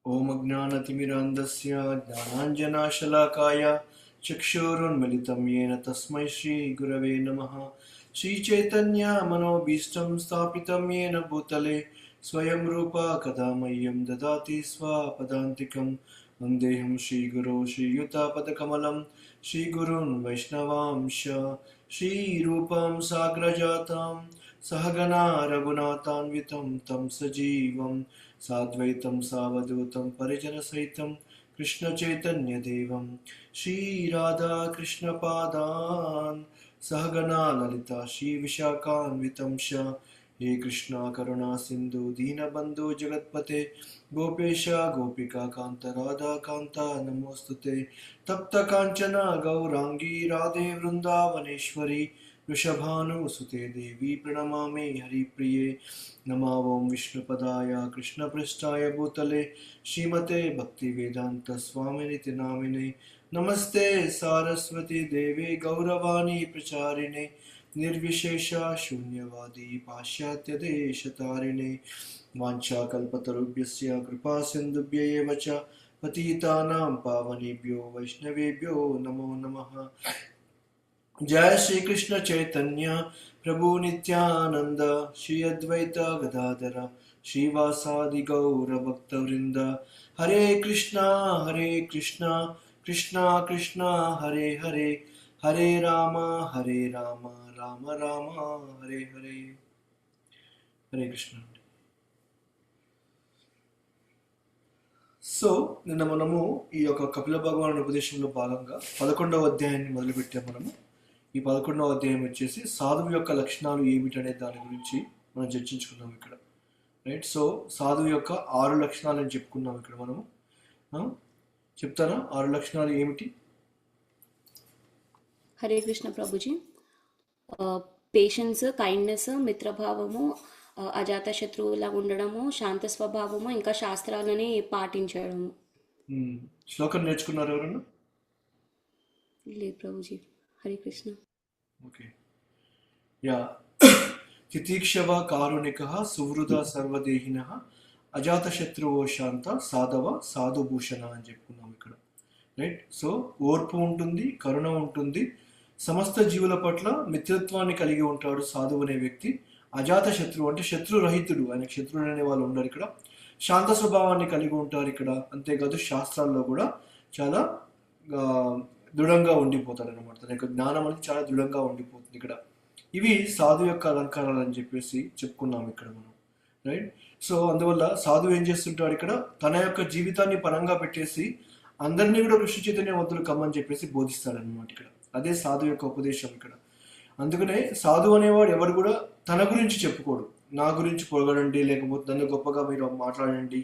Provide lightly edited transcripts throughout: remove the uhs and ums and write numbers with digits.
ओम अज्ञानतिमिरान्धस्य ज्ञानाञ्जनशलाकाय चक्षुरुन्मिलितं येन तस्मै श्रीगुरवे नमः। श्रीचैतन्यमनोभीष्टं स्थापितं येन भूतले स्वयं रूपा कदा मह्यं ददाति स्वपदान्तिकं। वन्देऽहं श्रीगुरो श्रीयुतापदकमलं श्रीगुरून् वैष्णवांश श्रीरूपं साग्रजातं सहगना रघुनाथान्वितं तं सजीवं साद्वैतं सावधूतं परिजनसहितं कृष्णचैतन्यदेवं श्रीराधाकृष्णपादान् सहगना ललिता श्रीविशाखान्वितं च। हे कृष्णा करुणा सिन्धु दीनबन्धु जगत्पते गोपेश गोपिका कान्त राधा कान्ता नमोस्तुते। तप्त काञ्चन गौरांगी राधे वृन्दावनेश्वरी वृषभानुसुते देवी प्रणमामि हरिप्रिये। नमो ओं विष्णुपदाय कृष्णपृष्ठाय भूतले श्रीमते भक्तिवेदान्तस्वामिनिति नामिने। नमस्ते सारस्वती देवी गौरवाणी प्रचारिणे निर्विशेषा शून्यवादी पाश्चात्यदेशतारिणे। वाञ्छाकल्पतरुभ्यस्य कृपा सिन्धुभ्य एव च पतितानां पावनेभ्यो वैष्णवेभ्यो नमो नमः। जय श्री कृष्ण चैतन्य प्रभु नित्यानंद श्री अद्वैत गदाधर श्रीवासादि गौर भक्तवृंद। हरे कृष्णा कृष्णा कृष्णा हरे हरे, हरे राम राम राम हरे हरे। हरे कृष्ण। సో నిన్న మనము ఈ యొక్క కపిల భగవానుడి ఉపదేశంలో భాగంగా 11వ అధ్యాయాన్ని మొదలుపెట్టాము. మనము ఈ 11వ అధ్యాయం వచ్చేసి సాధువు యొక్క లక్షణాలు ఏమిటనే దాని గురించి మనం చర్చించుకున్నాం ఇక్కడ, రైట్. సో సాధువు యొక్క 6 లక్షణాలు అని చెప్పుకున్నాం ఇక్కడ మనము. చెప్తారా 6 లక్షణాలు ఏమిటి? హరే కృష్ణ ప్రభుజీ. పేషెన్స్, కైండ్నెస్, మిత్రభావము, అజాత శత్రువులా ఉండడము, శాంత స్వభావము, ఇంకా శాస్త్రాలని పాటించడము. శ్లోకం నేర్చుకున్నారు ఎవరన్నా? లేదు ప్రభుజీ. హరే కృష్ణ. ఓకే. యా తితీక్షవ కారుణిక సువృత సర్వదేహిన అజాత శత్రువో శాంత సాధవ సాధుభూషణ అని చెప్పుకున్నాం ఇక్కడ, రైట్. సో ఓర్పు ఉంటుంది, కరుణ ఉంటుంది, సమస్త జీవుల పట్ల మిత్రత్వాన్ని కలిగి ఉంటాడు సాధువు అనే వ్యక్తి. అజాత శత్రువు అంటే శత్రురహితుడు, ఆయనకు శత్రువులు అనే వాళ్ళు ఉండరు ఇక్కడ. శాంత స్వభావాన్ని కలిగి ఉంటారు ఇక్కడ. అంతేకాదు శాస్త్రాల్లో కూడా చాలా దృఢంగా ఉండిపోతాడు అనమాట. తన యొక్క జ్ఞానం అనేది చాలా దృఢంగా ఉండిపోతుంది ఇక్కడ. ఇవి సాధు యొక్క అలంకారాలు అని చెప్పేసి చెప్పుకున్నాం ఇక్కడ మనం, రైట్. సో అందువల్ల సాధువు ఏం చేస్తుంటాడు ఇక్కడ, తన యొక్క జీవితాన్ని పరంగా పెట్టేసి అందరినీ కూడా కృష్ణ చైతన్య వద్దులు కమ్మని చెప్పేసి బోధిస్తాడనమాట ఇక్కడ. అదే సాధు యొక్క ఉపదేశం ఇక్కడ. అందుకనే సాధువు అనేవాడు ఎవరు కూడా తన గురించి చెప్పుకోడు. నా గురించి పొగడండి, లేకపోతే నన్ను గొప్పగా మీరు మాట్లాడండి,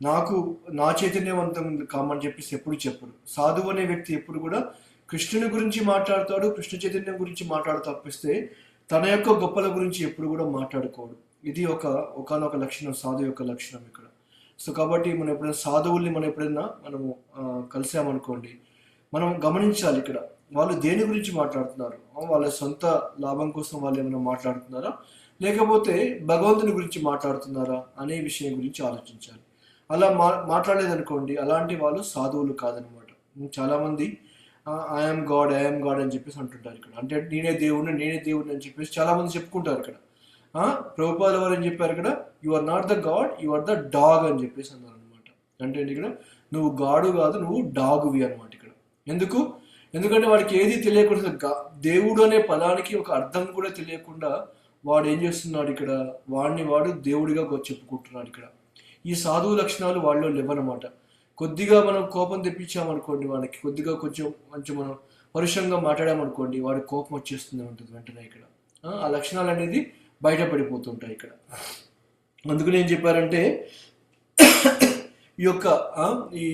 నాకు నా చైతన్యవంతం కామని చెప్పేసి ఎప్పుడు చెప్పడు. సాధువు అనే వ్యక్తి ఎప్పుడు కూడా కృష్ణుని గురించి మాట్లాడతాడు, కృష్ణ చైతన్యం గురించి మాట్లాడు తప్పిస్తే తన యొక్క గొప్పల గురించి ఎప్పుడు కూడా మాట్లాడుకోడు. ఇది ఒకనొక లక్షణం, సాధువు యొక్క లక్షణం ఇక్కడ. సో కాబట్టి మనం ఎప్పుడైనా సాధువుల్ని మనము కలిసామనుకోండి, మనం గమనించాలి ఇక్కడ వాళ్ళు దేని గురించి మాట్లాడుతున్నారు. వాళ్ళ సొంత లాభం కోసం వాళ్ళు ఏమైనా మాట్లాడుతున్నారా, లేకపోతే భగవంతుని గురించి మాట్లాడుతున్నారా అనే విషయం గురించి ఆలోచించాలి. అలా మాట్లాడలేదనుకోండి, అలాంటి వాళ్ళు సాధువులు కాదనమాట. చాలామంది ఐఎమ్ గాడ్ అని చెప్పేసి అంటుంటారు ఇక్కడ. అంటే నేనే దేవుడిని అని చెప్పేసి చాలామంది చెప్పుకుంటారు ఇక్కడ. ప్రభుపాదుల వారు ఏం చెప్పారు ఇక్కడ, you are not the god, you are the dog అని చెప్పేసి అన్నారు అనమాట. అంటే ఇక్కడ నువ్వు గాడు కాదు, నువ్వు డాగువి అనమాట ఇక్కడ. ఎందుకంటే వాడికి ఏది తెలియకుండా, దేవుడు అనే పదానికి ఒక అర్థం కూడా తెలియకుండా వాడు ఏం చేస్తున్నాడు ఇక్కడ, వాడు దేవుడిగా చెప్పుకుంటున్నాడు ఇక్కడ. ఈ సాధువు లక్షణాలు వాళ్ళు లేవనమాట. కొద్దిగా మనం కోపం తెప్పించామనుకోండి, వాడికి కొద్దిగా కొంచెం మనం పరుషంగా మాట్లాడామనుకోండి, వాడి కోపం వచ్చేస్తుంది ఉంటుంది వెంటనే ఇక్కడ. ఆ లక్షణాలు అనేది బయటపడిపోతుంటాయి ఇక్కడ. అందుకని ఏం చెప్పారంటే, ఈ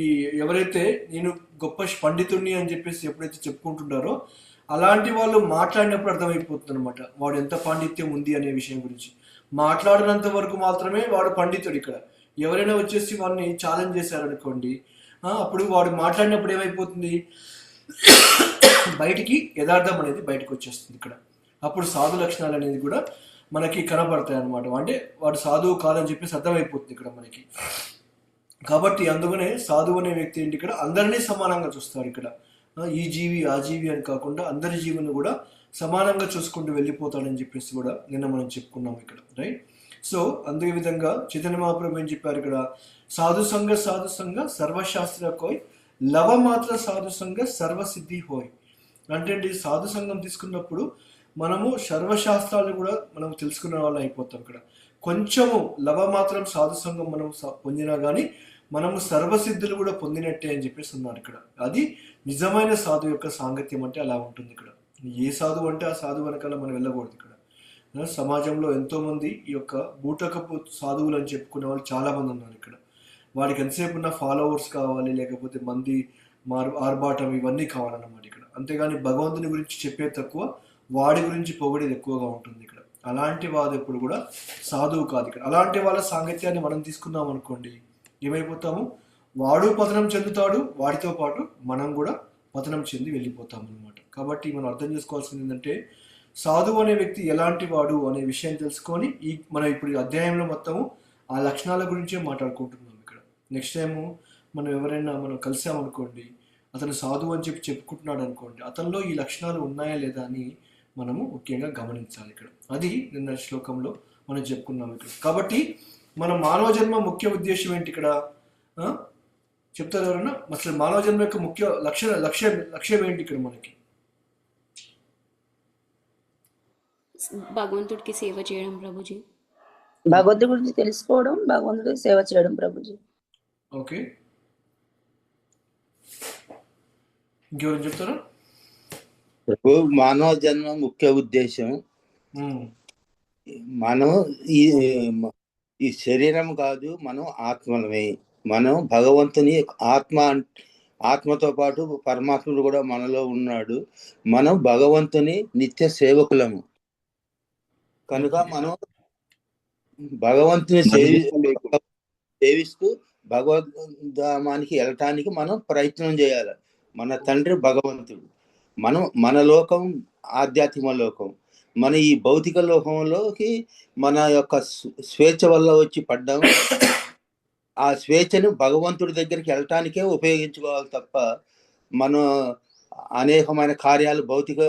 ఎవరైతే నేను గొప్ప పండితుడిని అని చెప్పేసి ఎప్పుడైతే చెప్పుకుంటుంటారో అలాంటి వాళ్ళు మాట్లాడినప్పుడు అర్థమైపోతుంది అనమాట వాడు ఎంత పాండిత్యం ఉంది అనే విషయం గురించి. మాట్లాడినంత వరకు మాత్రమే వాడు పండితుడు ఇక్కడ. ఎవరైనా వచ్చేసి వాడిని ఛాలెంజ్ చేశారనుకోండి, అప్పుడు వాడు మాట్లాడినప్పుడు ఏమైపోతుంది, బయటికి యథార్థం అనేది బయటకు వచ్చేస్తుంది ఇక్కడ. అప్పుడు సాధు లక్షణాలు అనేది కూడా మనకి కనబడతాయి అనమాట. అంటే వాడు సాధువు కాదని చెప్పేసి అర్థమైపోతుంది ఇక్కడ మనకి. కాబట్టి అందుకనే సాధువు అనే వ్యక్తి ఏంటి ఇక్కడ అందరినీ సమానంగా చూస్తాడు ఇక్కడ. ఈ జీవి ఆ జీవి అని కాకుండా అందరి జీవిని కూడా సమానంగా చూసుకుంటూ వెళ్ళిపోతాడని చెప్పేసి కూడా నిన్న మనం చెప్పుకున్నాం ఇక్కడ, రైట్. సో అందుకే విధంగా చైతన్య మహాప్రభు ఏం చెప్పారు ఇక్కడ, సాధు సంఘ సర్వశాస్త్ర కోయ్ లవ మాత్ర సాధు సంఘ సర్వసిద్ధి హోయ్. అంటే అండి సాధు సంఘం తీసుకున్నప్పుడు మనము సర్వశాస్త్రాలు కూడా మనం తెలుసుకున్న వాళ్ళు అయిపోతాం ఇక్కడ. కొంచెము లవ మాత్రం సాధు సంఘం మనం పొందినా కానీ మనము సర్వసిద్ధులు కూడా పొందినట్టే అని చెప్పేసి ఉన్నారు ఇక్కడ. అది నిజమైన సాధు యొక్క సాంగత్యం అంటే అలా ఉంటుంది ఇక్కడ. ఏ సాధువు అంటే ఆ సాధువు వెనకాల మనం వెళ్ళకూడదు ఇక్కడ. సమాజంలో ఎంతో మంది ఈ యొక్క బూటకపు సాధువులు అని చెప్పుకునే వాళ్ళు చాలా మంది ఉన్నారు ఇక్కడ. వాడికి ఎంతసేపు ఉన్న ఫాలోవర్స్ కావాలి, లేకపోతే మంది ఆర్భాటం ఇవన్నీ కావాలన్నమాట ఇక్కడ. అంతేగాని భగవంతుని గురించి చెప్పేది తక్కువ, వాడి గురించి పొగిడేది ఎక్కువగా ఉంటుంది ఇక్కడ. అలాంటి వాడు ఎప్పుడు కూడా సాధువు కాదు ఇక్కడ. అలాంటి వాళ్ళ సాంగత్యాన్ని మనం తీసుకున్నాం అనుకోండి, ఏమైపోతాము, వాడు పతనం చెందుతాడు, వాడితో పాటు మనం కూడా పతనం చెంది వెళ్ళిపోతాం అనమాట. కాబట్టి మనం అర్థం చేసుకోవాల్సింది ఏంటంటే సాధువు అనే వ్యక్తి ఎలాంటి వాడు అనే విషయం తెలుసుకొని మనం ఇప్పుడు ఈ అధ్యాయంలో మొత్తము ఆ లక్షణాల గురించే మాట్లాడుకుంటున్నాం ఇక్కడ. నెక్స్ట్ టైము మనం ఎవరైనా మనం కలిసామనుకోండి, అతను సాధువు అని చెప్పుకుంటున్నాడు అనుకోండి, అతనిలో ఈ లక్షణాలు ఉన్నాయా లేదా అని మనము ముఖ్యంగా గమనించాలి ఇక్కడ. అది నిన్న శ్లోకంలో మనం చెప్పుకున్నాం ఇక్కడ. కాబట్టి మన మానవ జన్మ ముఖ్య ఉద్దేశం ఏంటి ఇక్కడ చెప్తారు ఎవరన్నా? అసలు మానవ జన్మ యొక్క ముఖ్య లక్ష్యం ఏంటి ఇక్కడ మనకి? భగవంతుడికి సేవ చేయడం ప్రభుజీ. భగవంతుడి గురించి తెలుసుకోవడం, భగవంతుడికి సేవ చేయడం ప్రభుజీ. ఓకే, ఇంకెవరు చెప్తారా? మానవ జన్మ ముఖ్య ఉద్దేశం మనం ఈ శరీరం కాదు, మనం ఆత్మలమే. మనం భగవంతుని ఆత్మతో పాటు పరమాత్ముడు కూడా మనలో ఉన్నాడు. మనం భగవంతుని నిత్య సేవకులము కనుక మనం భగవంతుని సేవిస్తూ భగవద్ధామానికి వెళ్ళటానికి మనం ప్రయత్నం చేయాలి. మన తండ్రి భగవంతుడు, మన లోకం ఆధ్యాత్మిక లోకం. మన ఈ భౌతిక లోకంలోకి మన యొక్క స్వేచ్ఛ వల్ల వచ్చి పడ్డాము. ఆ స్వేచ్ఛను భగవంతుడి దగ్గరికి వెళ్ళటానికే ఉపయోగించుకోవాలి తప్ప మనం అనేకమైన కార్యాలు భౌతిక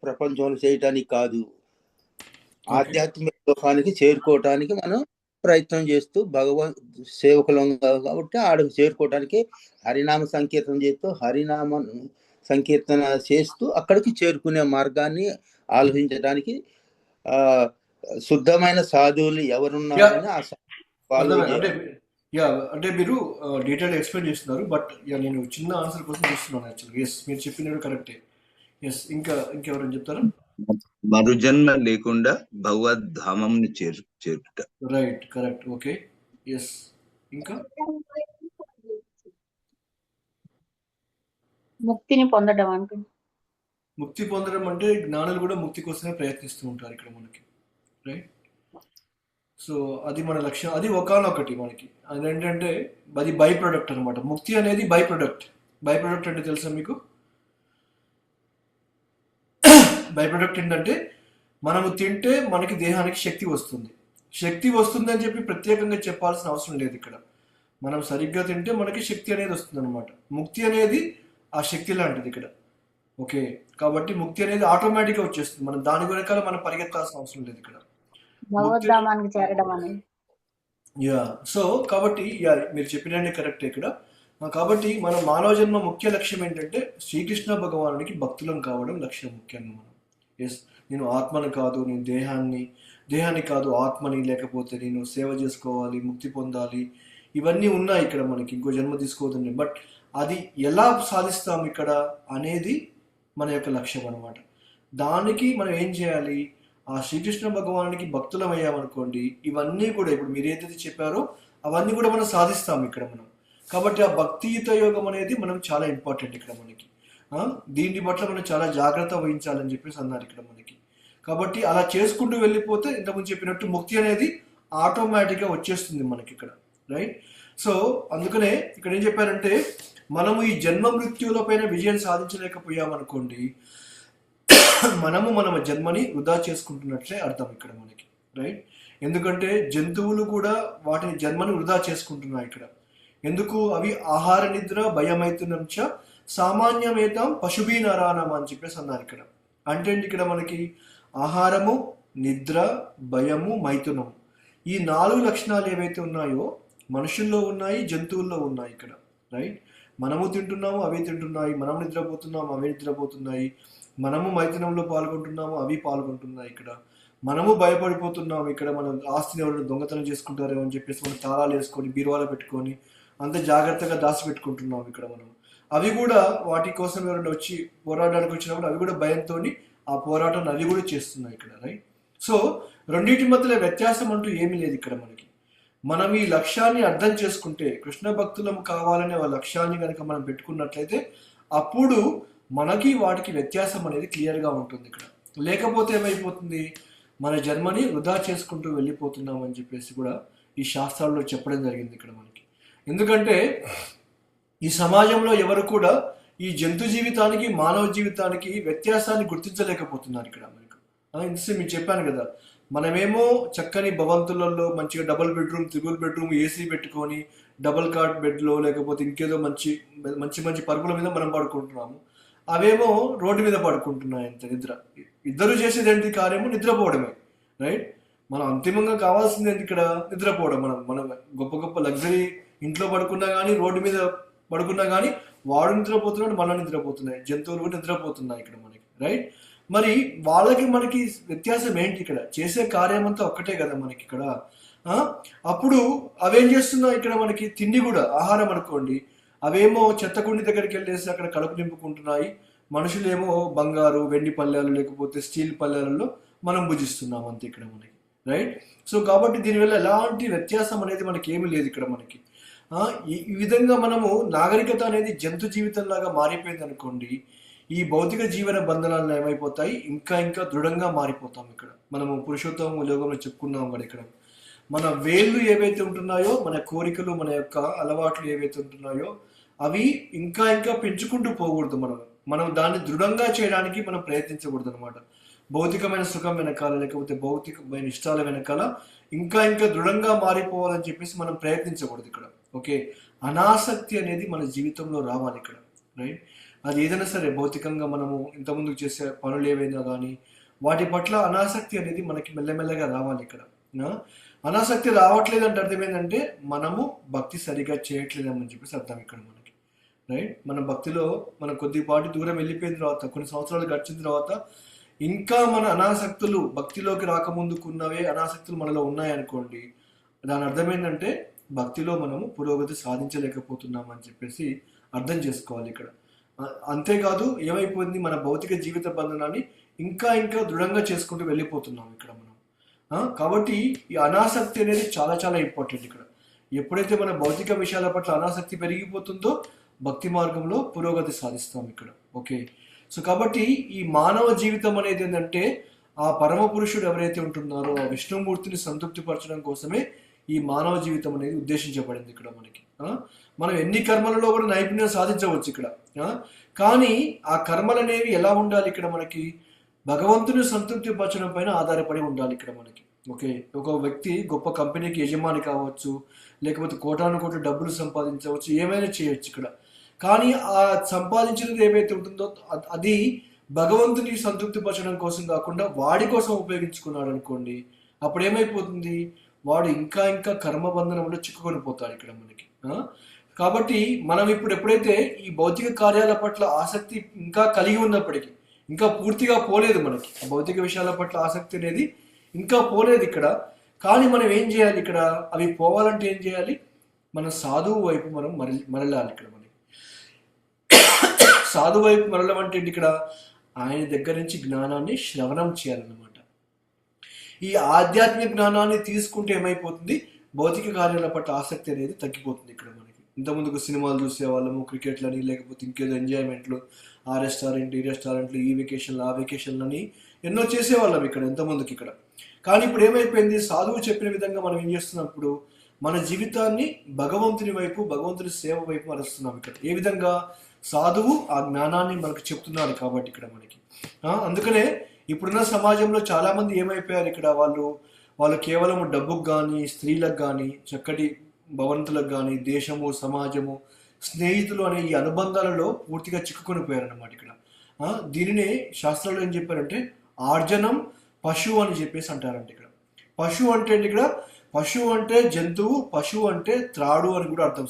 ప్రపంచంలో చేయటానికి కాదు. ఆధ్యాత్మిక లోకానికి చేరుకోవటానికి మనం ప్రయత్నం చేస్తూ సేవకులం కాబట్టి ఆడకు చేరుకోవటానికి హరినామ సంకీర్తన చేస్తూ హరినామ సంకీర్తన చేస్తూ అక్కడికి చేరుకునే మార్గాన్ని ఆలోచించడానికి శుద్ధమైన సాధువులు ఎవరున్నారని అంటే మీరు డీటెయిల్ ఎక్స్ప్లెయిన్ చేస్తున్నారు. బట్ నేను చిన్న ఆన్సర్ కోసం చూస్తున్నాను యాక్చువల్గా. ఎస్, మీరు చెప్పినట్టు కరెక్టే. ఎస్, ఇంకెవరైనా చెప్తారా? మరుజన్మ లేకుండా భగవద్ధామం చేరుట. Right, correct. Okay, yes. ఇంకా ముక్తిని పొందడం అంటే ముక్తి పొందడం అంటే జ్ఞానులు కూడా ముక్తి కోసమే ప్రయత్నిస్తూ ఉంటారు ఇక్కడ మనకి, రైట్. సో అది మన లక్ష్యం. అది ఒకనొకటి మనకి అదేంటంటే అది బై ప్రొడక్ట్ అనమాట. ముక్తి అనేది బై ప్రొడక్ట్. బై ప్రొడక్ట్ అంటే తెలుసా మీకు? బై ప్రొడక్ట్ ఏంటంటే మనము తింటే మనకి దేహానికి శక్తి వస్తుంది. శక్తి వస్తుంది అని చెప్పి ప్రత్యేకంగా చెప్పాల్సిన అవసరం లేదు ఇక్కడ. మనం సరిగ్గా తింటే మనకి శక్తి అనేది వస్తుంది అనమాట. ముక్తి అనేది ఆ శక్తి లాంటిది ఇక్కడ. ఓకే, కాబట్టి ముక్తి అనేది ఆటోమేటిక్గా వచ్చేస్తుంది. మనం దాని వెనకాల మనం పరిగెత్తాల్సిన అవసరం లేదు ఇక్కడ. భగవద్ధామానికి చేరడం అనేది. సో కాబట్టి మీరు చెప్పినట్టే కరెక్ట్ ఇక్కడ. కాబట్టి మన మానవ జన్మ ముఖ్య లక్ష్యం ఏంటంటే శ్రీకృష్ణ భగవానుడికి భక్తులం కావడం లక్ష్యం ముఖ్యంగా మనం. ఎస్, నేను ఆత్మని కాదు, నేను దేహాన్ని కాదు, ఆత్మని, లేకపోతే నేను సేవ చేసుకోవాలి, ముక్తి పొందాలి, ఇవన్నీ ఉన్నాయి ఇక్కడ మనకి. ఇంకో జన్మ తీసుకోవద్దని. బట్ అది ఎలా సాధిస్తాం ఇక్కడ అనేది మన యొక్క లక్ష్యం అనమాట. దానికి మనం ఏం చేయాలి? ఆ శ్రీకృష్ణ భగవానుడికి భక్తులం అయ్యామనుకోండి, ఇవన్నీ కూడా ఇప్పుడు మీరు ఏదైతే చెప్పారో అవన్నీ కూడా మనం సాధిస్తాం ఇక్కడ మనం. కాబట్టి ఆ భక్తియుత యోగం అనేది మనం చాలా ఇంపార్టెంట్ ఇక్కడ మనకి. దీని పట్ల మనం చాలా జాగ్రత్త వహించాలని చెప్పేసి అన్నారు ఇక్కడ మనకి. కాబట్టి అలా చేసుకుంటూ వెళ్ళిపోతే ఇంతకుముందు చెప్పినట్టు ముక్తి అనేది ఆటోమేటిక్గా వచ్చేస్తుంది మనకి ఇక్కడ, రైట్. సో అందుకనే ఇక్కడ ఏం చెప్పారంటే మనము ఈ జన్మ మృత్యుల పైన విజయం సాధించలేకపోయామనుకోండి, మన జన్మని వృధా చేసుకుంటున్నట్లే అర్థం ఇక్కడ మనకి, రైట్. ఎందుకంటే జంతువులు కూడా వాటి జన్మని వృధా చేసుకుంటున్నాయి ఇక్కడ. ఎందుకు? అవి ఆహార నిద్ర భయమైతునం చ సామాన్యమేతాం పశుభీ నరానం అని చెప్పేసి అన్నారు ఇక్కడ. అంటే ఏంటి ఇక్కడ మనకి ఆహారము, నిద్ర, భయము, మైథునము, ఈ 4 లక్షణాలు ఏవైతే ఉన్నాయో మనుషుల్లో ఉన్నాయి, జంతువుల్లో ఉన్నాయి ఇక్కడ, రైట్? మనము తింటున్నాము, అవి తింటున్నాయి. మనము నిద్రపోతున్నాము, అవి నిద్రపోతున్నాయి. మనము మైథునంలో పాల్గొంటున్నాము, అవి పాల్గొంటున్నాయి ఇక్కడ. మనము భయపడిపోతున్నాము ఇక్కడ, మనం ఆస్తిని ఎవరైనా దొంగతనం చేసుకుంటారేమో అని చెప్పేసి మనం తాళాలు వేసుకొని బీరువాలో పెట్టుకొని అంత జాగ్రత్తగా దాచిపెట్టుకుంటున్నాము ఇక్కడ మనం. అవి కూడా వాటి కోసం ఎవరైనా వచ్చి పోరాడడానికి వచ్చినప్పుడు అవి కూడా భయంతో ఆ పోరాటాన్ని అవి కూడా చేస్తున్నాయి ఇక్కడ, రైట్? సో రెండింటి మధ్యలో వ్యత్యాసం అంటూ ఏమీ లేదు ఇక్కడ మనకి. మనం ఈ లక్ష్యాన్ని అర్థం చేసుకుంటే, కృష్ణ భక్తులం కావాలనే ఆ లక్ష్యాన్ని కనుక మనం పెట్టుకున్నట్లయితే అప్పుడు మనకి వాటికి వ్యత్యాసం అనేది క్లియర్గా ఉంటుంది ఇక్కడ. లేకపోతే ఏమైపోతుంది, మన జన్మని వృధా చేసుకుంటూ వెళ్ళిపోతున్నాం అని చెప్పేసి కూడా ఈ శాస్త్రాల్లో చెప్పడం జరిగింది ఇక్కడ మనకి. ఎందుకంటే ఈ సమాజంలో ఎవరు కూడా ఈ జంతు జీవితానికి మానవ జీవితానికి వ్యత్యాసాన్ని గుర్తించలేకపోతున్నారు ఇక్కడ మనకు. ఇంతసేపు మీకు చెప్పాను కదా, మనమేమో చక్కని భవంతులలో మంచిగా double bedroom, triple bedroom, AC పెట్టుకొని డబుల్ కాట్ బెడ్లో లేకపోతే ఇంకేదో మంచి మంచి మంచి పరుపుల మీద మనం పడుకుంటున్నాము. అవేమో రోడ్డు మీద పడుకుంటున్నాయి అంత నిద్ర. ఇద్దరు చేసేది ఏంటి కార్యము? నిద్రపోవడమే, రైట్? మనం అంతిమంగా కావాల్సింది ఏంటి ఇక్కడ? నిద్రపోవడం. మనం గొప్ప గొప్ప లగ్జరీ ఇంట్లో పడుకున్నా కానీ, రోడ్డు మీద పడుకున్నా కానీ వాడు నిద్రపోతున్నాడు, మనం నిద్రపోతున్నాయి, జంతువులు కూడా నిద్రపోతున్నాయి ఇక్కడ మనకి, రైట్? మరి వాళ్ళకి మనకి వ్యత్యాసం ఏంటి ఇక్కడ? చేసే కార్యం అంతా ఒక్కటే కదా మనకి ఇక్కడ. అప్పుడు అవేం చేస్తున్నాయి ఇక్కడ మనకి? తిండి కూడా, ఆహారం అనుకోండి, అవేమో చెత్తకుండి దగ్గరికి వెళ్ళేసి అక్కడ కడుపు నింపుకుంటున్నాయి. మనుషులేమో బంగారు, వెండి పళ్ళాలు లేకపోతే స్టీల్ పళ్ళాలలో మనం భుజిస్తున్నాం అంతే ఇక్కడ మనకి, రైట్? సో కాబట్టి దీనివల్ల ఎలాంటి వ్యత్యాసం అనేది మనకి ఏమీ లేదు ఇక్కడ మనకి. ఈ విధంగా మనము నాగరికత అనేది జంతు జీవితంలాగా మారిపోయింది అనుకోండి, ఈ భౌతిక జీవన బంధనాలు ఏమైపోతాయి? ఇంకా ఇంకా దృఢంగా మారిపోతాం ఇక్కడ. మనము పురుషోత్తమ యోగంలో చెప్పుకున్నాం కదా ఇక్కడ, మన వేళ్ళు ఏవైతే ఉంటున్నాయో, మన కోరికలు, మన యొక్క అలవాట్లు ఏవైతే ఉంటున్నాయో అవి ఇంకా ఇంకా పెంచుకుంటూ పోకూడదు. మనం దాన్ని దృఢంగా చేయడానికి మనం ప్రయత్నించకూడదు అనమాట. భౌతికమైన సుఖం వెనకాల లేకపోతే భౌతికమైన ఇష్టాల వెనకాల ఇంకా ఇంకా దృఢంగా మారిపోవాలని చెప్పేసి మనం ప్రయత్నించకూడదు ఇక్కడ, ఓకే? అనాసక్తి అనేది మన జీవితంలో రావాలి ఇక్కడ, రైట్? అది ఏదైనా సరే, భౌతికంగా మనము ఇంతకుముందు చేసే పనులు ఏవైనా కానీ వాటి పట్ల అనాసక్తి అనేది మనకి మెల్లమెల్లగా రావాలి ఇక్కడ. అనాసక్తి రావట్లేదు అంటే అర్థం ఏంటంటే మనము భక్తి సరిగా చేయట్లేదని చెప్పేసి అర్థం ఇక్కడ మనకి, రైట్? మన భక్తిలో మనం కొద్దిపాటి దూరం వెళ్ళిపోయిన తర్వాత, కొన్ని సంవత్సరాలు గడిచిన తర్వాత ఇంకా మన అనాసక్తులు భక్తిలోకి రాకముందుకున్నవే అనాసక్తులు మనలో ఉన్నాయనుకోండి, దాని అర్థం ఏంటంటే భక్తిలో మనము పురోగతి సాధించలేకపోతున్నాం అని చెప్పేసి అర్థం చేసుకోవాలి ఇక్కడ. అంతేకాదు ఏమైపోయింది, మన భౌతిక జీవిత బంధనాన్ని ఇంకా ఇంకా దృఢంగా చేసుకుంటూ వెళ్ళిపోతున్నాం ఇక్కడ మనం. కాబట్టి ఈ అనాసక్తి అనేది చాలా చాలా ఇంపార్టెంట్ ఇక్కడ. ఎప్పుడైతే మన భౌతిక విషయాల పట్ల అనాసక్తి పెరిగిపోతుందో భక్తి మార్గంలో పురోగతి సాధిస్తాం ఇక్కడ, ఓకే? సో కాబట్టి ఈ మానవ జీవితం అనేది ఏంటంటే ఆ పరమ పురుషుడు ఎవరైతే ఉంటున్నారో ఆ విష్ణుమూర్తిని సంతృప్తి పరచడం కోసమే ఈ మానవ జీవితం అనేది ఉద్దేశించబడింది ఇక్కడ మనకి. మనం ఎన్ని కర్మలలో కూడా నైపుణ్యం సాధించవచ్చు ఇక్కడ, కానీ ఆ కర్మలు అనేవి ఎలా ఉండాలి ఇక్కడ మనకి? భగవంతుని సంతృప్తి పరచడం పైన ఆధారపడి ఉండాలి ఇక్కడ మనకి, ఓకే? ఒక వ్యక్తి గొప్ప కంపెనీకి యజమాని కావచ్చు, లేకపోతే కోటాను కోట్ల డబ్బులు సంపాదించవచ్చు, ఏమైనా చేయొచ్చు ఇక్కడ. కానీ ఆ సంపాదించినది ఏవైతే ఉంటుందో అది భగవంతుని సంతృప్తి పరచడం కోసం కాకుండా వాడి కోసం ఉపయోగించుకున్నాడు అనుకోండి, అప్పుడు ఏమైపోతుంది? వాడు ఇంకా ఇంకా కర్మబంధనంలో చిక్కుకొని పోతాడు ఇక్కడ మనకి. కాబట్టి మనం ఇప్పుడు ఎప్పుడైతే ఈ భౌతిక కార్యాల పట్ల ఆసక్తి ఇంకా కలిగి ఉన్నప్పటికీ, ఇంకా పూర్తిగా పోలేదు మనకి భౌతిక విషయాల పట్ల ఆసక్తి అనేది ఇంకా పోలేదు ఇక్కడ, కానీ మనం ఏం చేయాలి ఇక్కడ? అవి పోవాలంటే ఏం చేయాలి? మన సాధువు వైపు మనం మరలాలి ఇక్కడ. మనకి సాధువు వైపు మరలం అంటే ఇక్కడ ఆయన దగ్గర నుంచి జ్ఞానాన్ని శ్రవణం చేయాలన్నమాట. ఈ ఆధ్యాత్మిక జ్ఞానాన్ని తీసుకుంటే ఏమైపోతుంది? భౌతిక కార్యాల పట్ల ఆసక్తి అనేది తగ్గిపోతుంది ఇక్కడ మనకి. ఇంతకుముందుకు సినిమాలు చూసేవాళ్ళము, క్రికెట్లని లేకపోతే ఇంకేదో ఎంజాయ్మెంట్లు, ఆ రెస్టారెంట్, ఈ రెస్టారెంట్లు, ఈ వెకేషన్లు, ఆ వెకేషన్లని ఎన్నో చేసేవాళ్ళం ఇక్కడ ఇంతకుముందుకి ఇక్కడ. కానీ ఇప్పుడు ఏమైపోయింది? సాధువు చెప్పిన విధంగా మనం ఏం చేస్తున్నప్పుడు మన జీవితాన్ని భగవంతుని వైపు, భగవంతుని సేవ వైపు మరుస్తున్నాం ఇక్కడ. ఏ విధంగా? సాధువు ఆ జ్ఞానాన్ని మనకు చెప్తున్నారు కాబట్టి ఇక్కడ మనకి. అందుకనే ఇప్పుడున్న సమాజంలో చాలా మంది ఏమైపోయారు ఇక్కడ, వాళ్ళు కేవలం డబ్బుకు కానీ, స్త్రీలకు కానీ, చక్కటి భవంతులకు కానీ దేశము, సమాజము, స్నేహితులు అనే ఈ అనుబంధాలలో పూర్తిగా చిక్కుకొని పోయారన్నమాట ఇక్కడ. దీనినే శాస్త్రంలో ఏం చెప్పారంటే ఆర్జనం పశువు అని చెప్పేసి అంటారంట ఇక్కడ. పశువు అంటే ఇక్కడ పశువు అంటే జంతువు, పశువు అంటే త్రాడు అని కూడా అర్థం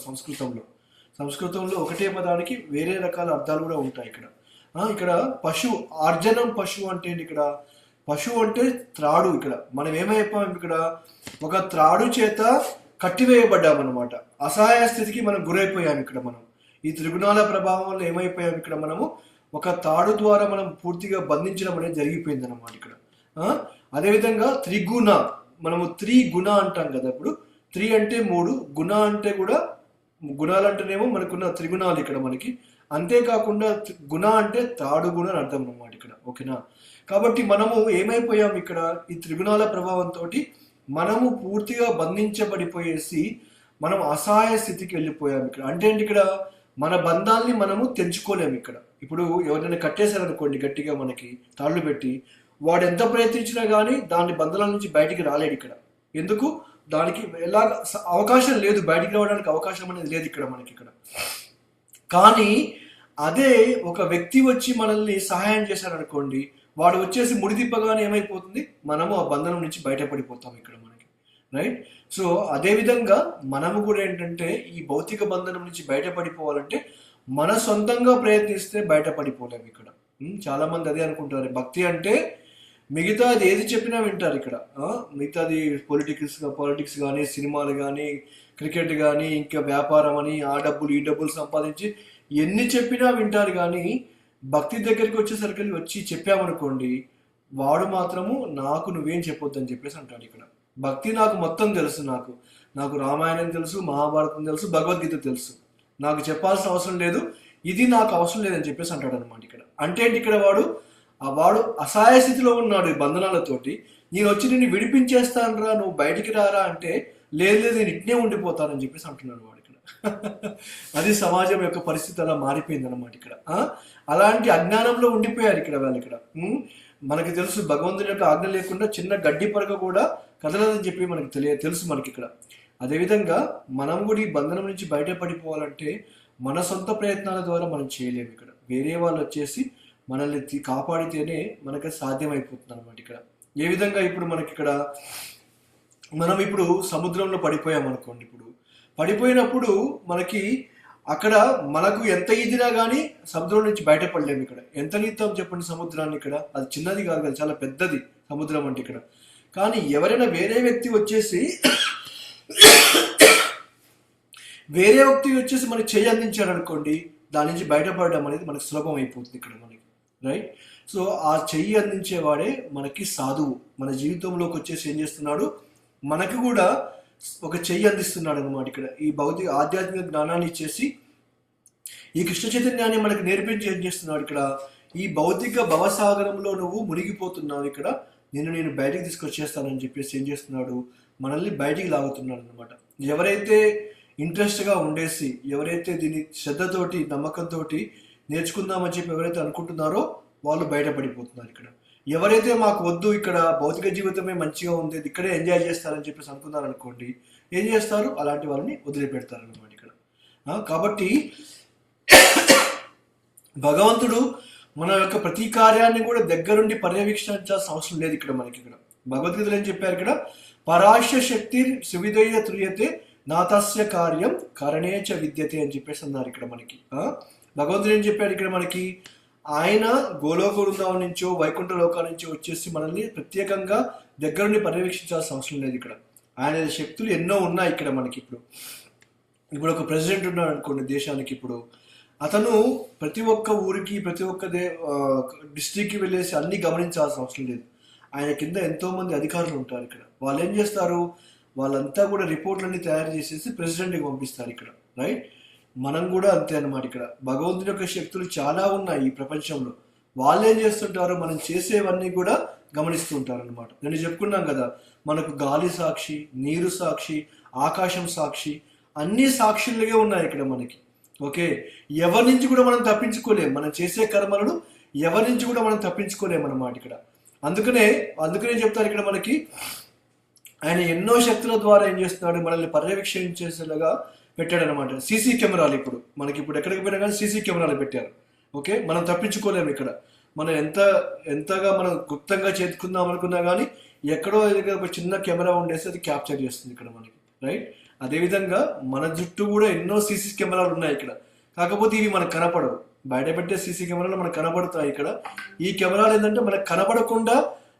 సంస్కృతంలో ఒకటే పదానికి వేరే రకాల అర్థాలు కూడా ఉంటాయి ఇక్కడ. ఇక్కడ పశువు, ఆర్జనం పశువు అంటే ఇక్కడ పశువు అంటే త్రాడు. ఇక్కడ మనం ఏమైపోయాం, ఇక్కడ ఒక త్రాడు చేత కట్టివేయబడ్డామన్నమాట. అసహాయ స్థితికి మనం గురైపోయాం. ఇక్కడ మనం ఈ త్రిగుణాల ప్రభావంలో ఏమైపోయాం, ఇక్కడ మనము ఒక తాడు ద్వారా మనం పూర్తిగా బంధించడం అనేది జరిగిపోయింది అన్నమాట ఇక్కడ. అదేవిధంగా త్రిగుణ, మనము త్రిగుణ అంటాం కదా. ఇప్పుడు త్రి అంటే 3, గుణ అంటే కూడా గుణాలు అంటేనేమో మనకున్న త్రిగుణాలు ఇక్కడ మనకి. అంతేకాకుండా గుణ అంటే తాడు గుణ అని అర్థం అన్నమాట ఇక్కడ. ఓకేనా? కాబట్టి మనము ఏమైపోయాం ఇక్కడ, ఈ త్రిగుణాల ప్రభావంతో మనము పూర్తిగా బంధించబడిపోయేసి మనం అసహాయ స్థితికి వెళ్ళిపోయాం ఇక్కడ. అంటే ఇక్కడ మన బంధాల్ని మనము తెంచుకోలేము ఇక్కడ. ఇప్పుడు ఎవరైనా కట్టేశారనుకోండి గట్టిగా మనకి తాళ్ళు పెట్టి, వాడు ఎంత ప్రయత్నించినా కానీ దాని బంధాల నుంచి బయటికి రాలేడు ఇక్కడ. ఎందుకు? దానికి ఎలా అవకాశం లేదు, బయటికి రావడానికి అవకాశం అనేది లేదు ఇక్కడ మనకి ఇక్కడ. కానీ అదే ఒక వ్యక్తి వచ్చి మనల్ని సహాయం చేశారనుకోండి, వాడు వచ్చేసి ముడి తిప్పగానే ఏమైపోతుంది, మనము ఆ బంధనం నుంచి బయటపడిపోతాం ఇక్కడ మనకి. రైట్? సో అదేవిధంగా మనము కూడా ఏంటంటే ఈ భౌతిక బంధనం నుంచి బయటపడిపోవాలంటే మన సొంతంగా ప్రయత్నిస్తే బయటపడిపోలేము ఇక్కడ. చాలా మంది అదే అనుకుంటారు, భక్తి అంటే మిగతాది ఏది చెప్పినా వింటారు ఇక్కడ. మిగతాది పాలిటిక్స్ కానీ, సినిమాలు కానీ, క్రికెట్ కానీ, ఇంకా వ్యాపారం అని, ఆ డబ్బులు ఈ డబ్బులు సంపాదించి ఎన్ని చెప్పినా వింటారు. కానీ భక్తి దగ్గరికి వచ్చి చెప్పామనుకోండి, వాడు మాత్రము నాకు నువ్వేం చెప్పొద్దని చెప్పేసి అంటాడు ఇక్కడ. భక్తి నాకు మొత్తం తెలుసు, నాకు రామాయణం తెలుసు, మహాభారతం తెలుసు, భగవద్గీత తెలుసు, నాకు చెప్పాల్సిన అవసరం లేదు, ఇది నాకు అవసరం లేదని చెప్పేసి అంటాడు అనమాట ఇక్కడ. అంటే ఇక్కడ వాడు అసహాయ స్థితిలో ఉన్నాడు ఈ బంధనాలతోటి. నేను వచ్చి నిన్ను విడిపించేస్తానురా, నువ్వు బయటికి రారా అంటే లేదు నేను ఇట్నే ఉండిపోతానని చెప్పేసి అంటున్నాడు వాడు ఇక్కడ. అది సమాజం యొక్క పరిస్థితి అలా మారిపోయింది అనమాట ఇక్కడ. అలాంటి అజ్ఞానంలో ఉండిపోయారు ఇక్కడ వాళ్ళు ఇక్కడ. మనకి తెలుసు భగవంతుని యొక్క ఆజ్ఞ లేకుండా చిన్న గడ్డి పరక కూడా కదలదని చెప్పి మనకి తెలుసు మనకి ఇక్కడ. అదేవిధంగా మనం కూడా ఈ బంధనం నుంచి బయటపడిపోవాలంటే మన సొంత ప్రయత్నాల ద్వారా మనం చేయలేము ఇక్కడ. వేరే వాళ్ళు వచ్చేసి మనల్ని కాపాడితేనే మనకి సాధ్యమైపోతుంది అనమాట ఇక్కడ. ఏ విధంగా ఇప్పుడు మనకి ఇక్కడ మనం ఇప్పుడు సముద్రంలో పడిపోయాం అనుకోండి. ఇప్పుడు పడిపోయినప్పుడు మనకి అక్కడ మనకు ఎంత ఈదినా కానీ సముద్రం నుంచి బయటపడలేము ఇక్కడ. ఎంత నీతాం చెప్పండి సముద్రాన్ని ఇక్కడ, అది చిన్నది కాదు కదా, చాలా పెద్దది సముద్రం అంటే ఇక్కడ. కానీ ఎవరైనా వేరే వ్యక్తి వచ్చేసి మనకి చెయ్యి అందించాడు అనుకోండి, దాని నుంచి బయటపడడం అనేది మనకి సులభం అయిపోతుంది ఇక్కడ మనకి. రైట్? సో ఆ చెయ్యి అందించేవాడే మనకి సాధువు. మన జీవితంలోకి వచ్చేసి ఏం చేస్తున్నాడు, మనకు కూడా ఒక చెయ్యి అందిస్తున్నాడు అనమాట ఇక్కడ. ఈ భౌతిక ఆధ్యాత్మిక జ్ఞానాన్ని ఇచ్చేసి ఈ కృష్ణ చైతన్యాన్ని మనకు నేర్పించి ఏం చేస్తున్నాడు ఇక్కడ, ఈ భౌతిక భవసాగరంలో నువ్వు మునిగిపోతున్నావు ఇక్కడ, నేను బయటికి తీసుకొచ్చేస్తానని చెప్పేసి ఏం చేస్తున్నాడు, మనల్ని బయటికి లాగుతున్నాడు అనమాట. ఎవరైతే ఇంట్రెస్ట్గా ఉండేసి, ఎవరైతే దీన్ని శ్రద్ధతోటి నమ్మకంతో నేర్చుకుందామని చెప్పి ఎవరైతే అనుకుంటున్నారో వాళ్ళు బయటపడిపోతున్నారు ఇక్కడ. ఎవరైతే మాకు వద్దు, ఇక్కడ భౌతిక జీవితమే మంచిగా ఉంది, ఇక్కడే ఎంజాయ్ చేస్తారని చెప్పేసి అనుకున్నారు అనుకోండి, ఏం చేస్తారు, అలాంటి వాళ్ళని వదిలిపెడతారు అనమాట ఇక్కడ. కాబట్టి భగవంతుడు మన యొక్క ప్రతి కార్యాన్ని కూడా దగ్గరుండి పర్యవేక్షించాల్సిన అవసరం లేదు ఇక్కడ మనకి. ఇక్కడ భగవద్గీతలో ఏం చెప్పారు, ఇక్కడ పరాశ శక్తి సువిధయ త్రియతే నాతస్య కార్యం కరణేచ విద్యతే అని చెప్పేసి అన్నారు ఇక్కడ మనకి. భగవంతుడు ఏం చెప్పాడు ఇక్కడ మనకి, ఆయన గోలోక బృందావనం నుంచో వైకుంఠ లోకాల నుంచో వచ్చేసి మనల్ని ప్రత్యేకంగా దగ్గరుండి పర్యవేక్షించాల్సిన అవసరం లేదు ఇక్కడ. ఆయన శక్తులు ఎన్నో ఉన్నాయి ఇక్కడ మనకి. ఇప్పుడు ఒక ప్రెసిడెంట్ ఉన్నాడు అనుకోండి దేశానికి, ఇప్పుడు అతను ప్రతి ఒక్క ఊరికి ప్రతి ఒక్క డిస్ట్రిక్ట్కి వెళ్ళేసి అన్ని గమనించాల్సిన అవసరం లేదు. ఆయన కింద ఎంతో మంది అధికారులు ఉంటారు ఇక్కడ. వాళ్ళు ఏం చేస్తారు, వాళ్ళంతా కూడా రిపోర్ట్లన్నీ తయారు చేసేసి ప్రెసిడెంట్కి పంపిస్తారు ఇక్కడ. రైట్? మనం కూడా అంతే అన్నమాట ఇక్కడ. భగవంతుని యొక్క శక్తులు చాలా ఉన్నాయి ఈ ప్రపంచంలో. వాళ్ళు ఏం చేస్తుంటారో మనం చేసేవన్నీ కూడా గమనిస్తూ ఉంటారు అనమాట. నేను చెప్పుకున్నాం కదా, మనకు గాలి సాక్షి, నీరు సాక్షి, ఆకాశం సాక్షి, అన్ని సాక్షులుగా ఉన్నాయి ఇక్కడ మనకి. ఓకే, ఎవరి నుంచి కూడా మనం తప్పించుకోలేము. మనం చేసే కర్మలను ఎవరి నుంచి కూడా మనం తప్పించుకోలేము అన్నమాట ఇక్కడ. అందుకనే చెప్తారు ఇక్కడ మనకి, ఆయన ఎన్నో శక్తుల ద్వారా ఏం చేస్తున్నాడు, మనల్ని పర్యవేక్షించేసేలాగా పెట్టాడు అనమాట. సీసీ కెమెరాలు ఇప్పుడు మనకి ఇప్పుడు ఎక్కడికి పోయినా కానీ సీసీ కెమెరాలు పెట్టారు. ఓకే, మనం తప్పించుకోలేము ఇక్కడ. మనం ఎంతగా మనం గుప్తంగా చేతుకుందాం అనుకున్నా కానీ ఎక్కడో దగ్గర ఒక చిన్న కెమెరా ఉండేసి అది క్యాప్చర్ చేస్తుంది ఇక్కడ మనకి, రైట్. అదేవిధంగా మన చుట్టూ కూడా ఎన్నో సీసీ కెమెరాలు ఉన్నాయి ఇక్కడ. కాకపోతే ఇవి మనకు కనపడవు. బయట పెట్టే సీసీ కెమెరాలు మనకు కనపడతాయి ఇక్కడ. ఈ కెమెరాలు ఏంటంటే మనకు కనపడకుండా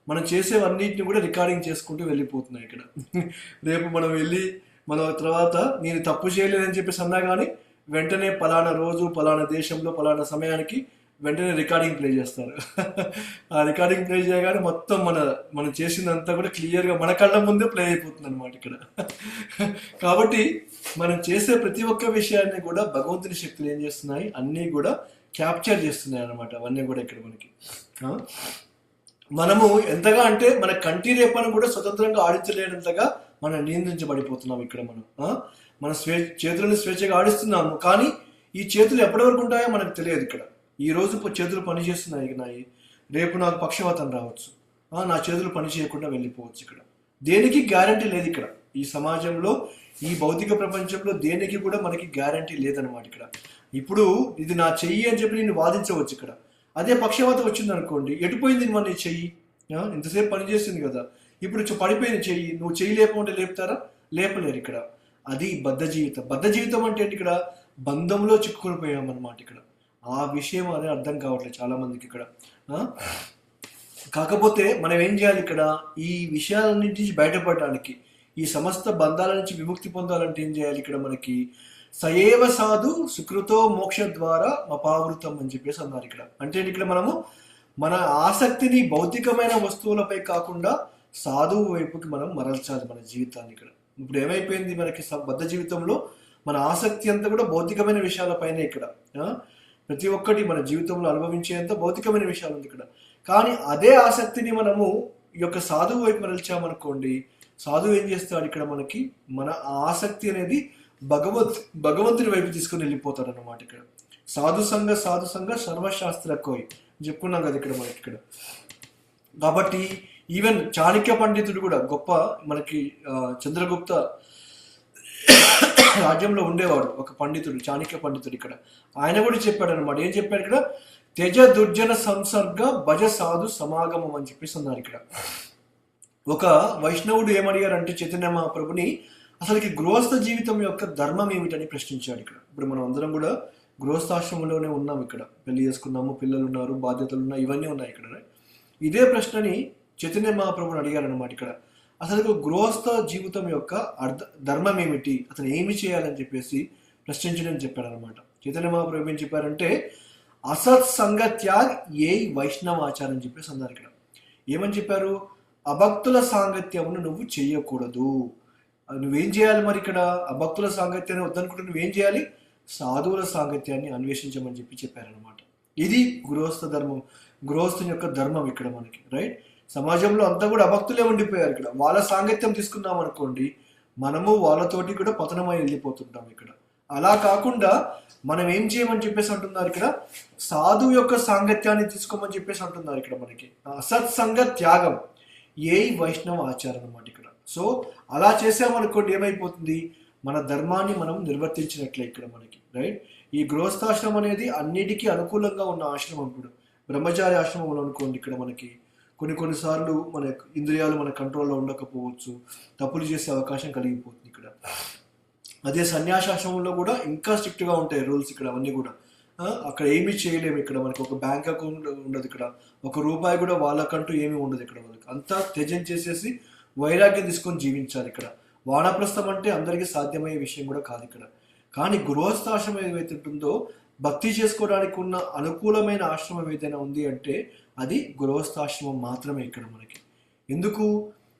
మనం చేసేవన్నిటిని కూడా రికార్డింగ్ చేసుకుంటూ వెళ్ళిపోతున్నాయి ఇక్కడ. రేపు మనం వెళ్ళి మన తర్వాత నేను తప్పు చేయలేదని చెప్పేసి అన్నా కానీ వెంటనే పలానా రోజు పలానా దేశంలో పలానా సమయానికి వెంటనే రికార్డింగ్ ప్లే చేస్తారు. ఆ రికార్డింగ్ ప్లే చేయగానే మొత్తం మనం చేసిందంతా కూడా క్లియర్గా మన కళ్ళ ముందే ప్లే అయిపోతుంది అనమాట ఇక్కడ. కాబట్టి మనం చేసే ప్రతి ఒక్క విషయాన్ని కూడా భగవంతుని శక్తులు ఏం చేస్తున్నాయి, అన్నీ కూడా క్యాప్చర్ చేస్తున్నాయి అనమాట. అవన్నీ కూడా ఇక్కడ మనకి మనము ఎంతగా అంటే మన కంటి రేపను కూడా స్వతంత్రంగా ఆడించలేనంతగా మనం నియంత్రించబడిపోతున్నాం ఇక్కడ. మన చేతులను స్వేచ్ఛగా ఆడిస్తున్నాము, కానీ ఈ చేతులు ఎప్పటి వరకు ఉంటాయో మనకు తెలియదు ఇక్కడ. ఈ రోజు చేతులు పని చేస్తున్నాయి, రేపు నాకు పక్షవాతం రావచ్చు, నా చేతులు పని చేయకుండా వెళ్ళిపోవచ్చు ఇక్కడ. దేనికి గ్యారంటీ లేదు ఇక్కడ. ఈ సమాజంలో, ఈ భౌతిక ప్రపంచంలో దేనికి కూడా మనకి గ్యారంటీ లేదనమాట ఇక్కడ. ఇప్పుడు ఇది నా చెయ్యి అని చెప్పి నేను వాదించవచ్చు ఇక్కడ. అదే పక్షవాతం వచ్చింది అనుకోండి, ఎటుపోయింది మన నీ చెయ్యి, ఇంతసేపు పని చేస్తుంది కదా, ఇప్పుడు పడిపోయింది చెయ్యి, నువ్వు చెయ్యి లేకపోతే లేపుతారా? లేపలేరు ఇక్కడ. అది బద్ధ జీవితం. బద్ధ జీవితం అంటే ఏంటి? ఇక్కడ బంధంలో చిక్కుకొని పోయామన్నమాట ఇక్కడ. ఆ విషయం అనేది అర్థం కావట్లేదు చాలా మందికి ఇక్కడ. కాకపోతే మనం ఏం చేయాలి ఇక్కడ, ఈ విషయాలన్నింటి నుంచి బయటపడడానికి, ఈ సమస్త బంధాల నుంచి విముక్తి పొందాలంటే ఏం చేయాలి ఇక్కడ మనకి? సయేవ సాధు సుకృతో మోక్ష ద్వారా మపావృతం అని చెప్పేసి అన్నారు ఇక్కడ. అంటే ఇక్కడ మనము మన ఆసక్తిని భౌతికమైన వస్తువులపై కాకుండా సాధువు వైపుకి మనం మరల్చాలి మన జీవితాన్ని ఇక్కడ. ఇప్పుడు ఏమైపోయింది మనకి బద్ధ జీవితంలో మన ఆసక్తి అంతా కూడా భౌతికమైన విషయాలపైనే ఇక్కడ. ప్రతి ఒక్కటి మన జీవితంలో అనుభవించేంత భౌతికమైన విషయాలు ఉంది ఇక్కడ. కానీ అదే ఆసక్తిని మనము ఈ యొక్క సాధువు వైపు మరల్చామనుకోండి, సాధువు ఏం చేస్తాడు ఇక్కడ మనకి, మన ఆసక్తి అనేది భగవంతుని వైపు తీసుకుని వెళ్ళిపోతాడు అన్నమాట ఇక్కడ. సాధు సంఘ సర్వశాస్త్ర కోయ్ చెప్పుకున్నాం కదా ఇక్కడ మనకి ఇక్కడ. కాబట్టి ఈవెన్ చాణక్య పండితుడు కూడా గొప్ప మనకి చంద్రగుప్త రాజ్యంలో ఉండేవాడు ఒక పండితుడు, చాణక్య పండితుడు ఇక్కడ. ఆయన కూడా చెప్పాడు అనమాట. ఏం చెప్పాడు ఇక్కడ? త్యజ దుర్జన సంసర్గ భజ సాధు సమాగమం అని చెప్పేసి అన్నారు ఇక్కడ. ఒక వైష్ణవుడు ఏమడిగారంటే చైతన్య మహాప్రభుని, అసలుకి గృహస్థ జీవితం యొక్క ధర్మం ఏమిటని ప్రశ్నించాడు ఇక్కడ. ఇప్పుడు మనం అందరం కూడా గృహస్థాశ్రమంలోనే ఉన్నాం ఇక్కడ, పెళ్లి చేసుకున్నాము, పిల్లలు ఉన్నారు, బాధ్యతలు ఉన్నాయి, ఇవన్నీ ఉన్నాయి ఇక్కడ. ఇదే ప్రశ్నని చైతన్య మహాప్రభుని అడిగారనమాట ఇక్కడ. అసలు గృహస్థ జీవితం యొక్క ధర్మం ఏమిటి, అతను ఏమి చేయాలని చెప్పేసి ప్రశ్నించడం చెప్పారనమాట. చైతన్య మహాప్రభు ఏం చెప్పారంటే అసత్ సంగ త్యాగ్ ఏ వైష్ణవాచారం అని చెప్పేసి అన్నారు ఇక్కడ. ఏమని చెప్పారు? అభక్తుల సాంగత్యమును నువ్వు చెయ్యకూడదు. నువ్వేం చేయాలి మరి ఇక్కడ? అభక్తుల సాంగత్యాన్ని వద్దనుకుంటే నువ్వేం చేయాలి? సాధువుల సాంగత్యాన్ని అన్వేషించమని చెప్పారనమాట. ఇది గృహస్థ ధర్మం, గృహస్థుని యొక్క ధర్మం ఇక్కడ మనకి, రైట్. సమాజంలో అంతా కూడా అభక్తులే ఉండిపోయారు ఇక్కడ. వాళ్ళ సాంగత్యం తీసుకున్నాం అనుకోండి, మనము వాళ్ళతోటి కూడా పతనమై వెళ్ళిపోతుంటాం ఇక్కడ. అలా కాకుండా మనం ఏం చేయమని చెప్పేసి అంటున్నారు ఇక్కడ, సాధువు యొక్క సాంగత్యాన్ని తీసుకోమని చెప్పేసి అంటున్నారు ఇక్కడ మనకి. అసత్సంగ త్యాగం ఏ వైష్ణవ ఆచారం అన్నమాట ఇక్కడ. సో అలా చేసామనుకోండి ఏమైపోతుంది, మన ధర్మాన్ని మనం నిర్వర్తించినట్లే ఇక్కడ మనకి, రైట్. ఈ గృహస్థాశ్రమం అనేది అన్నిటికీ అనుకూలంగా ఉన్న ఆశ్రమం. ఇప్పుడు బ్రహ్మచారి ఆశ్రమంలో అనుకోండి, ఇక్కడ మనకి కొన్నిసార్లు మన ఇంద్రియాలు మన కంట్రోల్లో ఉండకపోవచ్చు, తప్పులు చేసే అవకాశం కలిగిపోతుంది ఇక్కడ. అదే సన్యాసాశ్రమంలో కూడా ఇంకా స్ట్రిక్ట్గా ఉంటాయి రూల్స్ ఇక్కడ. అవన్నీ కూడా అక్కడ ఏమీ చేయలేము ఇక్కడ. మనకి ఒక బ్యాంక్ అకౌంట్ ఉండదు ఇక్కడ, ₹1 కూడా వాళ్ళకంటూ ఏమీ ఉండదు ఇక్కడ. వాళ్ళకి అంతా త్యజం చేసేసి వైరాగ్యం తీసుకొని జీవించాలి ఇక్కడ. వానప్రస్థం అంటే అందరికీ సాధ్యమయ్యే విషయం కూడా కాదు ఇక్కడ. కానీ గృహస్థాశ్రమం ఏదైతే ఉంటుందో, భక్తి చేసుకోవడానికి ఉన్న అనుకూలమైన ఆశ్రమం ఏదైనా ఉంది అంటే అది గృహస్థాశ్రమం మాత్రమే ఇక్కడ మనకి.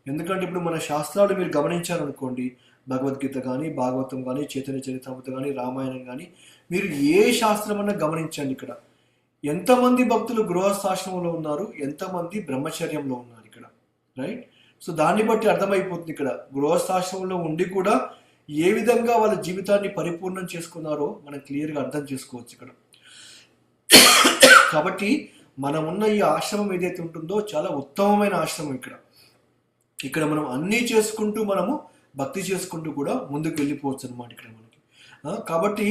ఎందుకంటే ఇప్పుడు మన శాస్త్రాలు మీరు గమనించారనుకోండి, భగవద్గీత కానీ, భాగవతం కానీ, చైతన్య చరితామృత కానీ, రామాయణం కానీ, మీరు ఏ శాస్త్రం అన్నా గమనించండి ఇక్కడ. ఎంతమంది భక్తులు గృహస్థాశ్రమంలో ఉన్నారు, ఎంతమంది బ్రహ్మచర్యంలో ఉన్నారు ఇక్కడ, రైట్. సో దాన్ని బట్టి అర్థమైపోతుంది ఇక్కడ గృహస్థాశ్రమంలో ఉండి కూడా ఏ విధంగా వాళ్ళ జీవితాన్ని పరిపూర్ణం చేసుకున్నారో మనం క్లియర్గా అర్థం చేసుకోవచ్చు ఇక్కడ. కాబట్టి మనం ఉన్న ఈ ఆశ్రమం ఏదైతే ఉంటుందో చాలా ఉత్తమమైన ఆశ్రమం ఇక్కడ. ఇక్కడ మనం అన్నీ చేసుకుంటూ మనము భక్తి చేసుకుంటూ కూడా ముందుకు వెళ్ళిపోవచ్చు అనమాట ఇక్కడ మనకి. కాబట్టి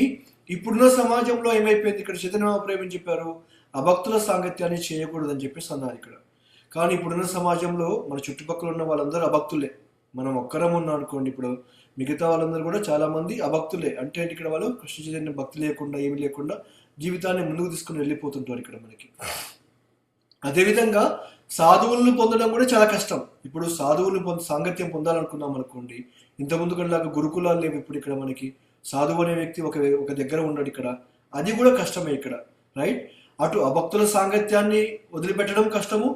ఇప్పుడున్న సమాజంలో ఏమైపోయింది, ఇక్కడ చైతన్య మహాప్రభు ఏం చెప్పారు, అభక్తుల సాంగత్యాన్ని చేయకూడదని చెప్పేసి అన్నారు ఇక్కడ. కానీ ఇప్పుడున్న సమాజంలో మన చుట్టుపక్కల ఉన్న వాళ్ళందరూ అభక్తులే, మనం ఒక్కరం ఉన్నాం అనుకోండి, ఇప్పుడు మిగతా వాళ్ళందరూ కూడా చాలా మంది అభక్తులే. అంటే ఇక్కడ వాళ్ళు కృష్ణ చైతన్య భక్తి లేకుండా ఏమి లేకుండా జీవితాన్ని ముందుకు తీసుకుని వెళ్ళిపోతుంటారు ఇక్కడ మనకి. అదేవిధంగా సాధువులను పొందడం కూడా చాలా కష్టం. ఇప్పుడు సాధువులు సాంగత్యం పొందాలనుకున్నాం అనుకోండి, ఇంతకుముందు కలాగా గురుకులాలు లేవు ఇప్పుడు ఇక్కడ మనకి. సాధువు అనే వ్యక్తి ఒక దగ్గర ఉండడు ఇక్కడ, అది కూడా కష్టమే ఇక్కడ, రైట్. అటు అభక్తుల సాంగత్యాన్ని వదిలిపెట్టడం కష్టము,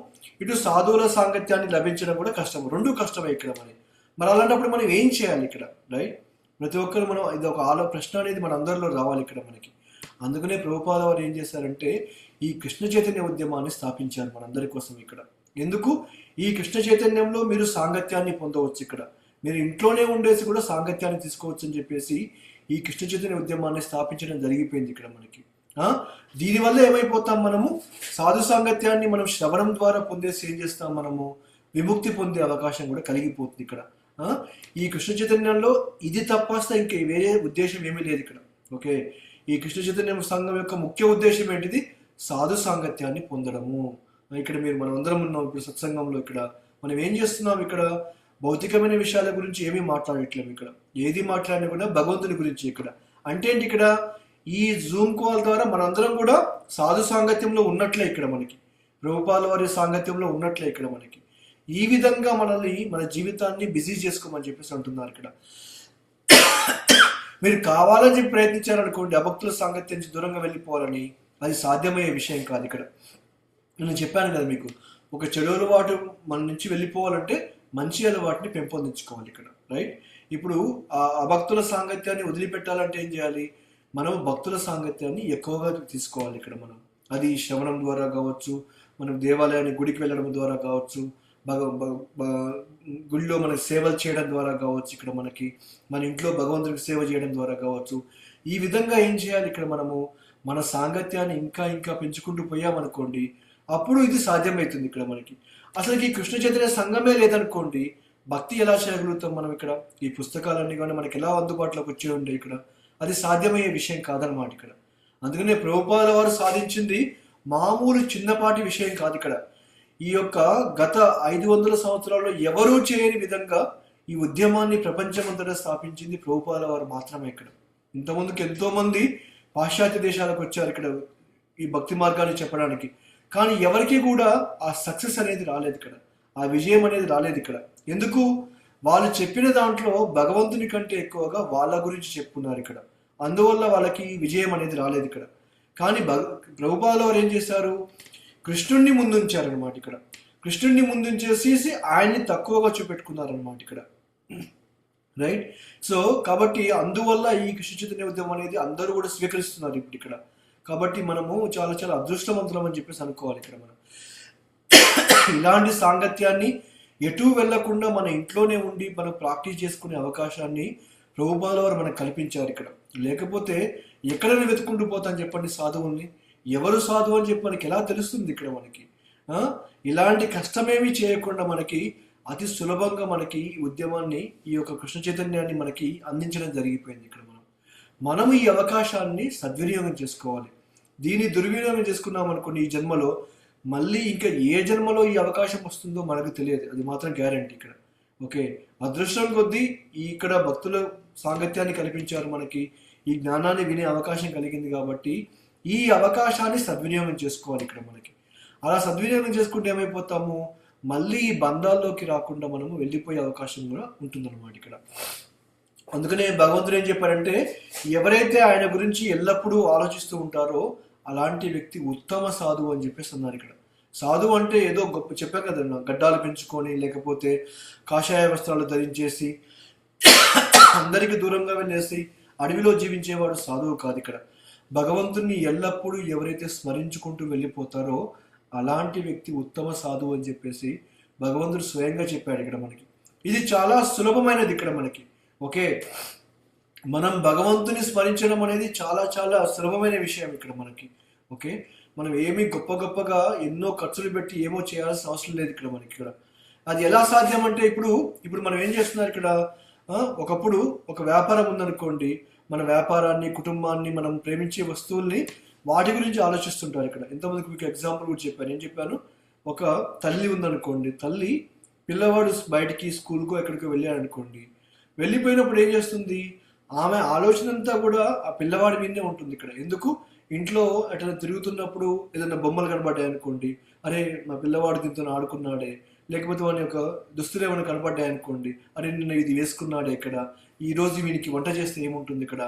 ఇటు సాధువుల సాంగత్యాన్ని లభించడం కూడా కష్టము, రెండు కష్టమే ఇక్కడ మరి అలాంటప్పుడు మనం ఏం చేయాలి ఇక్కడ, రైట్. ప్రతి ఒక్కరు మనం ఇది ఒక ప్రశ్న అనేది మన అందరిలో రావాలి ఇక్కడ మనకి. అందుకనే ప్రభుపాద వారు ఏం చేశారంటే ఈ కృష్ణ చైతన్య ఉద్యమాన్ని స్థాపించారు మనందరి కోసం ఇక్కడ. ఎందుకు, ఈ కృష్ణ చైతన్యంలో మీరు సాంగత్యాన్ని పొందవచ్చు ఇక్కడ, మీరు ఇంట్లోనే ఉండేసి కూడా సాంగత్యాన్ని తీసుకోవచ్చు అని చెప్పేసి ఈ కృష్ణ చైతన్య ఉద్యమాన్ని స్థాపించడం జరిగిపోయింది ఇక్కడ మనకి. దీనివల్ల ఏమైపోతాం, మనము సాధు సాంగత్యాన్ని మనం శ్రవణం ద్వారా పొందేసి ఏం చేస్తాం, మనము విముక్తి పొందే అవకాశం కూడా కలిగిపోతుంది ఇక్కడ. ఈ కృష్ణ చైతన్యంలో ఇది తప్పస్తే ఇంక వేరే ఉద్దేశం ఏమీ లేదు ఇక్కడ. ఓకే, ఈ కృష్ణ చైతన్య సంఘం యొక్క ముఖ్య ఉద్దేశం ఏంటిది, సాధు సాంగత్యాన్ని పొందడము. ఇక్కడ మనం అందరం ఉన్నాం ఇప్పుడు సత్సంగంలో. ఇక్కడ మనం ఏం చేస్తున్నాం, ఇక్కడ భౌతికమైన విషయాల గురించి ఏమీ మాట్లాడట్లేము ఇక్కడ, ఏది మాట్లాడినా కూడా భగవంతుని గురించి ఇక్కడ. అంటే ఏంటి, ఇక్కడ ఈ జూమ్ కాల్ ద్వారా మనందరం కూడా సాధు సాంగత్యంలో ఉన్నట్లే ఇక్కడ మనకి, ప్రభుపాల వారి సాంగత్యంలో ఉన్నట్లే ఇక్కడ మనకి. ఈ విధంగా మన జీవితాన్ని బిజీ చేసుకోమని చెప్పేసి అంటున్నారు ఇక్కడ. మీరు కావాలని చెప్పి ప్రయత్నించారనుకోండి అభక్తుల సాంగత్యం నుంచి దూరంగా వెళ్ళిపోవాలని, అది సాధ్యమయ్యే విషయం కాదు ఇక్కడ. నేను చెప్పాను కదా మీకు, ఒక చెడు అలవాటు మన నుంచి వెళ్ళిపోవాలంటే మంచి అలవాటుని పెంపొందించుకోవాలి ఇక్కడ, రైట్. ఇప్పుడు ఆ అభక్తుల సాంగత్యాన్ని వదిలిపెట్టాలంటే ఏం చేయాలి, మనం భక్తుల సాంగత్యాన్ని ఎక్కువగా తీసుకోవాలి ఇక్కడ మనం. అది శ్రవణం ద్వారా కావచ్చు, మనం దేవాలయానికి గుడికి వెళ్ళడం ద్వారా కావచ్చు, గుడిలో మనకి సేవలు చేయడం ద్వారా కావచ్చు, ఇక్కడ మనకి మన ఇంట్లో భగవంతుడికి సేవ చేయడం ద్వారా కావచ్చు. ఈ విధంగా ఏం చేయాలి, ఇక్కడ మనము మన సాంగత్యాన్ని ఇంకా ఇంకా పెంచుకుంటూ పోయామనుకోండి, అప్పుడు ఇది సాధ్యమవుతుంది ఇక్కడ మనకి. అసలు ఈ కృష్ణ చైతన్య సంఘమే లేదనుకోండి, భక్తి ఎలా చేయగలుగుతాం మనం ఇక్కడ. ఈ పుస్తకాలన్నీ కానీ మనకి ఎలా అందుబాటులోకి వచ్చే ఉండే ఇక్కడ, అది సాధ్యమయ్యే విషయం కాదనమాట ఇక్కడ. అందుకనే ప్రభుపాద వారు సాధించింది మామూలు చిన్నపాటి విషయం కాదు ఇక్కడ. ఈ యొక్క గత 500 సంవత్సరాల్లో ఎవరూ చేయని విధంగా ఈ ఉద్యమాన్ని ప్రపంచమంతటా స్థాపించింది ప్రభుపాద వారు మాత్రమే ఇక్కడ. ఇంతకుముందుకు ఎంతో మంది పాశ్చాత్య దేశాలకు వచ్చారు ఇక్కడ ఈ భక్తి మార్గాన్ని చెప్పడానికి, కానీ ఎవరికి కూడా ఆ సక్సెస్ అనేది రాలేదు ఇక్కడ, ఆ విజయం అనేది రాలేదు ఇక్కడ. ఎందుకు, వాళ్ళు చెప్పిన దాంట్లో భగవంతుని కంటే ఎక్కువగా వాళ్ళ గురించి చెప్పుకున్నారు ఇక్కడ, అందువల్ల వాళ్ళకి విజయం అనేది రాలేదు ఇక్కడ. కానీ ప్రభుపాద వారు ఏం చేశారు, కృష్ణుణ్ణి ముందుంచారనమాట ఇక్కడ. కృష్ణుణ్ణి ముందుంచేసి ఆయన్ని తక్కువగా చూపెట్టుకున్నారనమాట ఇక్కడ, రైట్. సో కాబట్టి అందువల్ల ఈ కృష్ణ చైతన్య ఉద్యమం అనేది అందరూ కూడా స్వీకరిస్తున్నారు ఇప్పుడు ఇక్కడ. కాబట్టి మనము చాలా చాలా అదృష్టవంతులం అని చెప్పేసి అనుకోవాలి ఇక్కడ మనం. ఇలాంటి సాంగత్యాన్ని ఎటు వెళ్లకుండా మన ఇంట్లోనే ఉండి మనం ప్రాక్టీస్ చేసుకునే అవకాశాన్ని ప్రభుపాద వారు మనకు కల్పించారు ఇక్కడ. లేకపోతే ఎక్కడైనా వెతుకుంటూ పోతాను చెప్పండి సాధువుల్ని, ఎవరు సాధువు అని చెప్పి మనకి ఎలా తెలుస్తుంది ఇక్కడ మనకి. ఇలాంటి కష్టమేమీ చేయకుండా మనకి అతి సులభంగా మనకి ఈ ఉద్యమాన్ని, ఈ యొక్క కృష్ణ చైతన్యాన్ని మనకి అందించడం జరిగిపోయింది ఇక్కడ. మనం ఈ అవకాశాన్ని సద్వినియోగం చేసుకోవాలి. దీన్ని దుర్వినియోగం చేసుకున్నాం అనుకోండి ఈ జన్మలో, మళ్ళీ ఇంకా ఏ జన్మలో ఈ అవకాశం వస్తుందో మనకు తెలియదు, అది మాత్రం గ్యారంటీ ఇక్కడ. ఓకే, అదృష్టం కొద్దీ ఇక్కడ భక్తుల సాంగత్యాన్ని కల్పించారు మనకి, ఈ జ్ఞానాన్ని వినే అవకాశం కలిగింది కాబట్టి ఈ అవకాశాన్ని సద్వినియోగం చేసుకోవాలి ఇక్కడ మనకి. అలా సద్వినియోగం చేసుకుంటే ఏమైపోతాము, మళ్ళీ ఈ బంధాల్లోకి రాకుండా మనము వెళ్ళిపోయే అవకాశం కూడా ఉంటుందన్నమాట ఇక్కడ. అందుకనే భగవంతుడు ఏం చెప్పారంటే, ఎవరైతే ఆయన గురించి ఎల్లప్పుడూ ఆలోచిస్తూ ఉంటారో అలాంటి వ్యక్తి ఉత్తమ సాధువు అని చెప్పేసి అన్నారు ఇక్కడ. సాధువు అంటే ఏదో గొప్ప చెప్పాను కదన్నా, గడ్డాలు పెంచుకొని లేకపోతే కాషాయ వస్త్రాలు ధరించేసి అందరికి దూరంగా వెళ్ళేసి అడవిలో జీవించేవాడు సాధువు కాదు ఇక్కడ. భగవంతుని ఎల్లప్పుడూ ఎవరైతే స్మరించుకుంటూ వెళ్ళిపోతారో అలాంటి వ్యక్తి ఉత్తమ సాధువు అని చెప్పేసి భగవంతుడు స్వయంగా చెప్పాడు ఇక్కడ మనకి. ఇది చాలా సులభమైనది ఇక్కడ మనకి. ఓకే, మనం భగవంతుని స్మరించడం అనేది చాలా చాలా సులభమైన విషయం ఇక్కడ మనకి. ఓకే, మనం ఏమీ గొప్పగా ఎన్నో ఖర్చులు పెట్టి ఏమో చేయాల్సిన అవసరం లేదు ఇక్కడ మనకి. ఇక్కడ అది ఎలా సాధ్యం అంటే ఇప్పుడు మనం ఏం చేస్తున్నారు ఇక్కడ, ఒకప్పుడు ఒక వ్యాపారం ఉందనుకోండి, మన వ్యాపారాన్ని, కుటుంబాన్ని, మనం ప్రేమించే వస్తువుల్ని, వాటి గురించి ఆలోచిస్తుంటారు ఇక్కడ. ఇంతమందికి మీకు ఎగ్జాంపుల్ కూడా చెప్పాను. ఏం చెప్పాను, ఒక తల్లి ఉందనుకోండి, తల్లి పిల్లవాడు బయటికి స్కూల్కో ఎక్కడికో వెళ్ళాడు అనుకోండి, వెళ్ళిపోయినప్పుడు ఏం చేస్తుంది, ఆమె ఆలోచన అంతా కూడా ఆ పిల్లవాడి మీదనే ఉంటుంది ఇక్కడ. ఎందుకు, ఇంట్లో ఎట్లా తిరుగుతున్నప్పుడు ఏదైనా బొమ్మలు కనబడ్డాయి అనుకోండి, అరే మా పిల్లవాడు దీంతో ఆడుకున్నాడే, లేకపోతే వాని యొక్క దుస్తులు ఏమైనా కనపడ్డాయి అనుకోండి, అరే నిన్న ఇది వేసుకున్నాడే ఇక్కడ, ఈ రోజు వీనికి వంట చేస్తే ఏముంటుంది ఇక్కడ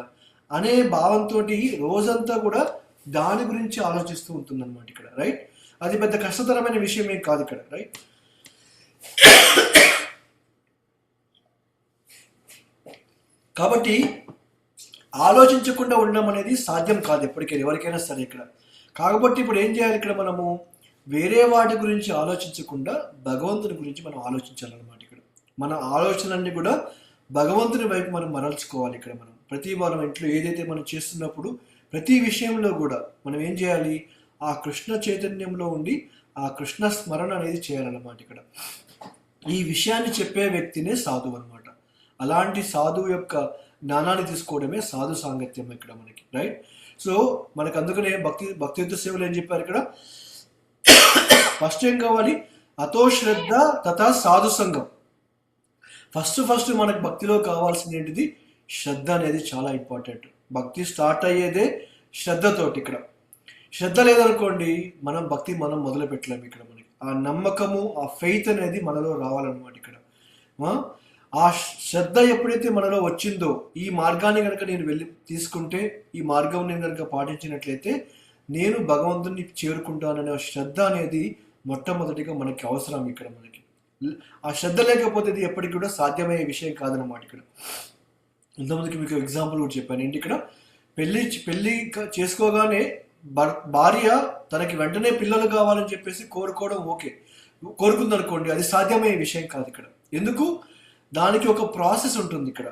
అనే భావంతో రోజంతా కూడా దాని గురించి ఆలోచిస్తూ ఉంటుంది అనమాట ఇక్కడ, రైట్. అది పెద్ద కష్టతరమైన విషయం ఏం కాదు ఇక్కడ, రైట్. కాబట్టి ఆలోచించకుండా ఉండడం అనేది సాధ్యం కాదు ఎప్పటికైనా, ఎవరికైనా సరే ఇక్కడ. కాబట్టి ఇప్పుడు ఏం చేయాలి ఇక్కడ, మనము వేరే వాటి గురించి ఆలోచించకుండా భగవంతుని గురించి మనం ఆలోచించాలన్నమాట ఇక్కడ. మన ఆలోచనలన్నీ కూడా భగవంతుని వైపు మనం మరల్చుకోవాలి ఇక్కడ. మనం ప్రతి వారం ఇంట్లో ఏదైతే మనం చేస్తున్నప్పుడు ప్రతి విషయంలో కూడా మనం ఏం చేయాలి, ఆ కృష్ణ చైతన్యంలో ఉండి ఆ కృష్ణ స్మరణ అనేది చేయాలన్నమాట ఇక్కడ. ఈ విషయాన్ని చెప్పే వ్యక్తినే సాధువు అనమాట. అలాంటి సాధువు యొక్క జ్ఞానాన్ని తీసుకోవడమే సాధు సాంగత్యం ఇక్కడ మనకి, రైట్. సో మనకు అందుకనే భక్తియుత సేవలు ఏం చెప్పారు ఇక్కడ, ఫస్ట్ ఏం కావాలి, అతో శ్రద్ధ తథా సాధు సంఘం. ఫస్ట్ మనకు భక్తిలో కావాల్సింది ఏంటిది, శ్రద్ధ అనేది చాలా ఇంపార్టెంట్. భక్తి స్టార్ట్ అయ్యేదే శ్రద్ధతోటి ఇక్కడ. శ్రద్ధ లేదనుకోండి మనం భక్తి మొదలు పెట్టలేము ఇక్కడ. మనకి ఆ నమ్మకము, ఆ ఫెయిత్ అనేది మనలో రావాలన్నమాట ఇక్కడ. ఆ శ్రద్ధ ఎప్పుడైతే మనలో వచ్చిందో, ఈ మార్గాన్ని కనుక నేను వెళ్ళి తీసుకుంటే, ఈ మార్గం నేను కనుక పాటించినట్లయితే నేను భగవంతుని చేరుకుంటాననే శ్రద్ధ అనేది మొట్టమొదటిగా మనకి అవసరం ఇక్కడ. మనకి ఆ శ్రద్ధ లేకపోతే ఇది ఎప్పటికి కూడా సాధ్యమయ్యే విషయం కాదనమాట ఇక్కడ. ఇంతమందికి మీకు ఎగ్జాంపుల్ కూడా చెప్పాను ఏంటి, ఇక్కడ పెళ్లి చేసుకోగానే భార్య తనకి వెంటనే పిల్లలు కావాలని చెప్పేసి కోరుకోవడం ఓకే, కోరుకుందనుకోండి, అది సాధ్యమయ్యే విషయం కాదు ఇక్కడ. ఎందుకు, దానికి ఒక ప్రాసెస్ ఉంటుంది ఇక్కడ.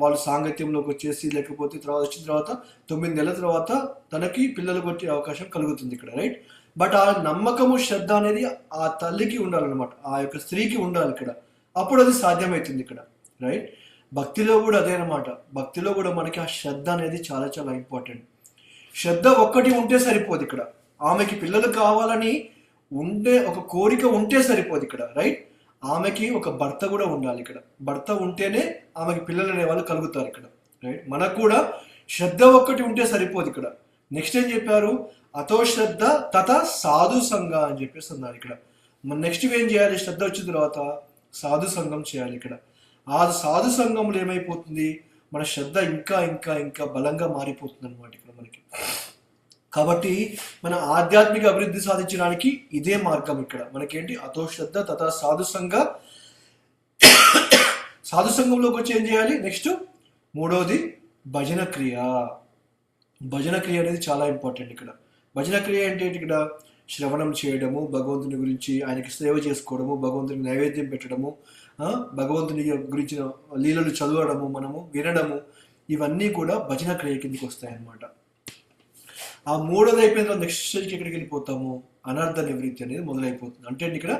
వాళ్ళు సాంగత్యంలోకి వచ్చేసి, లేకపోతే వచ్చిన తర్వాత 9 నెలల తర్వాత తనకి పిల్లలు కొట్టే అవకాశం కలుగుతుంది ఇక్కడ, రైట్. బట్ ఆ నమ్మకము, శ్రద్ధ అనేది ఆ తల్లికి ఉండాలన్నమాట, ఆ యొక్క స్త్రీకి ఉండాలి ఇక్కడ. అప్పుడు అది సాధ్యమవుతుంది ఇక్కడ, రైట్. భక్తిలో కూడా అదే అనమాట. భక్తిలో కూడా మనకి ఆ శ్రద్ధ అనేది చాలా చాలా ఇంపార్టెంట్. శ్రద్ధ ఒక్కటి ఉంటే సరిపోదు ఇక్కడ. ఆమెకి పిల్లలు కావాలని ఉండే ఒక కోరిక ఉంటే సరిపోదు ఇక్కడ, రైట్. ఆమెకి ఒక భర్త కూడా ఉండాలి ఇక్కడ. భర్త ఉంటేనే ఆమెకి పిల్లలు అనే వాళ్ళు కలుగుతారు ఇక్కడ, రైట్. మనకు కూడా శ్రద్ధ ఒక్కటి ఉంటే సరిపోదు ఇక్కడ. నెక్స్ట్ ఏం చెప్పారు, అతో శ్రద్ధ తథా సాధు సంఘ అని చెప్పేసి అన్నారు ఇక్కడ. మన నెక్స్ట్ ఏం చేయాలి, శ్రద్ధ వచ్చిన తర్వాత సాధు సంఘం చేయాలి ఇక్కడ. ఆ సాధు సంఘంలో ఏమైపోతుంది, మన శ్రద్ధ ఇంకా ఇంకా ఇంకా బలంగా మారిపోతుంది అనమాట ఇక్కడ మనకి. కాబట్టి మన ఆధ్యాత్మిక అభివృద్ధి సాధించడానికి ఇదే మార్గం ఇక్కడ మనకేంటి, అతో శ్రద్ధ తథా సాధు సంఘ. సాధు సంఘంలోకి వచ్చి ఏం చేయాలి, నెక్స్ట్ మూడవది భజన క్రియ. భజన క్రియ అనేది చాలా ఇంపార్టెంట్ ఇక్కడ. భజన క్రియ అంటే ఇక్కడ శ్రవణం చేయడము, భగవంతుని గురించి ఆయనకి సేవ చేసుకోవడము, భగవంతునికి నైవేద్యం పెట్టడము, భగవంతుని గురించిన లీలలు చదవడము, మనము వినడము, ఇవన్నీ కూడా భజన క్రియ కిందకి వస్తాయి అన్నమాట. ఆ మూడోది అయిపోయిన తర్వాత నెక్స్ట్ స్టేజ్కి ఎక్కడికి వెళ్ళిపోతాము, అనర్థ నివృత్తి అనేది మొదలైపోతుంది. అంటే ఇక్కడ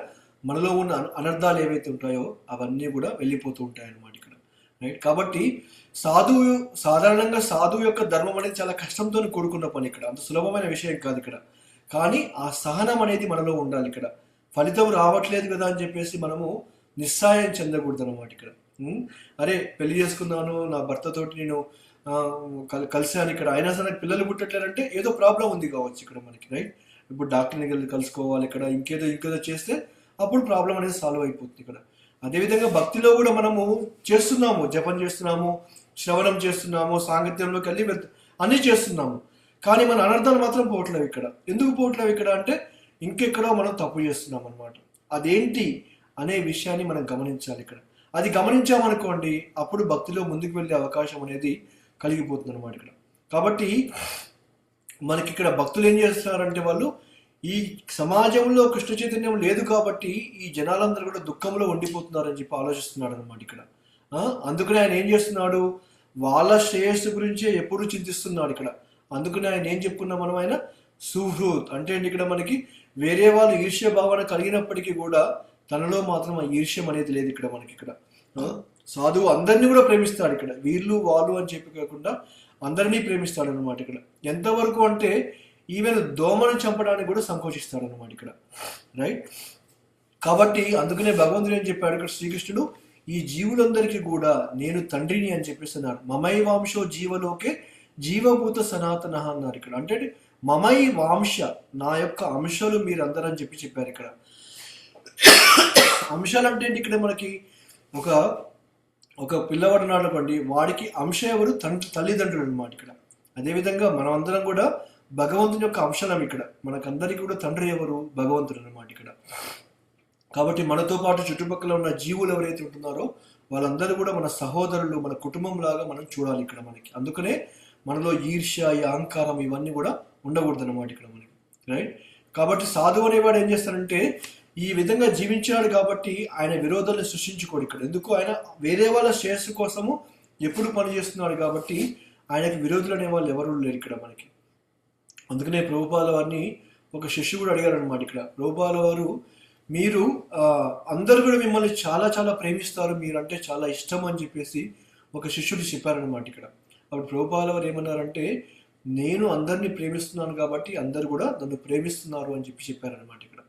మనలో ఉన్న అనర్థాలు ఏవైతే ఉంటాయో అవన్నీ కూడా వెళ్ళిపోతూ ఉంటాయి అన్నమాట ఇక్కడ, రైట్. కాబట్టి సాధారణంగా సాధువు యొక్క ధర్మం అనేది చాలా కష్టంతో కూడుకున్న పని ఇక్కడ, అంత సులభమైన విషయం కాదు ఇక్కడ. కానీ ఆ సహనం అనేది మనలో ఉండాలి ఇక్కడ. ఫలితం రావట్లేదు కదా అని చెప్పేసి మనము నిస్సాయం చెందకూడదు అనమాట ఇక్కడ. అరే పెళ్లి చేసుకున్నాను, నా భర్తతోటి నేను కలిసాను ఇక్కడ, అయినా సరే నాకు పిల్లలు పుట్టట్లేదంటే ఏదో ప్రాబ్లం ఉంది కావచ్చు ఇక్కడ మనకి, రైట్. ఇప్పుడు డాక్టర్ని కలుసుకోవాలి ఇక్కడ, ఇంకేదో చేస్తే అప్పుడు ప్రాబ్లం అనేది సాల్వ్ అయిపోతుంది ఇక్కడ. అదేవిధంగా భక్తిలో కూడా మనము చేస్తున్నాము, జపం చేస్తున్నాము, శ్రవణం చేస్తున్నాము, సాంగత్యంలోకి వెళ్ళి అన్నీ చేస్తున్నాము, కానీ మన అనర్థాలు మాత్రం పోవట్లేవు ఇక్కడ. ఎందుకు పోవట్లేవు ఇక్కడ అంటే ఇంకెక్కడో మనం తప్పు చేస్తున్నాం అనమాట. అదేంటి అనే విషయాన్ని మనం గమనించాలి ఇక్కడ. అది గమనించామనుకోండి, అప్పుడు భక్తిలో ముందుకు వెళ్ళే అవకాశం అనేది కలిగిపోతుంది అనమాట ఇక్కడ. కాబట్టి మనకి ఇక్కడ భక్తులు ఏం చేస్తున్నారంటే, వాళ్ళు ఈ సమాజంలో కృష్ణ చైతన్యం లేదు కాబట్టి ఈ జనాలందరూ కూడా దుఃఖంలో ఉండిపోతున్నారని చెప్పి ఆలోచిస్తున్నాడు అనమాట ఇక్కడ. అందుకనే ఆయన ఏం చేస్తున్నాడు, వాళ్ళ శ్రేయస్సు గురించే ఎప్పుడు చింతిస్తున్నాడు ఇక్కడ. అందుకనే ఆయన ఏం చెప్పుకున్నాం మనం, ఆయన సుహృత్ అంటే ఇక్కడ మనకి వేరే వాళ్ళు ఈర్ష్య భావన కలిగినప్పటికీ కూడా తనలో మాత్రం ఆ ఈర్ష్యం అనేది లేదు ఇక్కడ మనకి. ఇక్కడ సాధువు అందరినీ కూడా ప్రేమిస్తాడు ఇక్కడ, వీళ్ళు వాళ్ళు అని చెప్పి కాకుండా అందరినీ ప్రేమిస్తాడు అనమాట ఇక్కడ. ఎంతవరకు అంటే ఈవెన్ దోమను చంపడానికి కూడా సంకోచిస్తాడు అనమాట ఇక్కడ, రైట్. కాబట్టి అందుకనే భగవంతుడు ఏం చెప్పాడు ఇక్కడ, శ్రీకృష్ణుడు ఈ జీవులందరికీ కూడా నేను తండ్రిని అని చెప్పేస్తున్నాడు. మమై వాంశో జీవలోకే జీవభూత సనాతన అన్నారు ఇక్కడ. అంటే మమై వాంశ, నా యొక్క అంశాలు మీరు అందరని చెప్పారు ఇక్కడ. అంశాలు అంటే ఇక్కడ మనకి ఒక పిల్లవాడు నాడుకోండి, వాడికి అంశ ఎవరు? తల్లిదండ్రులు అనమాట ఇక్కడ. అదేవిధంగా మనం అందరం కూడా భగవంతుని యొక్క అంశాలం ఇక్కడ. మనకందరికీ కూడా తండ్రి ఎవరు? భగవంతుడు అనమాట ఇక్కడ. కాబట్టి మనతో పాటు చుట్టుపక్కల ఉన్న జీవులు ఎవరైతే ఉంటున్నారో వాళ్ళందరూ కూడా మన సహోదరులు, మన కుటుంబం లాగా మనం చూడాలి ఇక్కడ మనకి. అందుకనే మనలో ఈర్ష్య, ఈ అహంకారం ఇవన్నీ కూడా ఉండకూడదు అనమాట ఇక్కడ మనకి, రైట్. కాబట్టి సాధువు అనేవాడు ఏం చేస్తాడంటే ఈ విధంగా జీవించాడు కాబట్టి ఆయన విరోధాలను సృష్టించుకోడు ఇక్కడ. ఎందుకు? ఆయన వేరే వాళ్ళ శ్రేయస్సు కోసము ఎప్పుడు పనిచేస్తున్నాడు కాబట్టి ఆయనకి విరోధులు అనే వాళ్ళు ఎవరు లేరు ఇక్కడ మనకి. అందుకనే ప్రభుపాల వారిని ఒక శిష్యుడు అడిగారు అనమాట ఇక్కడ. ప్రభుపాల వారు, మీరు అందరు కూడా మిమ్మల్ని చాలా చాలా ప్రేమిస్తారు, మీరంటే చాలా ఇష్టం అని చెప్పేసి ఒక శిష్యుడు చెప్పారనమాట ఇక్కడ. అప్పుడు ప్రభుపాల వారు ఏమన్నారంటే, నేను అందరినీ ప్రేమిస్తున్నాను కాబట్టి అందరు కూడా నన్ను ప్రేమిస్తున్నారు అని చెప్పారనమాట ఇక్కడ.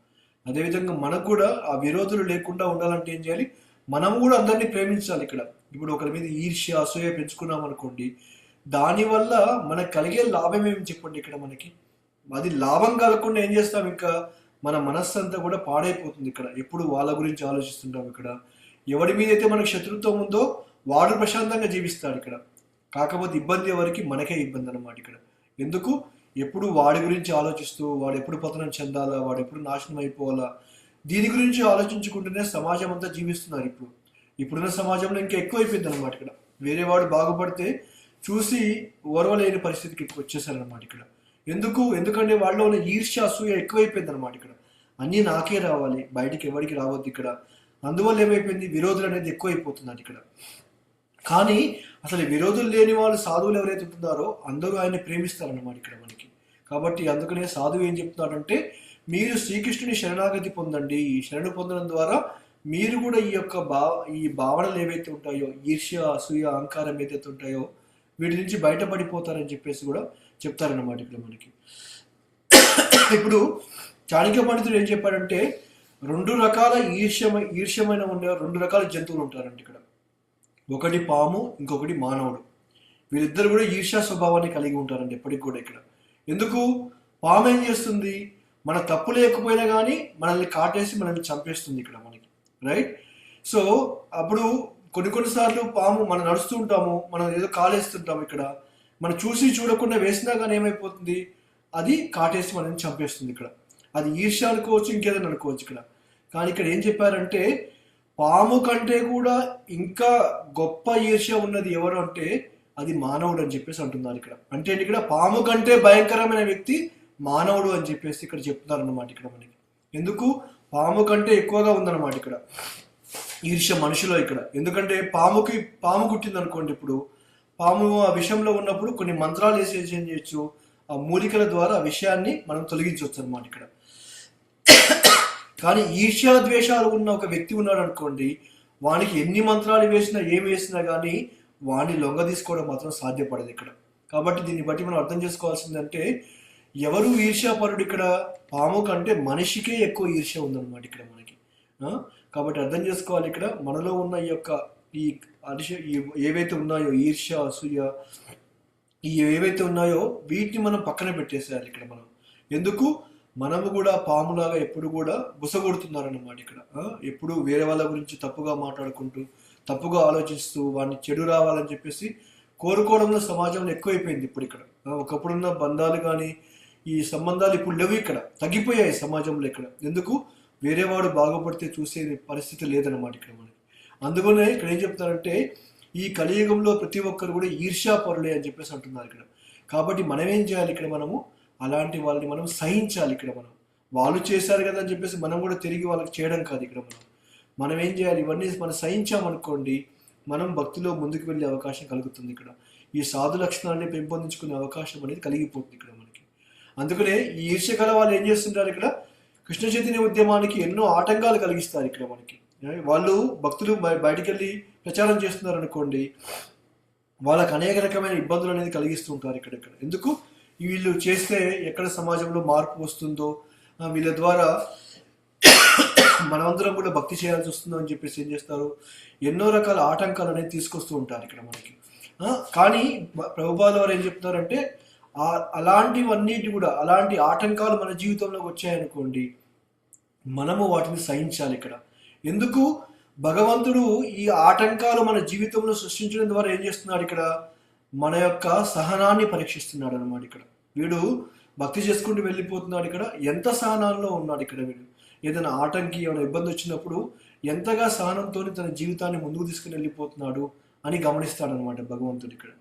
అదేవిధంగా మనకు కూడా ఆ విరోధులు లేకుండా ఉండాలంటే ఏం చేయాలి? మనం కూడా అందరినీ ప్రేమించాలి ఇక్కడ. ఇప్పుడు ఒకరి మీద ఈర్ష్య, అసూయ పెంచుకున్నాం అనుకోండి, దానివల్ల మనకు కలిగే లాభం ఏమి చెప్పండి ఇక్కడ మనకి? అది లాభం కలగకుండా ఏం చేస్తాం? ఇంకా మన మనస్సు అంతా కూడా పాడైపోతుంది ఇక్కడ. ఎప్పుడు వాళ్ళ గురించి ఆలోచిస్తుంటాం ఇక్కడ. ఎవరి మీద అయితే మనకు శత్రుత్వం ఉందో వాడు ప్రశాంతంగా జీవిస్తాడు ఇక్కడ. కాకపోతే ఇబ్బంది ఎవరికి? మనకే ఇబ్బంది అనమాట ఇక్కడ. ఎందుకు? ఎప్పుడు వాడి గురించి ఆలోచిస్తూ, వాడు ఎప్పుడు పతనం చెందాలా, వాడు ఎప్పుడు నాశనం అయిపోవాలా, దీని గురించి ఆలోచించుకుంటూనే సమాజం అంతా జీవిస్తున్నారు ఇప్పుడు. ఇప్పుడున్న సమాజంలో ఇంకా ఎక్కువ అయిపోయింది అనమాట ఇక్కడ. వేరే వాడు బాగుపడితే చూసి ఓర్వలేని పరిస్థితికి వచ్చేసారనమాట ఇక్కడ. ఎందుకంటే వాళ్ళలో ఉన్న ఈర్ష్య, అసూయ ఎక్కువైపోయింది అనమాట ఇక్కడ. అన్నీ నాకే రావాలి, బయటికి ఎవరికి రావద్దు ఇక్కడ. అందువల్ల ఏమైపోయింది? విరోధులు అనేది ఎక్కువైపోతున్నారు ఇక్కడ. కానీ అసలు విరోధులు లేని వాళ్ళు సాధువులు ఎవరైతే ఉంటున్నారో అందరూ ఆయన్ని ప్రేమిస్తారన్నమాట ఇక్కడ మనకి. కాబట్టి అందుకనే సాధువు ఏం చెప్తున్నాడంటే, మీరు శ్రీకృష్ణుని శరణాగతి పొందండి. ఈ శరణు పొందడం ద్వారా మీరు కూడా ఈ భావనలు ఏవైతే ఉంటాయో, ఈర్ష్య, అసూయ, అహంకారం ఏదైతే ఉంటాయో వీటి నుంచి బయటపడిపోతారని చెప్పేసి కూడా చెప్తారన్నమాట ఇక్కడ మనకి. ఇప్పుడు చాణక్య పండితుడు ఏం చెప్పాడంటే, 2 రకాల ఈర్ష్యమైన ఉండే 2 రకాల జంతువులు ఉంటారంట ఇక్కడ. ఒకటి పాము, ఇంకొకటి మానవుడు. వీళ్ళిద్దరు కూడా ఈర్ష్యా స్వభావాన్ని కలిగి ఉంటారండి ఎప్పటికి కూడా ఇక్కడ. ఎందుకు? పాము ఏం చేస్తుంది? మన తప్పు లేకపోయినా కానీ మనల్ని కాటేసి మనల్ని చంపేస్తుంది ఇక్కడ మనకి, రైట్. సో అప్పుడు కొన్నిసార్లు పాము, మనం నడుస్తూ ఉంటాము, మనం ఏదో కాలేస్తుంటాము ఇక్కడ, మనం చూసి చూడకుండా వేసినా కానీ ఏమైపోతుంది? అది కాటేసి మనల్ని చంపేస్తుంది ఇక్కడ. అది ఈర్ష్య అనుకోవచ్చు, ఇంకేదని అనుకోవచ్చు ఇక్కడ. కానీ ఇక్కడ ఏం చెప్పారంటే, పాము కంటే కూడా ఇంకా గొప్ప ఈర్ష్య ఉన్నది ఎవరు అంటే అది మానవుడు అని చెప్పేసి అంటున్నారు ఇక్కడ. అంటే ఇక్కడ పాము కంటే భయంకరమైన వ్యక్తి మానవుడు అని చెప్పేసి ఇక్కడ చెప్తున్నారు అన్నమాట ఇక్కడ మనకి. ఎందుకు? పాము కంటే ఎక్కువగా ఉందన్నమాట ఇక్కడ ఈర్ష్య మనిషిలో ఇక్కడ. ఎందుకంటే పాము కుట్టింది అనుకోండి, ఇప్పుడు పాము ఆ విషయంలో ఉన్నప్పుడు కొన్ని మంత్రాలు వేసి ఏం చేయొచ్చు, ఆ మూలికల ద్వారా ఆ విషయాన్ని మనం తొలగించవచ్చు అనమాట ఇక్కడ. కానీ ఈర్ష్యాద్వేషాలు ఉన్న ఒక వ్యక్తి ఉన్నాడు అనుకోండి, వానికి ఎన్ని మంత్రాలు వేసినా ఏం వేసినా కానీ వాడిని లొంగ తీసుకోవడం మాత్రం సాధ్యపడదు ఇక్కడ. కాబట్టి దీన్ని బట్టి మనం అర్థం చేసుకోవాల్సిందంటే, ఎవరు ఈర్ష్యాపరుడు ఇక్కడ? పాము కంటే మనిషికే ఎక్కువ ఈర్ష్య ఉందన్నమాట ఇక్కడ మనకి. కాబట్టి అర్థం చేసుకోవాలి ఇక్కడ మనలో ఉన్న ఈ ఏవైతే ఉన్నాయో ఈర్ష్య, అసూయ, ఈ ఏవైతే ఉన్నాయో వీటిని మనం పక్కన పెట్టేసేయాలి ఇక్కడ మనం. ఎందుకు? మనము కూడా పాములాగా ఎప్పుడు కూడా బుసగొడుతున్నారన్నమాట ఇక్కడ. ఎప్పుడు వేరే వాళ్ళ గురించి తప్పుగా మాట్లాడుకుంటూ, తప్పుగా ఆలోచిస్తూ, వాడిని చెడు రావాలని చెప్పేసి కోరుకోవడంలో సమాజంలో ఎక్కువైపోయింది ఇప్పుడు ఇక్కడ. ఒకప్పుడున్న బంధాలు కానీ ఈ సంబంధాలు ఇప్పుడు లేవు ఇక్కడ, తగ్గిపోయాయి సమాజంలో ఇక్కడ. ఎందుకు? వేరేవాడు బాగుపడితే చూసే పరిస్థితి లేదన్నమాట ఇక్కడ మనకి. అందుకనే ఇక్కడ ఏం చెప్తారంటే, ఈ కలియుగంలో ప్రతి ఒక్కరు కూడా ఈర్ష్యాపరులే అని చెప్పేసి అంటున్నారు ఇక్కడ. కాబట్టి మనం ఏం చేయాలి ఇక్కడ? మనము అలాంటి వాళ్ళని మనం సహించాలి ఇక్కడ. వాళ్ళు చేశారు కదా అని చెప్పేసి మనం కూడా తిరిగి వాళ్ళకి చేయడం కాదు ఇక్కడ. మనం ఏం చేయాలి? ఇవన్నీ మనం సహించామనుకోండి, మనం భక్తిలో ముందుకు వెళ్ళే అవకాశం కలుగుతుంది ఇక్కడ. ఈ సాధు లక్షణాన్ని పెంపొందించుకునే అవకాశం అనేది కలిగిపోతుంది ఇక్కడ మనకి. అందుకనే ఈ ఈర్ష్య కల వాళ్ళు ఏం చేస్తుంటారు ఇక్కడ కృష్ణ చైతన్య ఉద్యమానికి ఎన్నో ఆటంకాలు కలిగిస్తారు ఇక్కడ మనకి. వాళ్ళు భక్తులు బయటికి వెళ్ళి ప్రచారం చేస్తున్నారు అనుకోండి, వాళ్ళకి అనేక రకమైన ఇబ్బందులు అనేది కలిగిస్తుంటారు ఇక్కడ. ఎందుకు వీళ్ళు చేస్తే ఎక్కడ సమాజంలో మార్పు వస్తుందో, వీళ్ళ ద్వారా మనమందరం కూడా భక్తి చేయాల్సి వస్తుందో అని చెప్పేసి ఏం చేస్తారు, ఎన్నో రకాల ఆటంకాలు అనేది తీసుకొస్తూ ఉంటారు ఇక్కడ మనకి. కానీ ప్రభుపాద వారు ఏం చెప్తున్నారంటే అలాంటివన్నిటి కూడా, అలాంటి ఆటంకాలు మన జీవితంలోకి వచ్చాయనుకోండి, మనము వాటిని సహించాలి ఇక్కడ. ఎందుకు భగవంతుడు ఈ ఆటంకాలు మన జీవితంలో సృష్టించడం ద్వారా ఏం చేస్తున్నాడు ఇక్కడ, మన యొక్క సహనాన్ని పరీక్షిస్తున్నాడు అనమాట. ఇక్కడ వీడు భక్తి చేసుకుంటూ వెళ్ళిపోతున్నాడు, ఇక్కడ ఎంత సహనాల్లో ఉన్నాడు ఇక్కడ వీడు. ఏదైనా ఆటంకి ఏమైనా ఇబ్బంది వచ్చినప్పుడు ఎంతగా సహనంతో తన జీవితాన్ని ముందుకు తీసుకుని వెళ్ళిపోతున్నాడు అని గమనిస్తాడు అనమాట భగవంతుడు ఇక్కడ.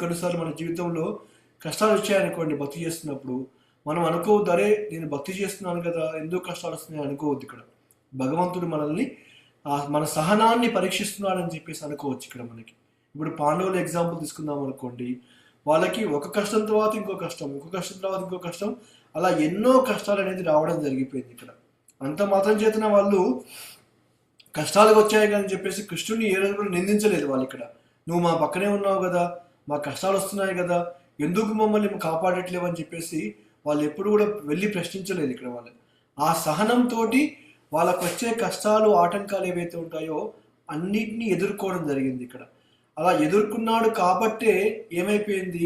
కొన్నిసార్లు మన జీవితంలో కష్టాలు వచ్చాయనుకోండి భక్తి చేస్తున్నప్పుడు, మనం అనుకోవద్దు అరే నేను భక్తి చేస్తున్నాను కదా ఎందుకు కష్టాలు వస్తున్నాయి అనుకోవద్దు. ఇక్కడ భగవంతుడు మనల్ని మన సహనాన్ని పరీక్షిస్తున్నాడని చెప్పేసి అనుకోవచ్చు ఇక్కడ మనకి. ఇప్పుడు పాండవుల ఎగ్జాంపుల్ తీసుకుందాం అనుకోండి, వాళ్ళకి ఒక కష్టం తర్వాత ఇంకో కష్టం, ఇంకో కష్టం తర్వాత ఇంకో కష్టం, అలా ఎన్నో కష్టాలు అనేది రావడం జరిగిపోయింది ఇక్కడ. అంత మాత్రం చేతన వాళ్ళు కష్టాలకు వచ్చాయి కానీ చెప్పేసి కృష్ణుని ఏ రోజు కూడా నిందించలేదు వాళ్ళు ఇక్కడ. నువ్వు మా పక్కనే ఉన్నావు కదా, మా కష్టాలు వస్తున్నాయి కదా, ఎందుకు మమ్మల్ని కాపాడట్లేవు అని చెప్పేసి వాళ్ళు ఎప్పుడు కూడా వెళ్ళి ప్రశ్నించలేదు ఇక్కడ. వాళ్ళు ఆ సహనంతో వాళ్ళకు వచ్చే కష్టాలు ఆటంకాలు ఏవైతే ఉంటాయో అన్నిటినీ ఎదుర్కోవడం జరిగింది ఇక్కడ. అలా ఎదుర్కొన్నాడు కాబట్టే ఏమైపోయింది,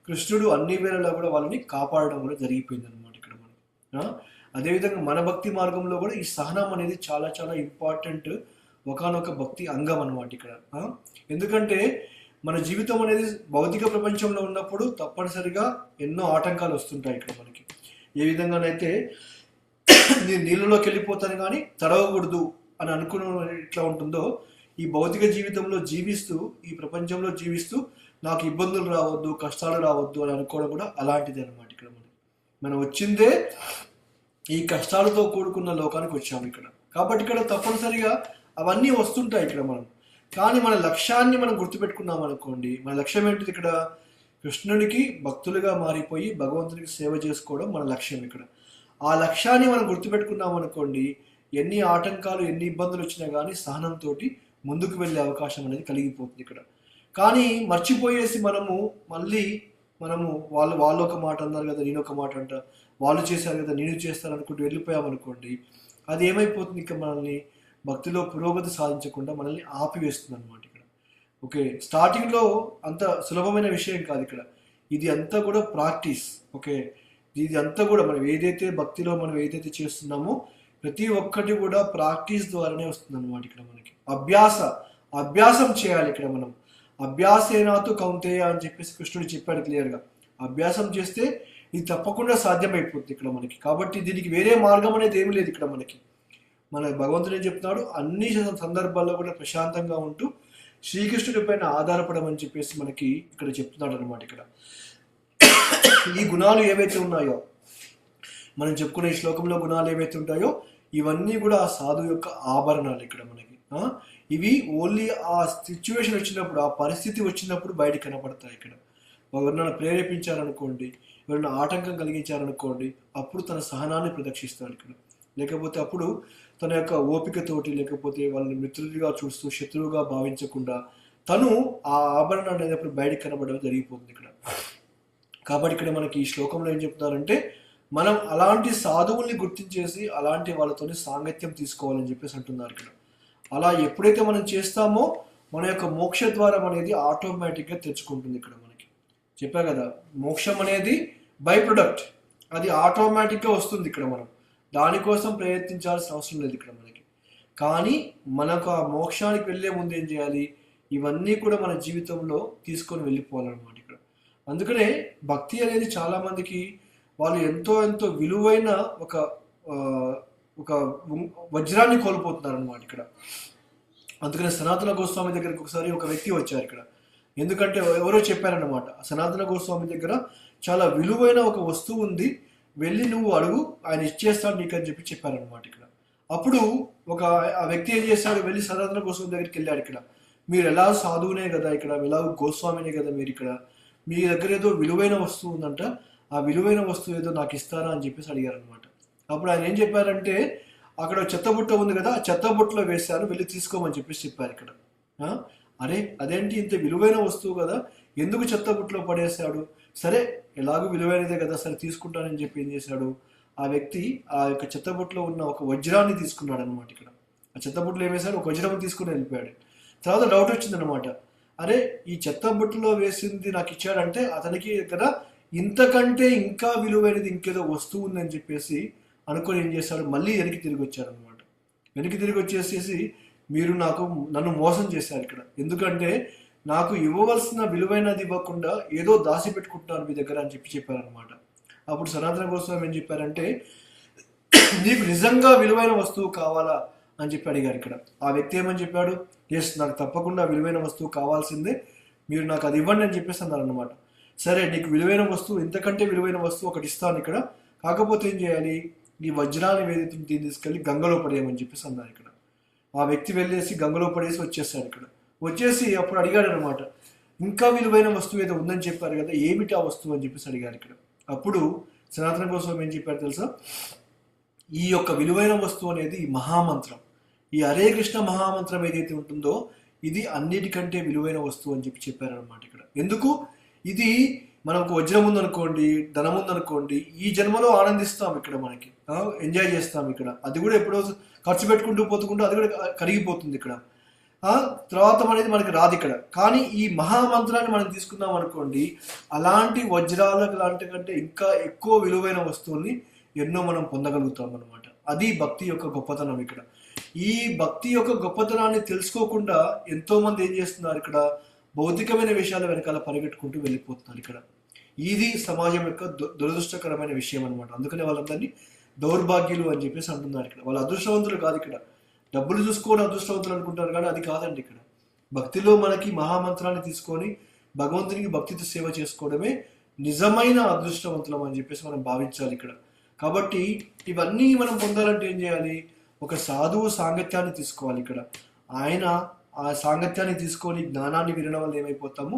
కృష్ణుడు అన్ని వేళలా కూడా వాళ్ళని కాపాడడం కూడా జరిగిపోయింది అనమాట ఇక్కడ మనం. అదేవిధంగా మన భక్తి మార్గంలో కూడా ఈ సహనం అనేది చాలా చాలా ఇంపార్టెంట్ ఒకానొక భక్తి అంగం అనమాట ఇక్కడ. ఎందుకంటే మన జీవితం అనేది భౌతిక ప్రపంచంలో ఉన్నప్పుడు తప్పనిసరిగా ఎన్నో ఆటంకాలు వస్తుంటాయి ఇక్కడ మనకి. ఏ విధంగానైతే నేను నీళ్ళలోకి వెళ్ళిపోతాను కానీ తడవకూడదు అని అనుకున్న ఇట్లా ఉంటుందో, ఈ భౌతిక జీవితంలో జీవిస్తూ, ఈ ప్రపంచంలో జీవిస్తూ నాకు ఇబ్బందులు రావద్దు, కష్టాలు రావద్దు అని అనుకోవడం కూడా అలాంటిది అనమాట ఇక్కడ. మనం వచ్చిందే ఈ కష్టాలతో కూడుకున్న లోకానికి వచ్చాము ఇక్కడ. కాబట్టి ఇక్కడ తప్పనిసరిగా అవన్నీ వస్తుంటాయి ఇక్కడ మనం. కానీ మన లక్ష్యాన్ని మనం గుర్తుపెట్టుకున్నాం అనుకోండి, మన లక్ష్యం ఏంటిది ఇక్కడ, కృష్ణునికి భక్తులుగా మారిపోయి భగవంతునికి సేవ చేసుకోవడం మన లక్ష్యం ఇక్కడ. ఆ లక్ష్యాన్ని మనం గుర్తుపెట్టుకున్నాం అనుకోండి, ఎన్ని ఆటంకాలు ఎన్ని ఇబ్బందులు వచ్చినా కానీ సహనంతో ముందుకు వెళ్ళే అవకాశం అనేది కలిగిపోతుంది ఇక్కడ. కానీ మర్చిపోయేసి మనము వాళ్ళు ఒక మాట అన్నారు కదా నేను ఒక మాట అంట, వాళ్ళు చేశారు కదా నేను చేస్తాను అనుకుంటూ వెళ్ళిపోయామనుకోండి, అది ఏమైపోతుంది ఇక్కడ, మనల్ని భక్తిలో పురోగతి సాధించకుండా మనల్ని ఆపివేస్తుంది అనమాట ఇక్కడ. ఓకే, స్టార్టింగ్లో అంత సులభమైన విషయం కాదు ఇక్కడ, ఇది అంతా కూడా ప్రాక్టీస్. ఓకే, ఇది అంతా కూడా మనం ఏదైతే భక్తిలో మనం ఏదైతే చేస్తున్నామో ప్రతి ఒక్కటి కూడా ప్రాక్టీస్ ద్వారానే వస్తుంది అనమాట ఇక్కడ మనకి. అభ్యాసం చేయాలి ఇక్కడ మనం. అభ్యాసేనాతో కౌంతేయ అని చెప్పేసి కృష్ణుడు చెప్పాడు క్లియర్గా. అభ్యాసం చేస్తే ఇది తప్పకుండా సాధ్యమైపోతుంది ఇక్కడ మనకి. కాబట్టి దీనికి వేరే మార్గం అనేది ఏమి లేదు ఇక్కడ మనకి. మన భగవంతుడు ఏం చెప్తున్నాడు, అన్ని సందర్భాల్లో కూడా ప్రశాంతంగా ఉంటూ శ్రీకృష్ణుడి పైన ఆధారపడమని చెప్పేసి మనకి ఇక్కడ చెప్తున్నాడు అనమాట. ఇక్కడ ఈ గుణాలు ఏవైతే ఉన్నాయో, మనం చెప్పుకునే ఈ శ్లోకంలో గుణాలు ఏవైతే ఉంటాయో ఇవన్నీ కూడా ఆ సాధువు యొక్క ఆభరణాలు ఇక్కడ మనకి. ఇవి ఓన్లీ ఆ సిచ్యువేషన్ వచ్చినప్పుడు, ఆ పరిస్థితి వచ్చినప్పుడు బయట కనపడతాయి ఇక్కడ. ఎవరినైనా ప్రేరేపించారనుకోండి, ఎవరైనా ఆటంకం కలిగించారనుకోండి, అప్పుడు తన సహనాన్ని ప్రదర్శిస్తాడు ఇక్కడ. లేకపోతే అప్పుడు తన యొక్క ఓపికతోటి, లేకపోతే వాళ్ళని మిత్రుడిగా చూస్తూ శత్రువుగా భావించకుండా తను ఆ ఆభరణాన్ని అనేటప్పుడు బయటకు కనబడడం జరిగిపోతుంది ఇక్కడ. కాబట్టి ఇక్కడ మనకి ఈ శ్లోకంలో ఏం చెప్తున్నారంటే, మనం అలాంటి సాధువుల్ని గుర్తించేసి అలాంటి వాళ్ళతోని సాంగత్యం తీసుకోవాలని చెప్పేసి అంటున్నారు ఇక్కడ. అలా ఎప్పుడైతే మనం చేస్తామో మన యొక్క మోక్ష ద్వారం అనేది ఆటోమేటిక్గా తెచ్చుకుంటుంది ఇక్కడ మనకి. చెప్పా కదా, మోక్షం అనేది బై ప్రొడక్ట్, అది ఆటోమేటిక్గా వస్తుంది ఇక్కడ. మనం దానికోసం ప్రయత్నించాల్సిన అవసరం లేదు ఇక్కడ మనకి. కానీ మనకు ఆ మోక్షానికి వెళ్ళే ముందు ఏం చేయాలి, ఇవన్నీ కూడా మన జీవితంలో తీసుకొని వెళ్ళిపోవాలన్నమాట ఇక్కడ. అందుకనే భక్తి అనేది చాలా మందికి వాళ్ళు ఎంతో ఎంతో విలువైన ఒక వజ్రాన్ని కోల్పోతున్నారు అనమాట ఇక్కడ. అందుకనే సనాతన గోస్వామి దగ్గరికి ఒకసారి ఒక వ్యక్తి వచ్చారు ఇక్కడ. ఎందుకంటే ఎవరో చెప్పారన్నమాట, సనాతన గోస్వామి దగ్గర చాలా విలువైన ఒక వస్తువు ఉంది, వెళ్ళి నువ్వు అడుగు, ఆయన ఇచ్చేస్తాడు నీకు అని చెప్పారనమాట ఇక్కడ. అప్పుడు ఆ వ్యక్తి ఏం చేశాడు, వెళ్ళి సనాతన గోస్వామి దగ్గరికి వెళ్ళాడు. ఇక్కడ మీరు ఎలా సాధువునే కదా, ఇక్కడ ఎలా గోస్వామినే కదా మీరు, ఇక్కడ మీ దగ్గర ఏదో విలువైన వస్తువు ఉందంట, ఆ విలువైన వస్తువు ఏదో నాకు ఇస్తారా అని చెప్పేసి అడిగారు అనమాట. అప్పుడు ఆయన ఏం చెప్పారంటే అక్కడ చెత్తబుట్ట ఉంది కదా, ఆ చెత్తబుట్టలో వేశారు, వెళ్ళి తీసుకోమని చెప్పారు ఇక్కడ. ఆ? అరే అదేంటి, ఇంత విలువైన వస్తువు కదా, ఎందుకు చెత్తబుట్టలో పడేశాడు? సరే ఎలాగో విలువైనదే కదా, సరే తీసుకుంటానని చెప్పి ఏం చేశాడు, ఆ వ్యక్తి ఆ యొక్క చెత్తబుట్టలో ఉన్న ఒక వజ్రాన్ని తీసుకున్నాడు అనమాట. ఇక్కడ ఆ చెత్తబుట్టలో ఏం వేశాడు, ఒక వజ్రం తీసుకుని వెళ్ళిపోయాడు. తర్వాత డౌట్ వచ్చిందనమాట, అరే ఈ చెత్తబుట్టలో వేసింది నాకు ఇచ్చాడంటే అతనికి కదా ఇంతకంటే ఇంకా విలువైనది ఇంకేదో వస్తువు ఉందని చెప్పేసి అనుకొని ఏం చేశాడు, మళ్ళీ వెనక్కి తిరిగి వచ్చాడు అనమాట. వెనక్కి తిరిగి వచ్చేసేసి మీరు నన్ను మోసం చేశారు ఇక్కడ, ఎందుకంటే నాకు ఇవ్వవలసిన విలువైనది ఇవ్వకుండా ఏదో దాచి పెట్టుకుంటున్నారు మీ దగ్గర అని చెప్పారనమాట. అప్పుడు సనాతన గోస్వామి ఏం చెప్పారంటే, నీకు నిజంగా విలువైన వస్తువు కావాలా అని చెప్పి అడిగారు ఇక్కడ. ఆ వ్యక్తి ఏమని చెప్పాడు, ఎస్ నాకు తప్పకుండా విలువైన వస్తువు కావాల్సిందే, మీరు నాకు అది ఇవ్వండి అని చెప్పేసి అన్నారనమాట. సరే నీకు విలువైన వస్తువు, ఇంతకంటే విలువైన వస్తువు ఒకటి ఇస్తాను ఇక్కడ, కాకపోతే ఏం చేయాలి, ఈ వజ్రాన్ని వేదిక తీసుకెళ్ళి గంగలో పడేయమని చెప్పేసి అన్నారు ఇక్కడ. ఆ వ్యక్తి వెళ్ళేసి గంగలో పడేసి వచ్చేసాడు ఇక్కడ. వచ్చేసి అప్పుడు అడిగాడు అనమాట, ఇంకా విలువైన వస్తువు ఏదో ఉందని చెప్పారు కదా, ఏమిటి ఆ వస్తువు అని చెప్పేసి అడిగారు ఇక్కడ. అప్పుడు సనాతన గోస్వామి ఏం చెప్పారు తెలుసా, ఈ యొక్క విలువైన వస్తువు అనేది ఈ మహామంత్రం, ఈ హరే కృష్ణ మహామంత్రం ఏదైతే ఉంటుందో ఇది అన్నిటికంటే విలువైన వస్తువు అని చెప్పారనమాట ఇక్కడ. ఎందుకు, ఇది మనకు వజ్రం ఉందనుకోండి, ధనం ఉందనుకోండి, ఈ జన్మలో ఆనందిస్తాం ఇక్కడ, మనకి ఎంజాయ్ చేస్తాం ఇక్కడ, అది కూడా ఎప్పుడో ఖర్చు పెట్టుకుంటూ పోతుకుంటూ అది కూడా కరిగిపోతుంది ఇక్కడ, తర్వాత అనేది మనకి రాదు ఇక్కడ. కానీ ఈ మహామంత్రాన్ని మనం తీసుకున్నాం అనుకోండి, అలాంటి వజ్రాలకు లాంటి కంటే ఇంకా ఎక్కువ విలువైన వస్తువుల్ని ఎన్నో మనం పొందగలుగుతాం అనమాట. అది భక్తి యొక్క గొప్పతనం ఇక్కడ. ఈ భక్తి యొక్క గొప్పతనాన్ని తెలుసుకోకుండా ఎంతో మంది ఏం చేస్తున్నారు ఇక్కడ, భౌతికమైన విషయాల వెనకాల పరిగెట్టుకుంటూ వెళ్ళిపోతున్నారు ఇక్కడ. ఇది సమాజం యొక్క దురదృష్టకరమైన విషయం అనమాట. అందుకనే వాళ్ళందరినీ దౌర్భాగ్యులు అని చెప్పేసి అంటున్నారు ఇక్కడ. వాళ్ళ అదృష్టవంతులు కాదు ఇక్కడ, డబ్బులు చూసుకొని అదృష్టవంతులు అనుకుంటారు కానీ అది కాదండి ఇక్కడ. భక్తిలో మనకి మహామంత్రాన్ని తీసుకొని భగవంతునికి భక్తితో సేవ చేసుకోవడమే నిజమైన అదృష్టవంతులం అని చెప్పేసి మనం భావించాలి ఇక్కడ. కాబట్టి ఇవన్నీ మనం పొందాలంటే ఏం చేయాలి, ఒక సాధువు సాంగత్యాన్ని తీసుకోవాలి ఇక్కడ. ఆయన ఆ సాంగత్యాన్ని తీసుకొని జ్ఞానాన్ని వినడం వల్ల ఏమైపోతాము,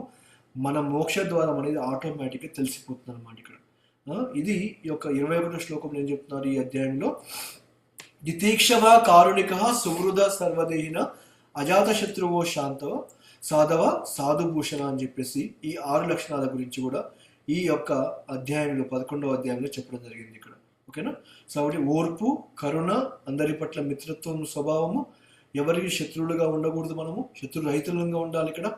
మన మోక్ష ద్వారం అనేది ఆటోమేటిక్గా తెలిసిపోతుంది అనమాట ఇక్కడ. ఇది ఈ యొక్క 21వ శ్లోకంలో ఏం చెప్తున్నారు ఈ అధ్యాయంలో, దితీక్షవ కారుణిక సుహృద సర్వదేహిన అజాత శత్రువో శాంతవ సాధవ సాధుభూషణ అని చెప్పేసి ఈ 6 లక్షణాల గురించి కూడా ఈ యొక్క అధ్యాయంలో 11వ అధ్యాయంలో చెప్పడం జరిగింది ఇక్కడ. ఓకేనా. సో ఒకటి ఓర్పు, కరుణ, అందరి పట్ల మిత్రత్వం స్వభావము, ఎవరికి శత్రువులుగా ఉండకూడదు, మనము శత్రురహితులంగా ఉండాలి ఇక్కడ,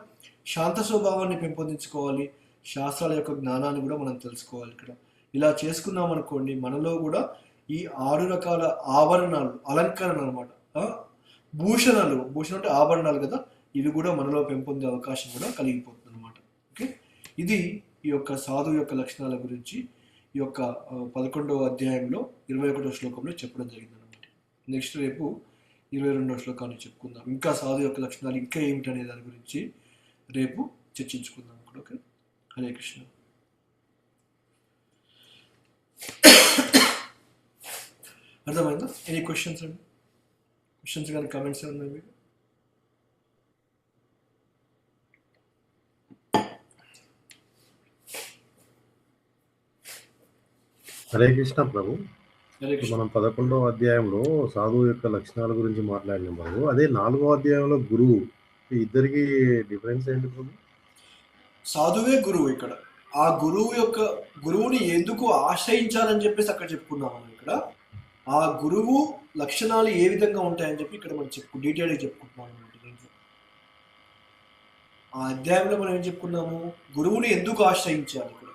శాంత స్వభావాన్ని పెంపొందించుకోవాలి, శాస్త్రాల యొక్క జ్ఞానాన్ని కూడా మనం తెలుసుకోవాలి ఇక్కడ. ఇలా చేసుకున్నాం అనుకోండి, మనలో కూడా ఈ 6 రకాల ఆభరణాలు, అలంకరణ అనమాట, భూషణాలు, భూషణం అంటే ఆభరణాలు కదా, ఇవి కూడా మనలో పెంపొందే అవకాశం కూడా కలిగిపోతుంది అనమాట. ఓకే, ఇది ఈ యొక్క సాధువు యొక్క లక్షణాల గురించి ఈ యొక్క 11వ అధ్యాయంలో 21వ శ్లోకంలో చెప్పడం జరిగింది అనమాట. నెక్స్ట్ రేపు 22వ శ్లోకాన్ని చెప్పుకుందాం. ఇంకా సాధు యొక్క లక్షణాలు ఇంకా ఏమిటనే దాని గురించి రేపు చర్చించుకుందాం ఇక్కడ. ఓకే, హరే కృష్ణ. అర్థమైందా? ఎనీ క్వశ్చన్స్ అండి? క్వశ్చన్స్ కానీ కామెంట్స్ ఉన్నాయి మీకు? హరే కృష్ణ ప్రభు. హరే కృష్ణ. మనం 11వ అధ్యాయంలో సాధువు యొక్క లక్షణాల గురించి మాట్లాడినాం ప్రభు. అదే 4వ అధ్యాయంలో గురువు, ఇద్దరికి డిఫరెన్స్ ఏంటి ప్రభు? సాధువే గురువు ఇక్కడ. ఆ గురువుని ఎందుకు ఆశ్రయించాలని చెప్పేసి అక్కడ చెప్పుకున్నాం మనం ఇక్కడ. ఆ గురువు లక్షణాలు ఏ విధంగా ఉంటాయని చెప్పి ఇక్కడ మనం డీటెయిల్గా చెప్పుకుంటున్నాం అనమాట. ఆ అధ్యాయంలో మనం ఏం చెప్పుకున్నాము, గురువుని ఎందుకు ఆశ్రయించాలి ఇక్కడ,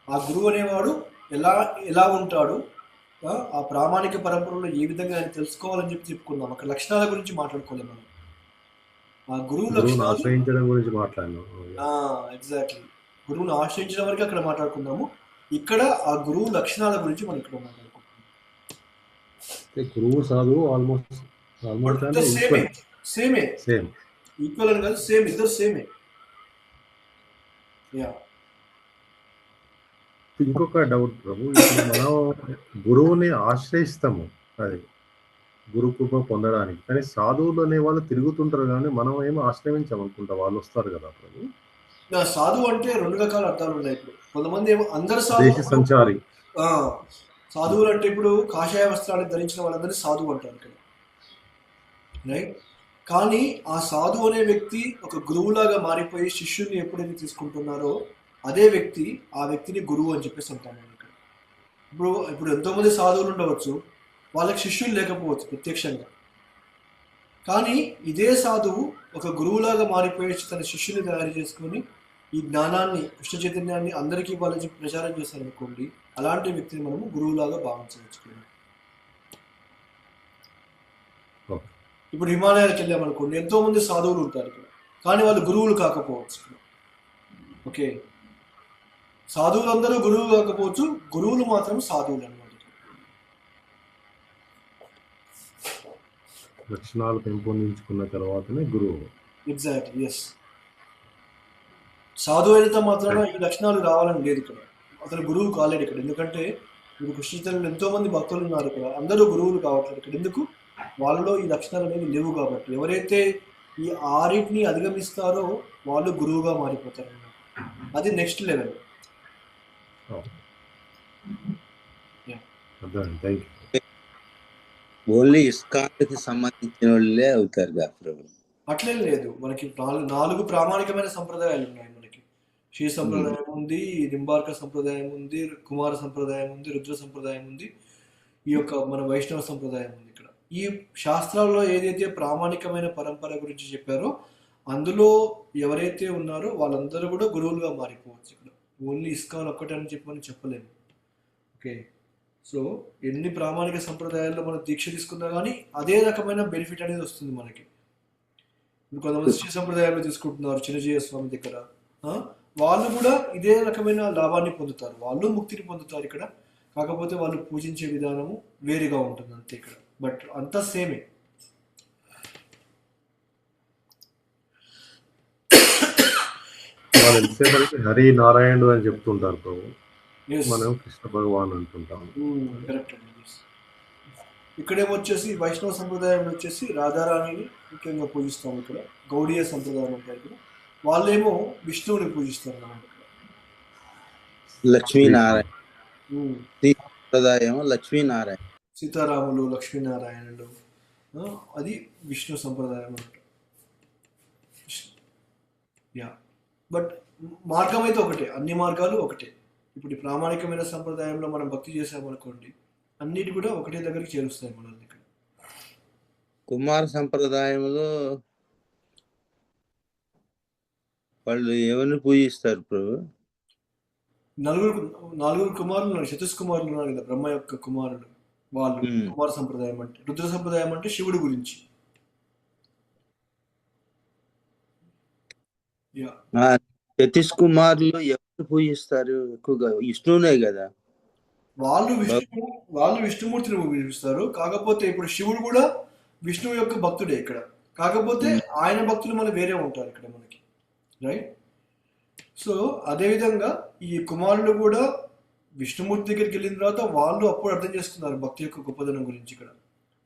ఆ గురువు అనేవాడు ఎలా ఉంటాడు, ఆ ప్రామాణిక పరంపరలో ఏ విధంగా ఆయన తెలుసుకోవాలని చెప్పి చెప్పుకున్నాం. అక్కడ లక్షణాల గురించి మాట్లాడుకోలేము మనం, ఆ గురువు లక్షణాలు ఆశ్రయించడం గురించి మాట్లాడినాం. ఎగ్జాక్ట్లీ, గురువుని ఆశ్రయించడం వరకు అక్కడ మాట్లాడుకున్నాము. ఇక్కడ ఆ గురువు లక్షణాల గురించి మనం ఇక్కడ మాట్లాడుకుంటున్నాం. గురువు సాధువు ఆల్మోస్ట్ సేమే, ఈక్వల్ అని కాదు, సేమ్, ఇద్దరు సేమే. ఇంకొక డౌట్ ప్రభు, ఇప్పుడు మనం గురువుని ఆశ్రయిస్తాము అది గురు కృప పొందడానికి, కానీ సాధువులు అనే వాళ్ళు తిరుగుతుంటారు కానీ మనం ఏమో ఆశ్రయించామనుకుంటా, వాళ్ళు వస్తారు కదా ప్రభు. సాధువు అంటే 2 రకాల అర్థాలు ఉన్నాయి ఇప్పుడు. కొంతమంది ఏమో అందరు దేశ సంచారి, సాధువులు అంటే ఇప్పుడు కాషాయ వస్త్రాన్ని ధరించిన వాళ్ళందరినీ సాధువు అంటారు ఇక్కడ, రైట్? కానీ ఆ సాధువు అనే వ్యక్తి ఒక గురువులాగా మారిపోయి శిష్యుల్ని ఎప్పుడైతే తీసుకుంటున్నారో అదే వ్యక్తి ఆ వ్యక్తిని గురువు అని చెప్పేసి అంటాం మనం ఇక్కడ. ఇప్పుడు ఎంతోమంది సాధువులు ఉండవచ్చు, వాళ్ళకి శిష్యులు లేకపోవచ్చు ప్రత్యక్షంగా, కానీ ఇదే సాధువు ఒక గురువులాగా మారిపోయి తన శిష్యుని తయారు చేసుకొని ఈ జ్ఞానాన్ని, కృష్ణ చైతన్యాన్ని అందరికీ వాళ్ళకి ప్రచారం చేశారనుకోండి, అలాంటి వ్యక్తిని మనము గురువులాగా భావించవచ్చు. ఓకే. ఇప్పుడు హిమాలయాలకు వెళ్ళామనుకోండి, ఎంతో మంది సాధువులు ఉంటారు ఇక్కడ, కానీ వాళ్ళు గురువులు కాకపోవచ్చు. ఓకే, సాధువులందరూ గురువు కాకపోవచ్చు, గురువులు మాత్రం సాధువులు అన్నమాట. లక్షణాలు పెంపొందించుకున్న తర్వాతనే గురువు. Exactly, yes. సాధువు అయినంత మాత్రాన ఈ లక్షణాలు రావాలని లేదు ఇక్కడ, అతను గురువు కాలేడు ఇక్కడ. ఎందుకంటే ఇప్పుడు కృష్ణ చైతన్యంలో ఎంతో మంది భక్తులు ఉన్నారు ఇక్కడ, అందరూ గురువులు కావట్లేదు ఇక్కడ. ఎందుకు? వాళ్ళలో ఈ లక్షణాలు అనేవి లేవు కాబట్టి. ఎవరైతే ఈ ఆరింటిని అధిగమిస్తారో వాళ్ళు గురువుగా మారిపోతారు అన్నమాట. అది next level. Thank you. Only ఇస్కాన్కి సంబంధించిన వాళ్ళే అవుతారు కదా ప్రభు? అట్లేం లేదు, మనకి నాలుగు ప్రామాణికమైన సంప్రదాయాలు ఉన్నాయి మనకి. శ్రీ సంప్రదాయం ఉంది, నింబార్క సంప్రదాయం ఉంది, కుమార సంప్రదాయం ఉంది, రుద్ర సంప్రదాయం ఉంది, ఈ యొక్క మన వైష్ణవ సంప్రదాయం ఉంది. ఇక్కడ ఈ శాస్త్రాల్లో ఏదైతే ప్రామాణికమైన పరంపర గురించి చెప్పారో అందులో ఎవరైతే ఉన్నారో వాళ్ళందరూ కూడా గురువులుగా మారిపోవచ్చు. ఇక్కడ ఓన్లీ ఇస్కాన్ ఒక్కటే అని చెప్పి మనం చెప్పలేము. ఓకే, సో ఎన్ని ప్రామాణిక సంప్రదాయాల్లో మనం దీక్ష తీసుకున్నా కానీ అదే రకమైన బెనిఫిట్ అనేది వస్తుంది మనకి. ఇప్పుడు కొంతమంది శ్రీ సంప్రదాయంలో తీసుకుంటున్నారు చిన్నజీయ స్వామి దగ్గర, వాళ్ళు కూడా ఇదే రకమైన లాభాన్ని పొందుతారు, వాళ్ళు ముక్తిని పొందుతారు ఇక్కడ. కాకపోతే వాళ్ళు పూజించే విధానము వేరుగా ఉంటుంది అంతే ఇక్కడ, బట్ అంతా సేమే. వాళ్ళు ఎంతసేపటికి హరి నారాయణుడు అని చెప్తుంటారు ప్రభు, Yes. మనం కృష్ణ భగవాన్ అంటుంటాం. కరెక్ట్ అండి. ఇక్కడేమొచ్చేసి వైష్ణవ సంప్రదాయంలో వచ్చేసి రాధారాణిని ముఖ్యంగా పూజిస్తాం ఇక్కడ. గౌడీయ సంప్రదాయం ఉంటారు ఇక్కడ, వాళ్ళేమో విష్ణువుని పూజిస్తారు అన్నమాట. లక్ష్మీనారాయణ సంప్రదాయం, లక్ష్మీనారాయణ, సీతారాములు, లక్ష్మీనారాయణులు, అది విష్ణు సంప్రదాయం అన్నమాట. యా, బట్ మార్గం అయితే ఒకటే, అన్ని మార్గాలు ఒకటే. ఇప్పుడు ఈ ప్రామాణికమైన సంప్రదాయంలో మనం భక్తి చేసామనుకోండి, అన్నిటి కూడా ఒకటే దగ్గరికి చేరుస్తాయి మనల్ని ఇక్కడ. కుమార సంప్రదాయంలో వాళ్ళు ఎవరిని పూజిస్తారు ప్రభు? నాలుగురు కుమారులు ఉన్నారు, చతుష్కుమారులు ఉన్నారు కదా, బ్రహ్మ యొక్క కుమారులు వాళ్ళు. కుమార సంప్రదాయం అంటే, రుద్ర సంప్రదాయం అంటే శివుడి గురించి. సతీష్ కుమార్లు ఎవరు పూజిస్తారు ఎక్కువగా? విష్ణువునే కదా. వాళ్ళు విష్ణుమూర్తిని పూజిస్తారు. కాకపోతే ఇప్పుడు శివుడు కూడా విష్ణువు యొక్క భక్తుడే ఇక్కడ. కాకపోతే ఆయన భక్తులు మన వేరే ఉంటారు ఇక్కడ మనకి, రైట్? సో అదేవిధంగా ఈ కుమారులు కూడా విష్ణుమూర్తి దగ్గరికి వెళ్ళిన తర్వాత వాళ్ళు అప్పుడు అర్థం చేసుకున్నారు భక్తి యొక్క గొప్పదనం గురించి ఇక్కడ.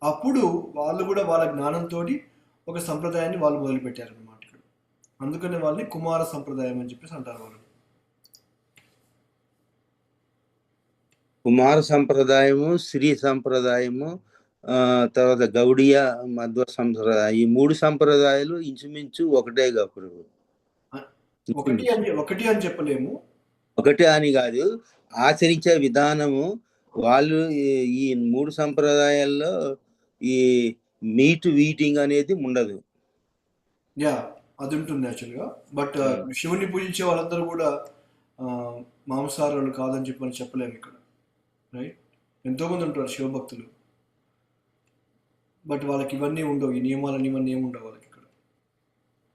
అప్పుడు వాళ్ళు కూడా వాళ్ళ జ్ఞానంతో ఒక సంప్రదాయాన్ని వాళ్ళు మొదలుపెట్టారు అన్నమాట ఇక్కడ. అందుకని వాళ్ళని కుమార సంప్రదాయం అని చెప్పేసి అంటారు వాళ్ళు. కుమార సంప్రదాయము, శ్రీ సంప్రదాయము, తర్వాత గౌడియ మధ్వ సంప్రదాయం, ఈ మూడు సంప్రదాయాలు ఇంచుమించు ఒకటేగా ప్రభు? ఒకటి అని చెప్పలేము, ఒకటే అని కాదు, ఆచరించే విధానము వాళ్ళు ఈ మూడు సంప్రదాయాల్లో ఈ మీట్ వీటింగ్ అనేది ఉండదు. యా, అది ఉంటుంది యాక్చువల్గా. బట్ శివుని పూజించే వాళ్ళందరూ కూడా మాంసాహారులు కాదని చెప్పి మనం చెప్పలేము ఇక్కడ, రైట్? ఎంతోమంది ఉంటారు శివభక్తులు, బట్ వాళ్ళకి ఇవన్నీ ఉండవు, ఈ నియమాలు ఇవన్నీ ఏమి ఉండవు వాళ్ళకి ఇక్కడ.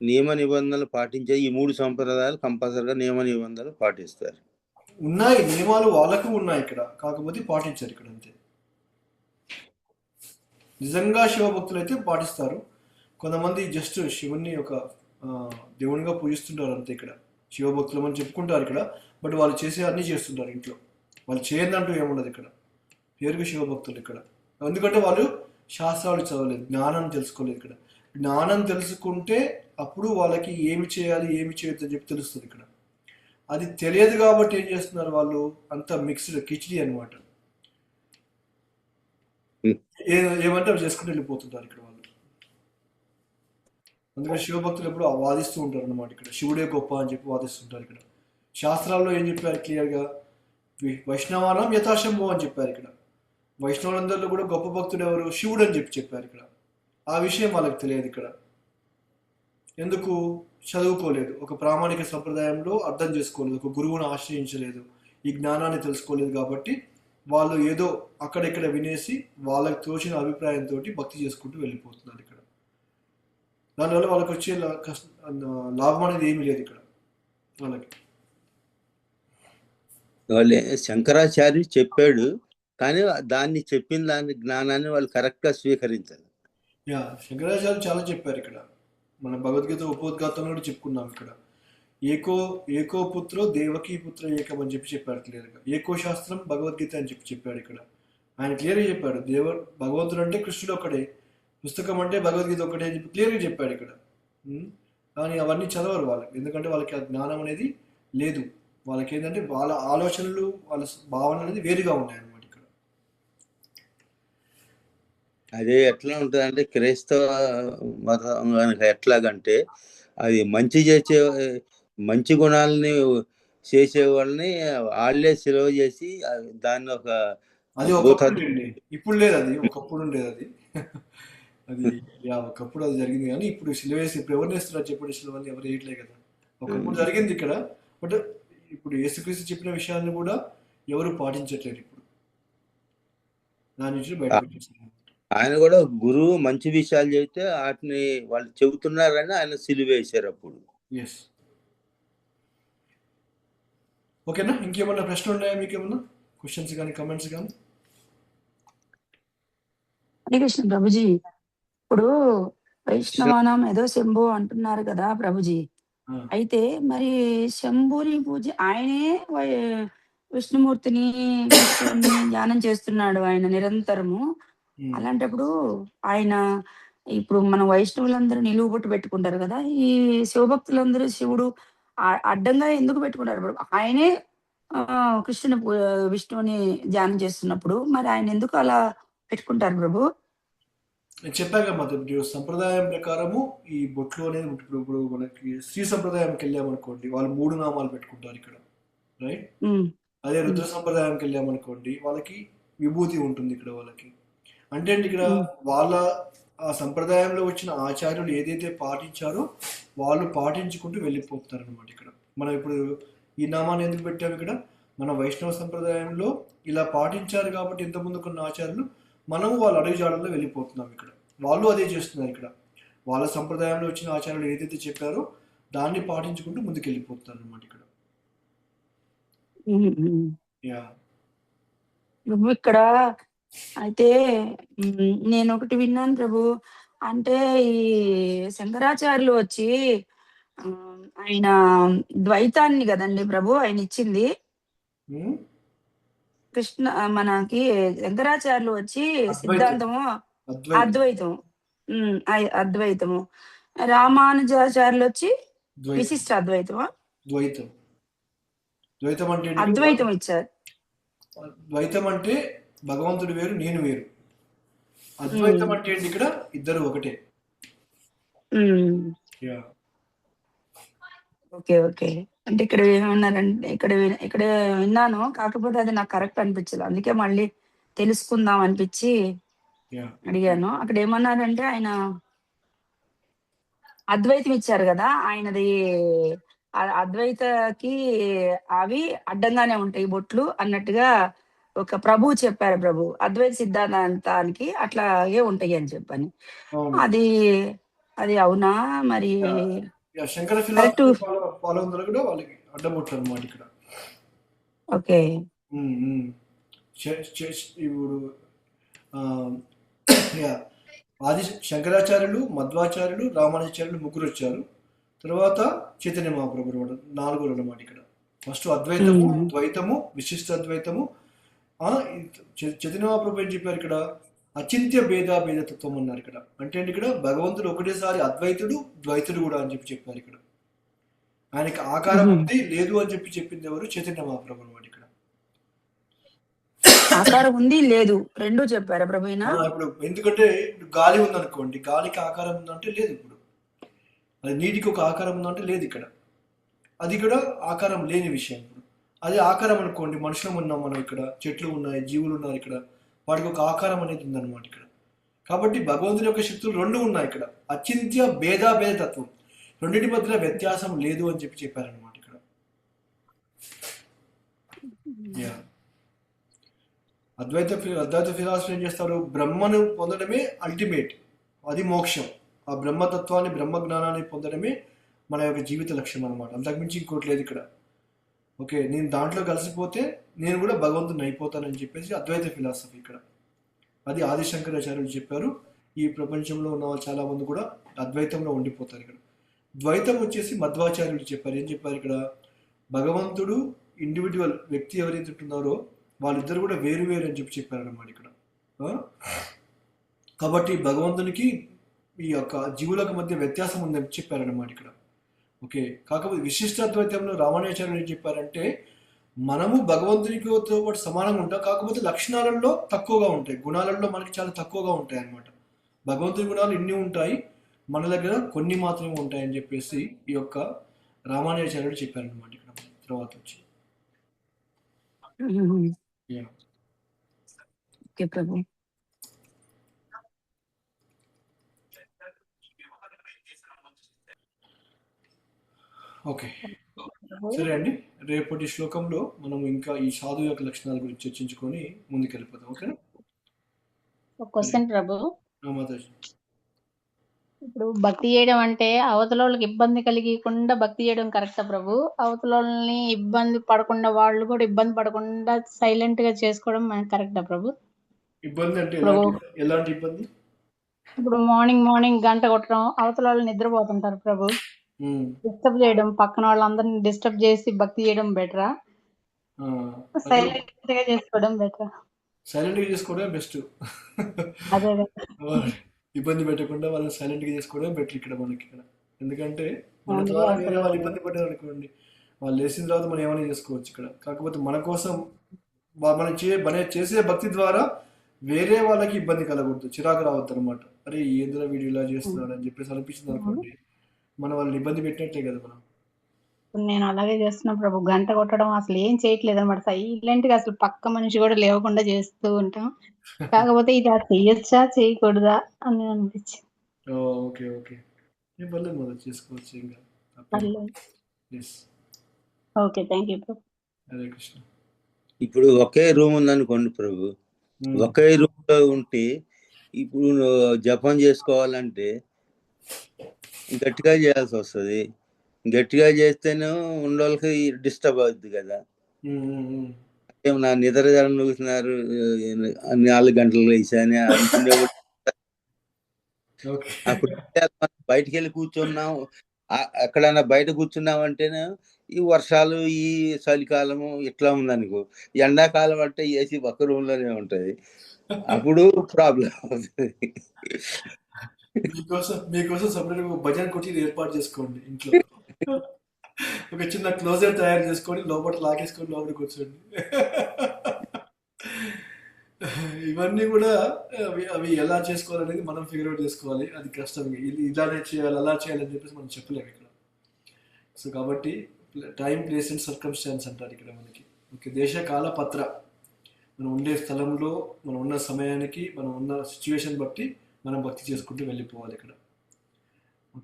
నియమ నిబంధనలు పాటించే ఈ మూడు సంప్రదాయాలు కంపల్సరిగా నియమ నిబంధనలు పాటిస్తారు. ఉన్నాయి నియమాలు, వాళ్ళకు ఉన్నాయి ఇక్కడ, కాకపోతే పాటించారు ఇక్కడ అంతే. నిజంగా శివభక్తులు అయితే పాటిస్తారు. కొంతమంది జస్ట్ శివుణ్ణి ఒక దేవునిగా పూజిస్తుంటారు అంతే ఇక్కడ. శివభక్తులు అని చెప్పుకుంటారు ఇక్కడ, బట్ వాళ్ళు చేసే అన్నీ చేస్తుంటారు ఇంట్లో. వాళ్ళు చేయదంటూ ఏముండదు ఇక్కడ, పేరుగా శివభక్తులు ఇక్కడ. ఎందుకంటే వాళ్ళు శాస్త్రాలు చదవలేదు, జ్ఞానం తెలుసుకోలేదు ఇక్కడ. జ్ఞానం తెలుసుకుంటే అప్పుడు వాళ్ళకి ఏమి చేయాలి ఏమి చేయొద్దు అని చెప్పి తెలుస్తుంది ఇక్కడ. అది తెలియదు కాబట్టి ఏం చేస్తున్నారు వాళ్ళు, అంత మిక్స్డ్ కిచిడి అనమాట. ఏమంటే అవి చేసుకుంటూ వెళ్ళిపోతుంటారు ఇక్కడ వాళ్ళు. అందుకని శివభక్తులు ఎప్పుడు వాదిస్తూ ఉంటారు అన్నమాట. ఇక్కడ శివుడే గొప్ప అని చెప్పి వాదిస్తుంటారు. ఇక్కడ శాస్త్రాల్లో ఏం చెప్పారు క్లియర్గా, వైష్ణవానం యథాశంభో అని చెప్పారు. ఇక్కడ వైష్ణవులందరిలో కూడా గొప్ప భక్తుడు ఎవరు, శివుడు అని చెప్పారు. ఇక్కడ ఆ విషయం వాళ్ళకి తెలియదు. ఇక్కడ ఎందుకు చదువుకోలేదు, ఒక ప్రామాణిక సంప్రదాయంలో అర్థం చేసుకోలేదు, ఒక గురువును ఆశ్రయించలేదు, ఈ జ్ఞానాన్ని తెలుసుకోలేదు. కాబట్టి వాళ్ళు ఏదో అక్కడెక్కడ వినేసి వాళ్ళకి తోచిన అభిప్రాయంతో భక్తి చేసుకుంటూ వెళ్ళిపోతున్నారు. ఇక్కడ దానివల్ల వాళ్ళకి వచ్చే లాభం అనేది ఏమీ లేదు ఇక్కడ వాళ్ళకి. వాళ్ళే శంకరాచార్య చెప్పాడు, కానీ దాన్ని చెప్పిన దాని జ్ఞానాన్ని వాళ్ళు కరెక్ట్గా స్వీకరించాలి. శంకరాచార్య చాలా చెప్పారు. ఇక్కడ మన భగవద్గీత ఉపోద్ఘాతంలో కూడా చెప్పుకున్నాం. ఇక్కడ ఏకో పుత్రో దేవకీ పుత్ర ఏకం అని చెప్పారు క్లియర్గా. ఏకో శాస్త్రం భగవద్గీత అని చెప్పాడు. ఇక్కడ ఆయన క్లియర్గా చెప్పాడు, భగవంతుడు అంటే కృష్ణుడు ఒకడే, పుస్తకం అంటే భగవద్గీత ఒకటే అని చెప్పి క్లియర్గా చెప్పాడు ఇక్కడ. కానీ అవన్నీ చదవరు వాళ్ళకి, ఎందుకంటే వాళ్ళకి ఆ జ్ఞానం అనేది లేదు. వాళ్ళకి ఏంటంటే వాళ్ళ ఆలోచనలు, వాళ్ళ భావనలు అనేది వేరుగా ఉన్నాయన్నమాట. ఇక్కడ అదే ఎట్లా ఉంటుంది అంటే, క్రైస్తవ మతం కనుక ఎట్లాగంటే, అది మంచి గుణాలని చేసే వాళ్ళని వాళ్ళే సెలవు చేసి దాన్ని ఒక అది ఒకప్పుడు ఇప్పుడు లేదు, అది ఒకప్పుడు ఉండేది. అది ఒకప్పుడు అది జరిగింది, కానీ ఇప్పుడు సిలువ వేసి ఇప్పుడు ఎవరు వేస్తున్నారు చెప్పండి, సిలువ అని ఎవరు వేయట్లేదు కదా. ఒకప్పుడు జరిగింది ఇక్కడ, బట్ ఇప్పుడు యేసుక్రీస్తు చెప్పిన విషయాన్ని కూడా ఎవరు పాటించట్లేదు. ఇప్పుడు దాని నుంచి బయట ఆయన కూడా గురువు మంచి విషయాలు చెబితే వాటిని వాళ్ళు చెబుతున్నారని ఆయన సిలువ వేశారు అప్పుడు. ఎస్. ఓకేనా, ఇంకేమన్నా ప్రశ్నలు ఉన్నాయా మీకు? ఏమన్నా క్వశ్చన్స్ కానీ కమెంట్స్ కానీ? హరే కృష్ణ ప్రభుజీ, ఇప్పుడు వైష్ణవానం ఏదో శంభు అంటున్నారు కదా ప్రభుజీ, అయితే మరి శంభుని పూజ ఆయనే విష్ణుమూర్తిని ధ్యానం చేస్తున్నాడు ఆయన నిరంతరము. అలాంటప్పుడు ఆయన ఇప్పుడు మన వైష్ణవులందరూ నిలువు బొట్టు పెట్టుకుంటారు కదా, ఈ శివభక్తులందరూ శివుడు అడ్డంగా ఎందుకు పెట్టుకుంటారు? ఆయనే విష్ణువుని ధ్యానం చేస్తున్నప్పుడు మరి ఆయన ఎందుకు అలా పెట్టుకుంటారు ప్రభు? నేను చెప్పాక మాత్రం సంప్రదాయం ప్రకారము ఈ బొట్లు అనేది ఇప్పుడు మనకి శ్రీ సంప్రదాయంకి వెళ్ళామనుకోండి, వాళ్ళు 3 నామాలు పెట్టుకుంటారు ఇక్కడ, రైట్? అదే రుద్ర సంప్రదాయంకి వెళ్ళామనుకోండి, వాళ్ళకి విభూతి ఉంటుంది ఇక్కడ వాళ్ళకి. అంటే ఇక్కడ వాళ్ళ ఆ సంప్రదాయంలో వచ్చిన ఆచార్యులు ఏదైతే పాటించారో వాళ్ళు పాటించుకుంటూ వెళ్ళిపోతారు అనమాట. ఇక్కడ మనం ఇప్పుడు ఈ నామాన్ని ఎందుకు పెట్టాము? ఇక్కడ మన వైష్ణవ సంప్రదాయంలో ఇలా పాటించారు కాబట్టి ఇంతకుముందుకున్న ఆచార్యులు, మనము వాళ్ళ అడుగుజాడల్లో వెళ్ళిపోతున్నాం. ఇక్కడ వాళ్ళు అదే చేస్తున్నారు. ఇక్కడ వాళ్ళ సంప్రదాయంలో వచ్చిన ఆచార్యులు ఏదైతే చెప్పారో దాన్ని పాటించుకుంటూ ముందుకు వెళ్ళిపోతున్నారు అనమాట. ఇక్కడ ఇక్కడ అయితే నేను ఒకటి విన్నాను ప్రభు, అంటే ఈ శంకరాచార్యులు వచ్చి ఆయన ద్వైతాన్ని కదండి ప్రభు ఆయన ఇచ్చింది. కృష్ణ మనకి శంకరాచార్యులు వచ్చి సిద్ధాంతము అద్వైతము, రామానుజాచార్యులు వచ్చి విశిష్ట అద్వైతమా? అద్వైతం ఇచ్చారు. ద్వైతం అంటే భగవంతుడు వేరు, నేను వేరు. అద్వైతం అంటే ఏంటి? ఇక్కడ ఇద్దరు ఒకటే. Okay okay. అంటే ఇక్కడ ఏమన్నారంటే, ఇక్కడ విన్నాను, కాకపోతే అది నాకు కరెక్ట్ అనిపించలేదు, అందుకే మళ్ళీ తెలుసుకుందాం అనిపించి అడిగాను. అక్కడ ఏమన్నారంటే ఆయన అద్వైతం ఇచ్చారు కదా, ఆయనది అద్వైతకి అవి అడ్డంగానే ఉంటాయి బొట్లు అన్నట్టుగా ఒక ప్రభు చెప్పారు. ప్రభు అద్వైత సిద్ధాంతానికి అట్లాగే ఉంటాయి అని చెప్పని, అది అది అవునా మరి? శంకర ఫిలాసఫీ కూడా వాళ్ళకి అడ్డబొట్లు అన్నమాట ఇక్కడ. ఓకే. ఇప్పుడు ఆది శంకరాచార్యులు, మధ్వాచార్యులు, రామానుజాచార్యులు 3 వచ్చారు. తర్వాత చైతన్య మహాప్రభు 4 అన్నమాట. ఇక్కడ ఫస్ట్ అద్వైతము, ద్వైతము, విశిష్ట అద్వైతము. చైతన్య మహాప్రభు ఏం చెప్పారు? ఇక్కడ అచింత్య భేదతత్వం అన్నారు. ఇక్కడ అంటే ఇక్కడ భగవంతుడు ఒకటేసారి అద్వైతుడు, ద్వైతుడు కూడా అని చెప్పారు. ఇక్కడ ఆయనకి ఆకారం ఉంది లేదు అని చెప్పింది ఎవరు? చైతన్య మహాప్రభు అన్నమాట. ఇక్కడ ఆకారం ఉంది లేదు రెండు చెప్పారా ప్రభుయినా? ఇప్పుడు ఎందుకంటే ఇప్పుడు గాలి ఉందనుకోండి, గాలికి ఆకారం ఉందంటే లేదు. ఇప్పుడు అది నీటికి ఒక ఆకారం ఉందంటే లేదు ఇక్కడ. అది కూడా ఆకారం లేని విషయం. ఇప్పుడు అది ఆకారం అనుకోండి, మనుషులం ఉన్నాం మనం, ఇక్కడ చెట్లు ఉన్నాయి, జీవులు ఉన్నారు, ఇక్కడ వాటికి ఒక ఆకారం అనేది ఉందన్నమాట ఇక్కడ. కాబట్టి భగవంతుని యొక్క శక్తులు రెండు ఉన్నాయి ఇక్కడ. అచింత్య భేదాభేద తత్వం, రెండింటి మధ్యలో వ్యత్యాసం లేదు అని చెప్పారనమాట ఇక్కడ. అద్వైత ఫిలాసఫీ ఏం చేస్తారు? బ్రహ్మను పొందడమే అల్టిమేట్, అది మోక్షం. ఆ బ్రహ్మతత్వాన్ని, బ్రహ్మ జ్ఞానాన్ని పొందడమే మన యొక్క జీవిత లక్ష్యం అనమాట. అంతకుమించి ఇంకోటి లేదు ఇక్కడ. ఓకే, నేను దాంట్లో కలిసిపోతే నేను కూడా భగవంతుని అయిపోతానని చెప్పేసి అద్వైత ఫిలాసఫీ ఇక్కడ. అది ఆదిశంకరాచార్యులు చెప్పారు. ఈ ప్రపంచంలో ఉన్న చాలా మంది కూడా అద్వైతంలో ఉండిపోతారు ఇక్కడ. ద్వైతం వచ్చేసి మధ్వాచార్యులు చెప్పారు. ఏం చెప్పారు ఇక్కడ? భగవంతుడు ఇండివిజువల్ వ్యక్తి ఎవరైతే ఉంటున్నారో వాళ్ళిద్దరు కూడా వేరు వేరు అని చెప్పారన్నమాట ఇక్కడ. కాబట్టి భగవంతునికి ఈ యొక్క జీవులకు మధ్య వ్యత్యాసం ఉందని చెప్పారన్నమాట ఇక్కడ. ఓకే, కాకపోతే విశిష్టాద్వైతంలో రామానుజాచార్యులు ఏం చెప్పారంటే మనము భగవంతునితో పాటు సమానంగా ఉంటాం, కాకపోతే లక్షణాలలో తక్కువగా ఉంటాయి, గుణాలలో మనకి చాలా తక్కువగా ఉంటాయి అన్నమాట. భగవంతుని గుణాలు ఇన్ని ఉంటాయి, మన దగ్గర కొన్ని మాత్రమే ఉంటాయని చెప్పేసి ఈ యొక్క రామానుజాచార్యుడు చెప్పారన్నమాట ఇక్కడ. తర్వాత వచ్చి ఓకే ప్రభు. ఓకే, సరే అండి. రేపటి శ్లోకంలో మనం ఇంకా ఈ సాధువు యొక్క లక్షణాల గురించి చర్చించుకొని ముందుకెళ్ళిపోతాం. ఓకేనా? క్వశ్చన్ ప్రభు, మాతాజీ, ఇప్పుడు భక్తి చేయడం అంటే అవతల వాళ్ళకి ఇబ్బంది కలిగకుండా భక్తి చేయడం కరెక్టా ప్రభు? అవతల వాళ్ళని ఇబ్బంది పడకుండా, వాళ్ళు కూడా ఇబ్బంది పడకుండా సైలెంట్ గా చేసుకోవడం కరెక్టా ప్రభు? ఇబ్బంది అంటే ఎలాంటి ఇబ్బంది? ఇప్పుడు మార్నింగ్ గంట కొట్టడం, అవతల వాళ్ళు నిద్రపోతుంటారు ప్రభు, డిస్టర్బ్ చేయడం, పక్కన వాళ్ళందరినీ డిస్టర్బ్ చేసి భక్తి చేయడం బెటరా, సైలెంట్ గా చేసుకోవడం బెటరా? సైలెంట్ గా చేసుకోవడం బెస్ట్. అదే ఇబ్బంది పెట్టకుండా వాళ్ళని సైలెంట్ గా చేసుకోవడం బెటర్ ఇక్కడ మనకి ఇక్కడ. ఎందుకంటే మన ద్వారా వేరే వాళ్ళు ఇబ్బంది పడ్డారు అనుకోండి, వాళ్ళు లేచిన తర్వాత మనం ఏమైనా చేసుకోవచ్చు ఇక్కడ. కాకపోతే మన కోసం మనం చేసే భక్తి ద్వారా వేరే వాళ్ళకి ఇబ్బంది కలగకూడదు, చిరాకు రావద్దు అనమాట. అరే ఏంద్ర వీడు ఇలా చేస్తున్నాడు అని చెప్పేసి అనిపించింది అనుకోండి, మనం వాళ్ళని ఇబ్బంది పెట్టినట్టే కదా మనం. నేను అలాగే చేస్తున్నా ప్రభు. గంట కొట్టడం అసలు ఏం చేయట్లేదు అనమాట, సైలెంట్ గా అసలు పక్క మనిషి కూడా లేవకుండా చేస్తూ ఉంటాం. కాకపోతే ఇది చెయ్యొచ్చా చేయకూడదా అని అనిపించింది. ఓకే ఓకే, పర్లేదు మొదలు చేసుకోవచ్చు ఇంకా. ఓకే, థ్యాంక్ యూ ప్రభు. హరే కృష్ణ. ఇప్పుడు ఒకే రూమ్ ఉందనుకోండి ప్రభు, ఒకే రూమ్ లో ఉంటే ఇప్పుడు జపం చేసుకోవాలంటే గట్టిగా చేయాల్సి వస్తుంది. గట్టిగా చేస్తేనే ఉండోళ్ళకి డిస్టర్బ్ అవుద్ది కదా. నా నిద్ర జరుగుతున్నారు 4 గంటలు వేసాని అనుకునే అప్పుడు బయటికి వెళ్ళి కూర్చున్నాం, ఎక్కడైనా బయట కూర్చున్నాం అంటేనే ఈ వర్షాలు, ఈ చలికాలము ఇట్లా ఉందనుకో. ఎండాకాలం అంటే ఏసీ ఒక్క రూమ్ లోనే ఉంటది, అప్పుడు ప్రాబ్లం అవుతుంది. మీకోసం సపరేట్ భజన కుటీలు ఏర్పాటు చేసుకోండి ఇంట్లో. ఒక చిన్న క్లోజర్ తయారు చేసుకొని లోపల లాగేసుకొని లోపల కూర్చోండి. ఇవన్నీ కూడా అవి ఎలా చేసుకోవాలనేది మనం ఫిగర్ అవుట్ చేసుకోవాలి. అది కష్టం, ఇలానే చేయాలి అలా చేయాలని చెప్పేసి మనం చెప్పలేము ఇక్కడ. సో కాబట్టి టైం, ప్లేస్ అండ్ సర్కమ్స్టాన్స్ అంటారు ఇక్కడ మనకి. ఓకే, దేశకాల పత్ర, మనం ఉండే స్థలంలో, మనం ఉన్న సమయానికి, మనం ఉన్న సిచ్యువేషన్ బట్టి మనం భక్తి చేసుకుంటూ వెళ్ళిపోవాలి ఇక్కడ.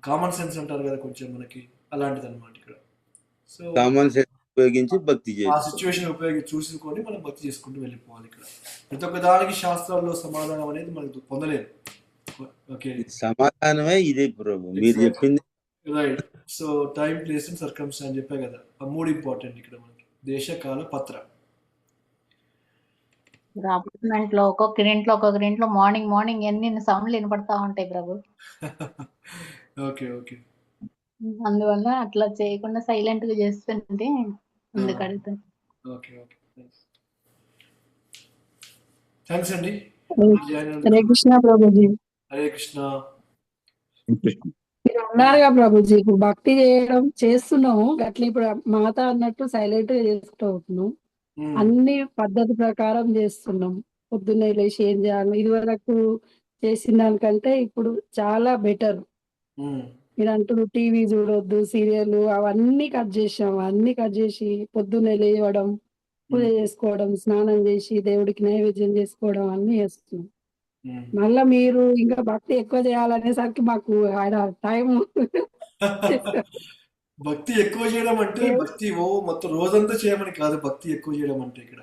కామన్ సెన్స్ అంటారు కదా కొంచెం మనకి, అలాంటిది అనమాట ఇక్కడ. సో కామన్ సెన్స్ ఉపయోగించి భక్తి ఆ సిచ్యువేషన్ చూసుకొని మనం భక్తి చేసుకుంటూ వెళ్ళిపోవాలి ఇక్కడ. ప్రతి ఒక్క దానికి శాస్త్రాల్లో సమాధానం అనేది మనకు పొందలేదు. ఓకే, సమాధానమే ఇదే ప్రభు మీరు చెప్పింది. Right. So time, place and circumstances అని చెప్పా కదా, ఆ 3 ఇంపార్టెంట్ ఇక్కడ మనకి. దేశకాల పత్ర. అపార్ట్మెంట్ లో ఒక్కొక్క ఇంట్లో మార్నింగ్ ఎన్ని సౌండ్లు వినపడతా ఉంటాయి ప్రభు. ఓకే ఓకే, అందువల్ల అట్లా చేయకుండా సైలెంట్ గా చేస్తుంటే అందుకు అడుగుతాను. ఓకే ఓకే, థ్యాంక్స్ అండి. హరే కృష్ణ ప్రభుజీ. హరే కృష్ణ. మీరు ఉన్నారుగా ప్రభుజీ, ఇప్పుడు భక్తి చేస్తున్నాము అట్లా ఇప్పుడు మాత అన్నట్టు సైలెంట్ గా చేసుకుంటూ అవుతున్నాం. ఉమ్, అన్ని పద్ధతి ప్రకారం చేస్తున్నాం. పొద్దున్నే లేచి ఏం చేయాలి, ఇదివరకు చేసిన దానికంటే ఇప్పుడు చాలా బెటర్. ఉమ్, మీరు అంటారు టీవీ చూడొద్దు, సీరియల్ అవన్నీ కట్ చేసాం. అన్ని కట్ చేసి పొద్దున్నే లేవడం, పూజ ఉమ్, చేసుకోవడం, స్నానం చేసి దేవుడికి నైవేద్యం చేసుకోవడం అన్ని చేస్తున్నాం. ఉమ్. మళ్ళా మీరు ఇంకా భక్తి ఎక్కువ చేయాలనేసరికి మాకు ఆయన టైం భక్తి ఎక్కువ చేయడం అంటే భక్తి మొత్తం రోజంతా చేయమని కాదు. భక్తి ఎక్కువ చేయడం అంటే ఇక్కడ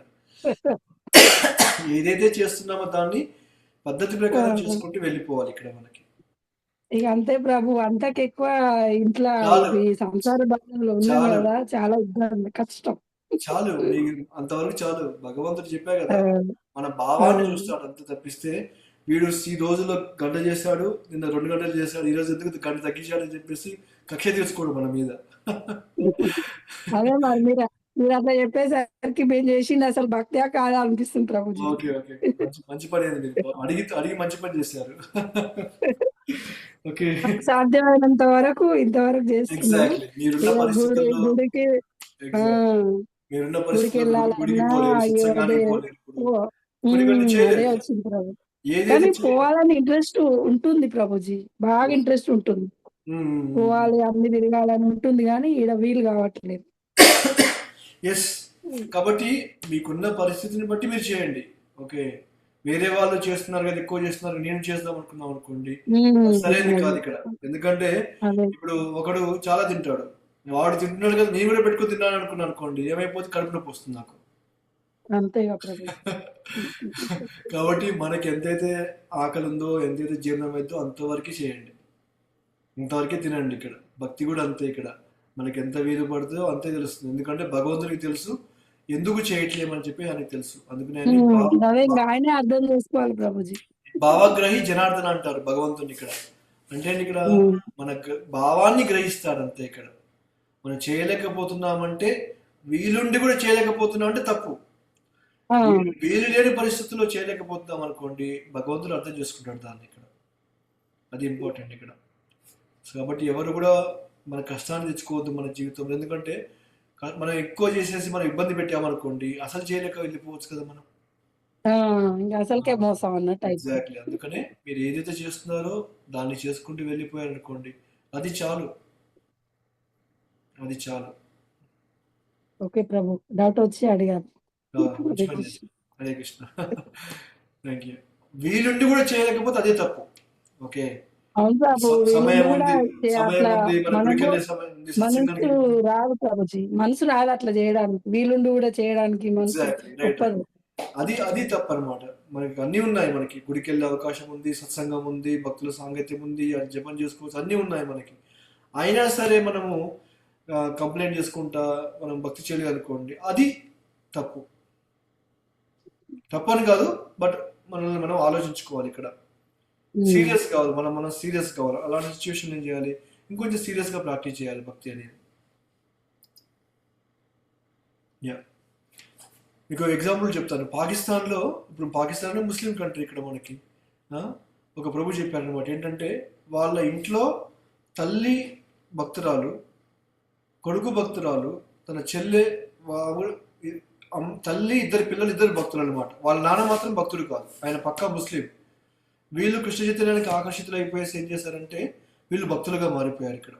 ఏదైతే చేస్తున్నామో దాన్ని పద్ధతి ప్రకారం చేసుకుంటూ వెళ్ళిపోవాలి ఇక్కడ మనకి. ఇక అంతే ప్రభు. అంతకు ఎక్కువ ఇంట్లో చాలు ఈ సంసార బంధంలో ఉన్నాం చాలు కదా, చాలా ఇబ్బంది, కష్టం. చాలు మీకు అంతవరకు చాలు. భగవంతుడు చెప్పా కదా, ఆ, మన ఆ, భావాన్ని చూస్తాడు అంత తప్పిస్తే వీడు ఈ రోజులో గంట చేశాడు, నిన్న 2 గంటలు చేశాడు, ఈ రోజు ఎందుకు గంట తగ్గించాడని చెప్పేసి కక్ష తీర్చుకోడు మన మీద. అదే మరి మీరు అట్లా చెప్పేసరికి మేము చేసింది అసలు భక్తియా కాదా అనిపిస్తుంది ప్రభుజీ. ఓకే ఓకే, మంచి మంచి పని అయింది. మీరు అడిగి మంచి పని చేశారు. ఓకే, నాకు సాధ్యమైనంత వరకు ఇంతవరకు చేస్తున్నాం. ఎగ్జాక్ట్లీ. మీరున్న ఇక పరిస్థితుల్లో గుడికి ఆ, ఎగ్జాక్ట్ మీరున్న గుడికి పరిస్థితుల్లో గుడికి వెళ్ళాలన్నా పోలేరు, అయ్యో అదే సత్సంగానికి పోలేరు, ఇప్పుడు ఓ, కొన్ని కొన్ని అదే చేయలేరు. వచ్చింది ప్రభు. ఏదైతే కానీ చేయలేరు. పోవాలని ఇంట్రెస్ట్ ఉంటుంది ప్రభుజీ, బాగా Yes. ఇంట్రెస్ట్ ఉంటుంది. పోవాలి, అన్ని తిరగాలని ఉంటుంది, కానీ ఈడ వీలు కావట్లేదు. ఎస్, కాబట్టి మీకున్న పరిస్థితిని బట్టి మీరు చేయండి. ఓకే, వేరే వాళ్ళు చేస్తున్నారు కదా, ఎక్కువ చేస్తున్నారు, నేను చేద్దాం అనుకున్నాం అనుకోండి, అది సరైనది కాదు ఇక్కడ. ఎందుకంటే అదే ఇప్పుడు ఒకడు చాలా తింటాడు, వాడు తింటున్నాడు కదా, నేను కూడా పెట్టుకుని తిన్నాను అనుకున్నాను అనుకోండి, ఏమైపోతే కడుపు నొప్పి వస్తుంది నాకు. అంతేగా ప్రభు. కాబట్టి మనకి ఎంతైతే ఆకలి ఉందో, ఎంతైతే జీర్ణం అవుతుందో అంతవరకు చేయండి, ఇంతవరకే తినండి. ఇక్కడ భక్తి కూడా అంతే. ఇక్కడ మనకి ఎంత వీలు పడుతుందో అంతే తెలుస్తుంది. ఎందుకంటే భగవంతునికి తెలుసు ఎందుకు చేయట్లేమని చెప్పి ఆయనకు తెలుసు. అందుకని అదే ఇంకా ఆయనే అర్థం చేసుకోవాలి ప్రభుజీ. భావగ్రహి జనార్దన్ అంటారు భగవంతుని ఇక్కడ. అంటే ఇక్కడ మన భావాన్ని గ్రహిస్తాడు అంతే. ఇక్కడ మనం చేయలేకపోతున్నామంటే, వీలుండి కూడా చేయలేకపోతున్నాం అంటే తప్పు. వీలు లేని పరిస్థితుల్లో చేయలేకపోతున్నాం అనుకోండి, భగవంతుడు అర్థం చేసుకుంటాడు దాన్ని. ఇక్కడ అది ఇంపార్టెంట్ ఇక్కడ. కాబట్టి ఎవరు కూడా మన కష్టాన్ని తెచ్చుకోవద్దు మన జీవితంలో. ఎందుకంటే మనం ఎక్కువ చేసేసి మనం ఇబ్బంది పెట్టామనుకోండి, అసలు చేయలేక వెళ్ళిపోవచ్చు కదా మనం. ఇంకా అసలుకే మోసం అన్నట్టు. ఎగ్జాక్ట్లీ. అందుకనే మీరు ఏదైతే చేస్తున్నారో దాన్ని చేసుకుంటూ వెళ్ళిపోయారనుకోండి, అది చాలు, అది చాలు. ఓకే ప్రభు, డౌట్ వచ్చి అడిగాను. మంచి పని చేశారు. హరే కృష్ణ. Thank you. వీలుండి కూడా చేయలేకపోతే అదే తప్పు. ఓకే, అవును ప్రభు. సమయం కూడా ఉంది, సమయం ఉంది, మనం గుడికి వెళ్ళే సమయం ఉంది, సత్సంగానికి మనసు రాదు ప్రభుజీ, మనసు రాదు అట్లా చేయడానికి, వీలుండి కూడా చేయడానికి మనసు ఎగ్జాక్ట్లీ రైట్. ఒప్పదు. అది తప్పు అనమాట. మనకి అన్నీ ఉన్నాయి, మనకి గుడికి వెళ్ళే అవకాశం ఉంది, సత్సంగం ఉంది, భక్తుల సాంగత్యం ఉంది, అది జపం చేసుకోవచ్చు, అన్నీ ఉన్నాయి మనకి. అయినా సరే మనము కంప్లైంట్ చేసుకుంటా మనం భక్తి చేయలేదు అనుకోండి, అది తప్పు. తప్పని కాదు, బట్ మనల్ని మనం ఆలోచించుకోవాలి. ఇక్కడ సీరియస్ కావాలి, మనం సీరియస్ కావాలి. అలాంటి సిచ్యువేషన్ ఏం చేయాలి, ఇంకొంచెం సీరియస్గా ప్రాక్టీస్ చేయాలి భక్తి అనేది. యా, మీకు ఎగ్జాంపుల్ చెప్తాను. పాకిస్తాన్లో, ఇప్పుడు పాకిస్తాన్ ముస్లిం కంట్రీ. ఇక్కడ మనకి ఒక ప్రభు చెప్పారు అనమాట. ఏంటంటే వాళ్ళ ఇంట్లో తల్లి భక్తురాలు, కొడుకు భక్తురాలు, తన చెల్లె, తల్లి, ఇద్దరు పిల్లలు, ఇద్దరు భక్తులు అనమాట. వాళ్ళ నాన్న మాత్రం భక్తుడు కాదు, ఆయన పక్కా ముస్లిం. వీళ్ళు కృష్ణ చైతన్యానికి ఆకర్షితులు అయిపోయేసి ఏం చేశారంటే వీళ్ళు భక్తులుగా మారిపోయారు ఇక్కడ.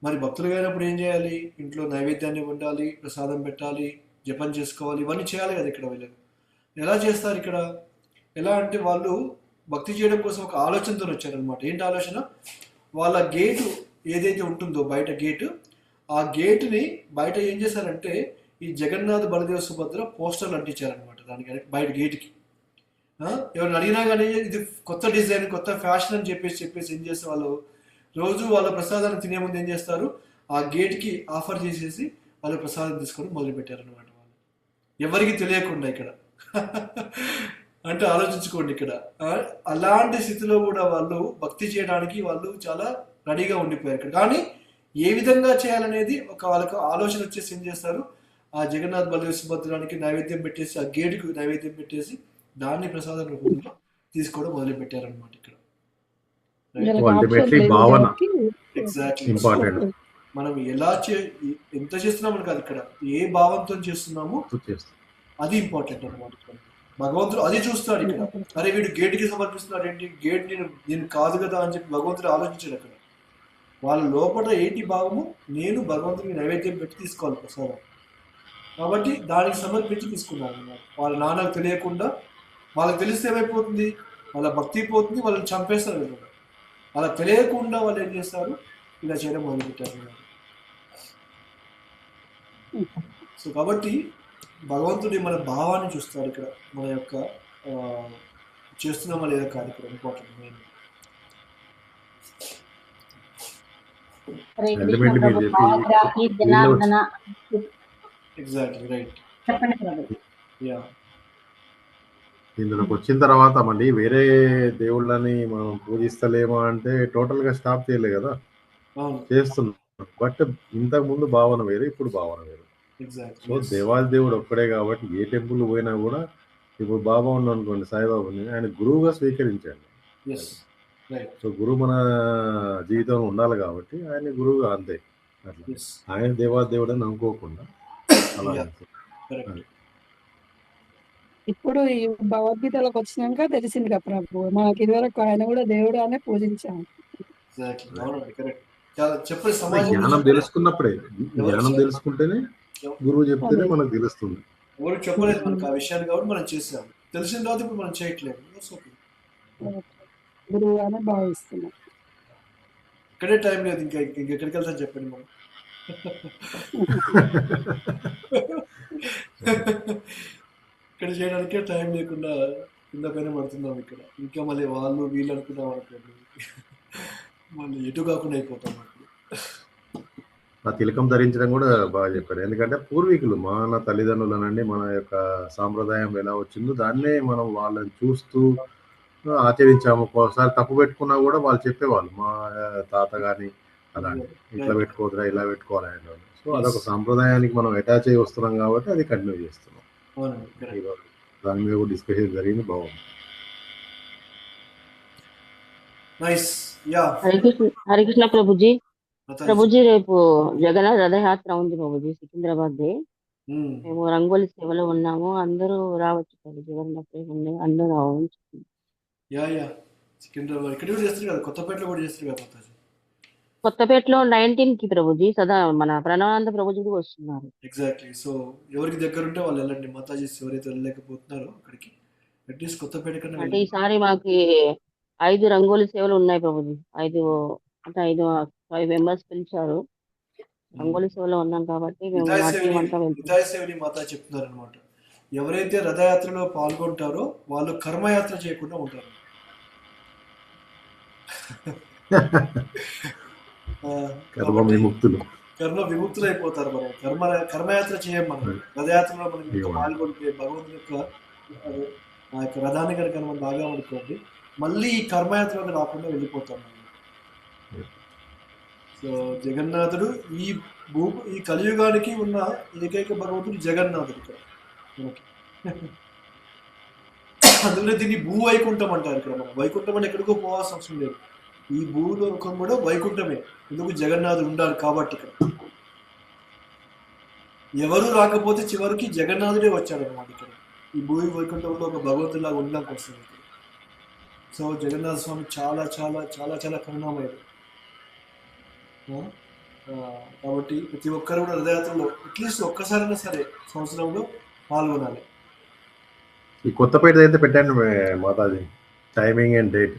మరి భక్తులుగా అయినప్పుడు ఏం చేయాలి, ఇంట్లో నైవేద్యాన్ని వండాలి, ప్రసాదం పెట్టాలి, జపం చేసుకోవాలి, ఇవన్నీ చేయాలి కదా. ఇక్కడ వీళ్ళు ఎలా చేస్తారు ఇక్కడ, ఎలా అంటే వాళ్ళు భక్తి చేయడం కోసం ఒక ఆలోచనతో వచ్చారనమాట. ఏంటి ఆలోచన, వాళ్ళ గేటు ఏదైతే ఉంటుందో బయట గేటు, ఆ గేటుని బయట ఏం చేశారంటే ఈ జగన్నాథ్, బలదేవ, సుభద్ర పోస్టర్లు అంటించారనమాట దానికి బయట గేటుకి. ఎవరిని అడిగినా కానీ ఇది కొత్త డిజైన్, కొత్త ఫ్యాషన్ అని చెప్పేసి ఏం చేస్తే వాళ్ళు రోజు వాళ్ళ ప్రసాదాన్ని తినే ముందు ఏం చేస్తారు, ఆ గేట్కి ఆఫర్ చేసేసి వాళ్ళు ప్రసాదం తీసుకోవడం మొదలుపెట్టారనమాట. వాళ్ళు ఎవరికి తెలియకుండా ఇక్కడ. అంటే ఆలోచించుకోండి ఇక్కడ. అలాంటి స్థితిలో కూడా వాళ్ళు భక్తి చేయడానికి వాళ్ళు చాలా రెడీగా ఉండిపోయారు ఇక్కడ. కానీ ఏ విధంగా చేయాలనేది వాళ్ళకు ఆలోచన వచ్చేసి ఏం చేస్తారు, ఆ జగన్నాథ్, బలదేవ, సుభద్రానికి నైవేద్యం పెట్టేసి, ఆ గేటుకు నైవేద్యం పెట్టేసి దాన్ని ప్రసాదం రూపంలో తీసుకోవడం మొదలు పెట్టారనమాట ఇక్కడ. భావన ఎగ్జాక్ట్లీ. ఇంపార్టెంట్. మనం ఎలా ఎంత చేస్తున్నామని కాదు, ఇక్కడ ఏ భావంతో చేస్తున్నామో అది ఇంపార్టెంట్ అనమాట. భగవంతుడు అది చూస్తాడు ఇక్కడ. అరే వీడు గేట్కి సమర్పిస్తున్నాడు ఏంటి, గేట్ నేను కాదు కదా అని చెప్పి భగవంతుడు ఆలోచించాడు అక్కడ. వాళ్ళ లోపల ఏంటి భావము, నేను భగవంతుడికి నైవేద్యం పెట్టి తీసుకోవాలి ప్రసాదం, కాబట్టి దానికి సమర్పించి తీసుకున్నారు అన్నమాట. వాళ్ళ నాన్నకు తెలియకుండా, వాళ్ళకి తెలిస్తే ఏమైపోతుంది, వాళ్ళ భక్తి పోతుంది, వాళ్ళని చంపేస్తారు కదా. అలా తెలియకుండా వాళ్ళు ఏం చేస్తారు, ఇలా చేయడం మొదలుపెట్టారు. సో కాబట్టి భగవంతుడి మన భావాన్ని చూస్తారు ఇక్కడ, మన యొక్క చేస్తున్నామా లేదా కార్యక్రమం ఇంపార్టెంట్ మెయిన్. హరే కృష్ణ ప్రభు. పారాగ్రాఫీ జనార్దన. Exactly right. చెప్పండి ప్రభు. యా, ఇందులోకి వచ్చిన తర్వాత మళ్ళీ వేరే దేవుళ్ళని మనం పూజిస్తలేమా అంటే టోటల్ గా స్టాప్ చేయలే కదా, అవును, చేస్తున్నాం. బట్ ఇంతకు ముందు భావన వేరు, ఇప్పుడు భావన వేరు. సో దేవాది దేవుడు ఒక్కడే కాబట్టి ఏ టెంపుల్ పోయినా కూడా, ఇప్పుడు బాబా ఉన్నాడు అనుకోండి, సాయిబాబాని ఆయన గురువుగా స్వీకరించాడు. సో గురువు మన జీవితంలో ఉండాలి కాబట్టి ఆయన గురువుగా అంతే, అట్లా ఆయన దేవాది దేవుడు అని అనుకోకుండా అలా. ఇప్పుడు ఈ భగవద్గీతలోకి వచ్చినాక తెలిసింది కదా ప్రభు, మనకి ఇదివరకు ఆయన కూడా దేవుడు అనే పూజించాము. జ్ఞానం తెలుసుకున్నప్పుడే, జ్ఞానం తెలుసుకుంటేనే గురువు చెప్తేనే మనకు తెలుస్తుంది. ఎవరు చెప్పలేదు మనకు ఆ విషయాన్ని, కాబట్టి మనం చేసాము. తెలిసిన తర్వాత ఇప్పుడు మనం చేయట్లేదు. గురువు అనే భావిస్తున్నాం. ఇక్కడే టైం లేదు, ఇంకా ఇంకెక్కడికి వెళ్తాను చెప్పండి మనం. ఇక్కడ చేయడానికే టైం లేకుండా కింద పైన పడుతున్నాం ఇక్కడ. ఇంకా మళ్ళీ వాళ్ళు వీళ్ళు అనుకున్నాం అనుకోండి, మళ్ళీ ఎటు కాకుండా అయిపోతాం. ఆ తిలకం ధరించడం కూడా బాగా చెప్పారు. ఎందుకంటే పూర్వీకులు మన తల్లిదండ్రులనండి, మన యొక్క సాంప్రదాయం ఎలా వచ్చిందో దాన్నే మనం వాళ్ళని చూస్తూ ఆచరించాము. ఒకసారి తప్పు పెట్టుకున్నా కూడా వాళ్ళు చెప్పేవాళ్ళు, మా తాత కానీ అలా ఇట్లా పెట్టుకోవద్దురా, ఇలా పెట్టుకోవాలి అనేవాళ్ళు. సో అదొక సాంప్రదాయానికి మనం అటాచ్ అయ్యి వస్తున్నాం కాబట్టి అది కంటిన్యూ చేస్తున్నాం. దాని మీద కూడా డిస్కషన్ జరిగింది, బాగుంది. హరే కృష్ణ ప్రభుజీ. ప్రభుజీ రేపు జగన్నాథ్ రథయాత్ర ఉంది ప్రభుజీ, సికింద్రాబాద్. మేము రంగోలి సేవలో ఉన్నాము, అందరూ రావచ్చు ప్రభుజీ, ఎవరన్నా అందరూ రావచ్చు. కొత్తపేటలో 19 కి ప్రభుజీ, సదా మన ప్రణవానంద ప్రభుజీ కూడా వస్తున్నారు. ఎగ్జాక్ట్లీ. సో ఎవరికి దగ్గర ఉంటే వాళ్ళు వెళ్ళండి, మాతాజీ ఎవరైతే వెళ్ళలేకపోతున్నారో అక్కడికి. అట్లీస్ట్ కొత్తపేట కన్నా అంటే ఈసారి మాకు 5 రంగోలి సేవలు ఉన్నాయి ప్రభుజీ. 5 మెంబర్స్ పిలిచారు, రంగోలి సేవలో ఉన్నాం కాబట్టి మేము మాతా చెప్తున్నారు అనమాట. ఎవరైతే రథయాత్రలో పాల్గొంటారో వాళ్ళు కర్మయాత్ర చేయకుండా ఉంటారు. కర్మ విముక్తులు అయిపోతారు. మనం కర్మయాత్ర చేయం. మనం రథయాత్రలో మనం పాల్గొంటే భగవంతుని యొక్క రథాన్ని కనుక మనం లాగామనుకోండి, మళ్ళీ ఈ కర్మయాత్రలోకి రాకుండా వెళ్ళిపోతాం. సో జగన్నాథుడు ఈ కలియుగానికి ఉన్న ఏకైక భగవంతుడు జగన్నాథుడు ఇక్కడ మనకి. అందుకనే దీన్ని భూవైకుంఠం అంటారు. ఇక్కడ మనం వైకుంఠం అని ఎక్కడికో పోవాల్సిన అవసరం లేదు, ఈ భూలోకం కూడా వైకుంఠమే. ఎందుకు, జగన్నాథుడు ఉండాలి కాబట్టి. ఇక్కడ ఎవరు రాకపోతే చివరికి జగన్నాథుడే వచ్చాడు అనమాట. ఇక్కడ ఈ భూమి వైకుంఠంలో ఒక భగవంతుడిలాగా ఉండడానికి వస్తుంది. సో జగన్నాథ స్వామి చాలా చాలా చాలా చాలా కరుణామయుడు. కాబట్టి ప్రతి ఒక్కరు కూడా రథయాత్రలో అట్లీస్ట్ ఒక్కసారైనా సరే సంవత్సరంలో పాల్గొనాలి. ఈ కొత్తపేట అయితే పెట్టండి మాతాజీ, టైమింగ్ అండ్ డేట్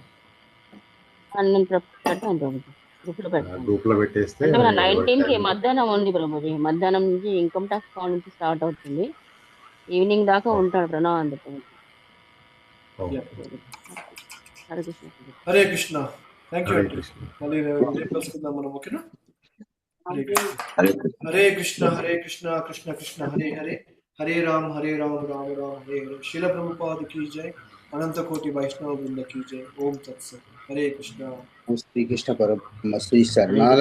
గ్రూప్ లో పెట్టేస్తే. 19 కి మధ్యాహ్నం ఉంది ప్రభుజీ, మధ్యాహ్నం నుంచి ఇన్కమ్ ట్యాక్స్ కాల్ నుంచి స్టార్ట్ అవుతుంది, ఈవినింగ్ దాకా ఉంటాడు ప్రణవానంద ప్రభుజీ. హరే కృష్ణ. హరే కృష్ణ. Thank you. మళ్ళీ కలుసుకుందాం మనం, ఓకేనా? హరే కృష్ణ. హరే కృష్ణ కృష్ణ కృష్ణ హరే హరే, హరే రామ్ రామ్ రామ హరే హరే. శీల ప్రభుపాద కీ జై, అనంత కోటి వైష్ణవ బృంద కీ జై. ఓం తత్సత్. హరే కృష్ణ. శ్రీకృష్ణ పరబ్రహ్మ శ్రీ శరణాల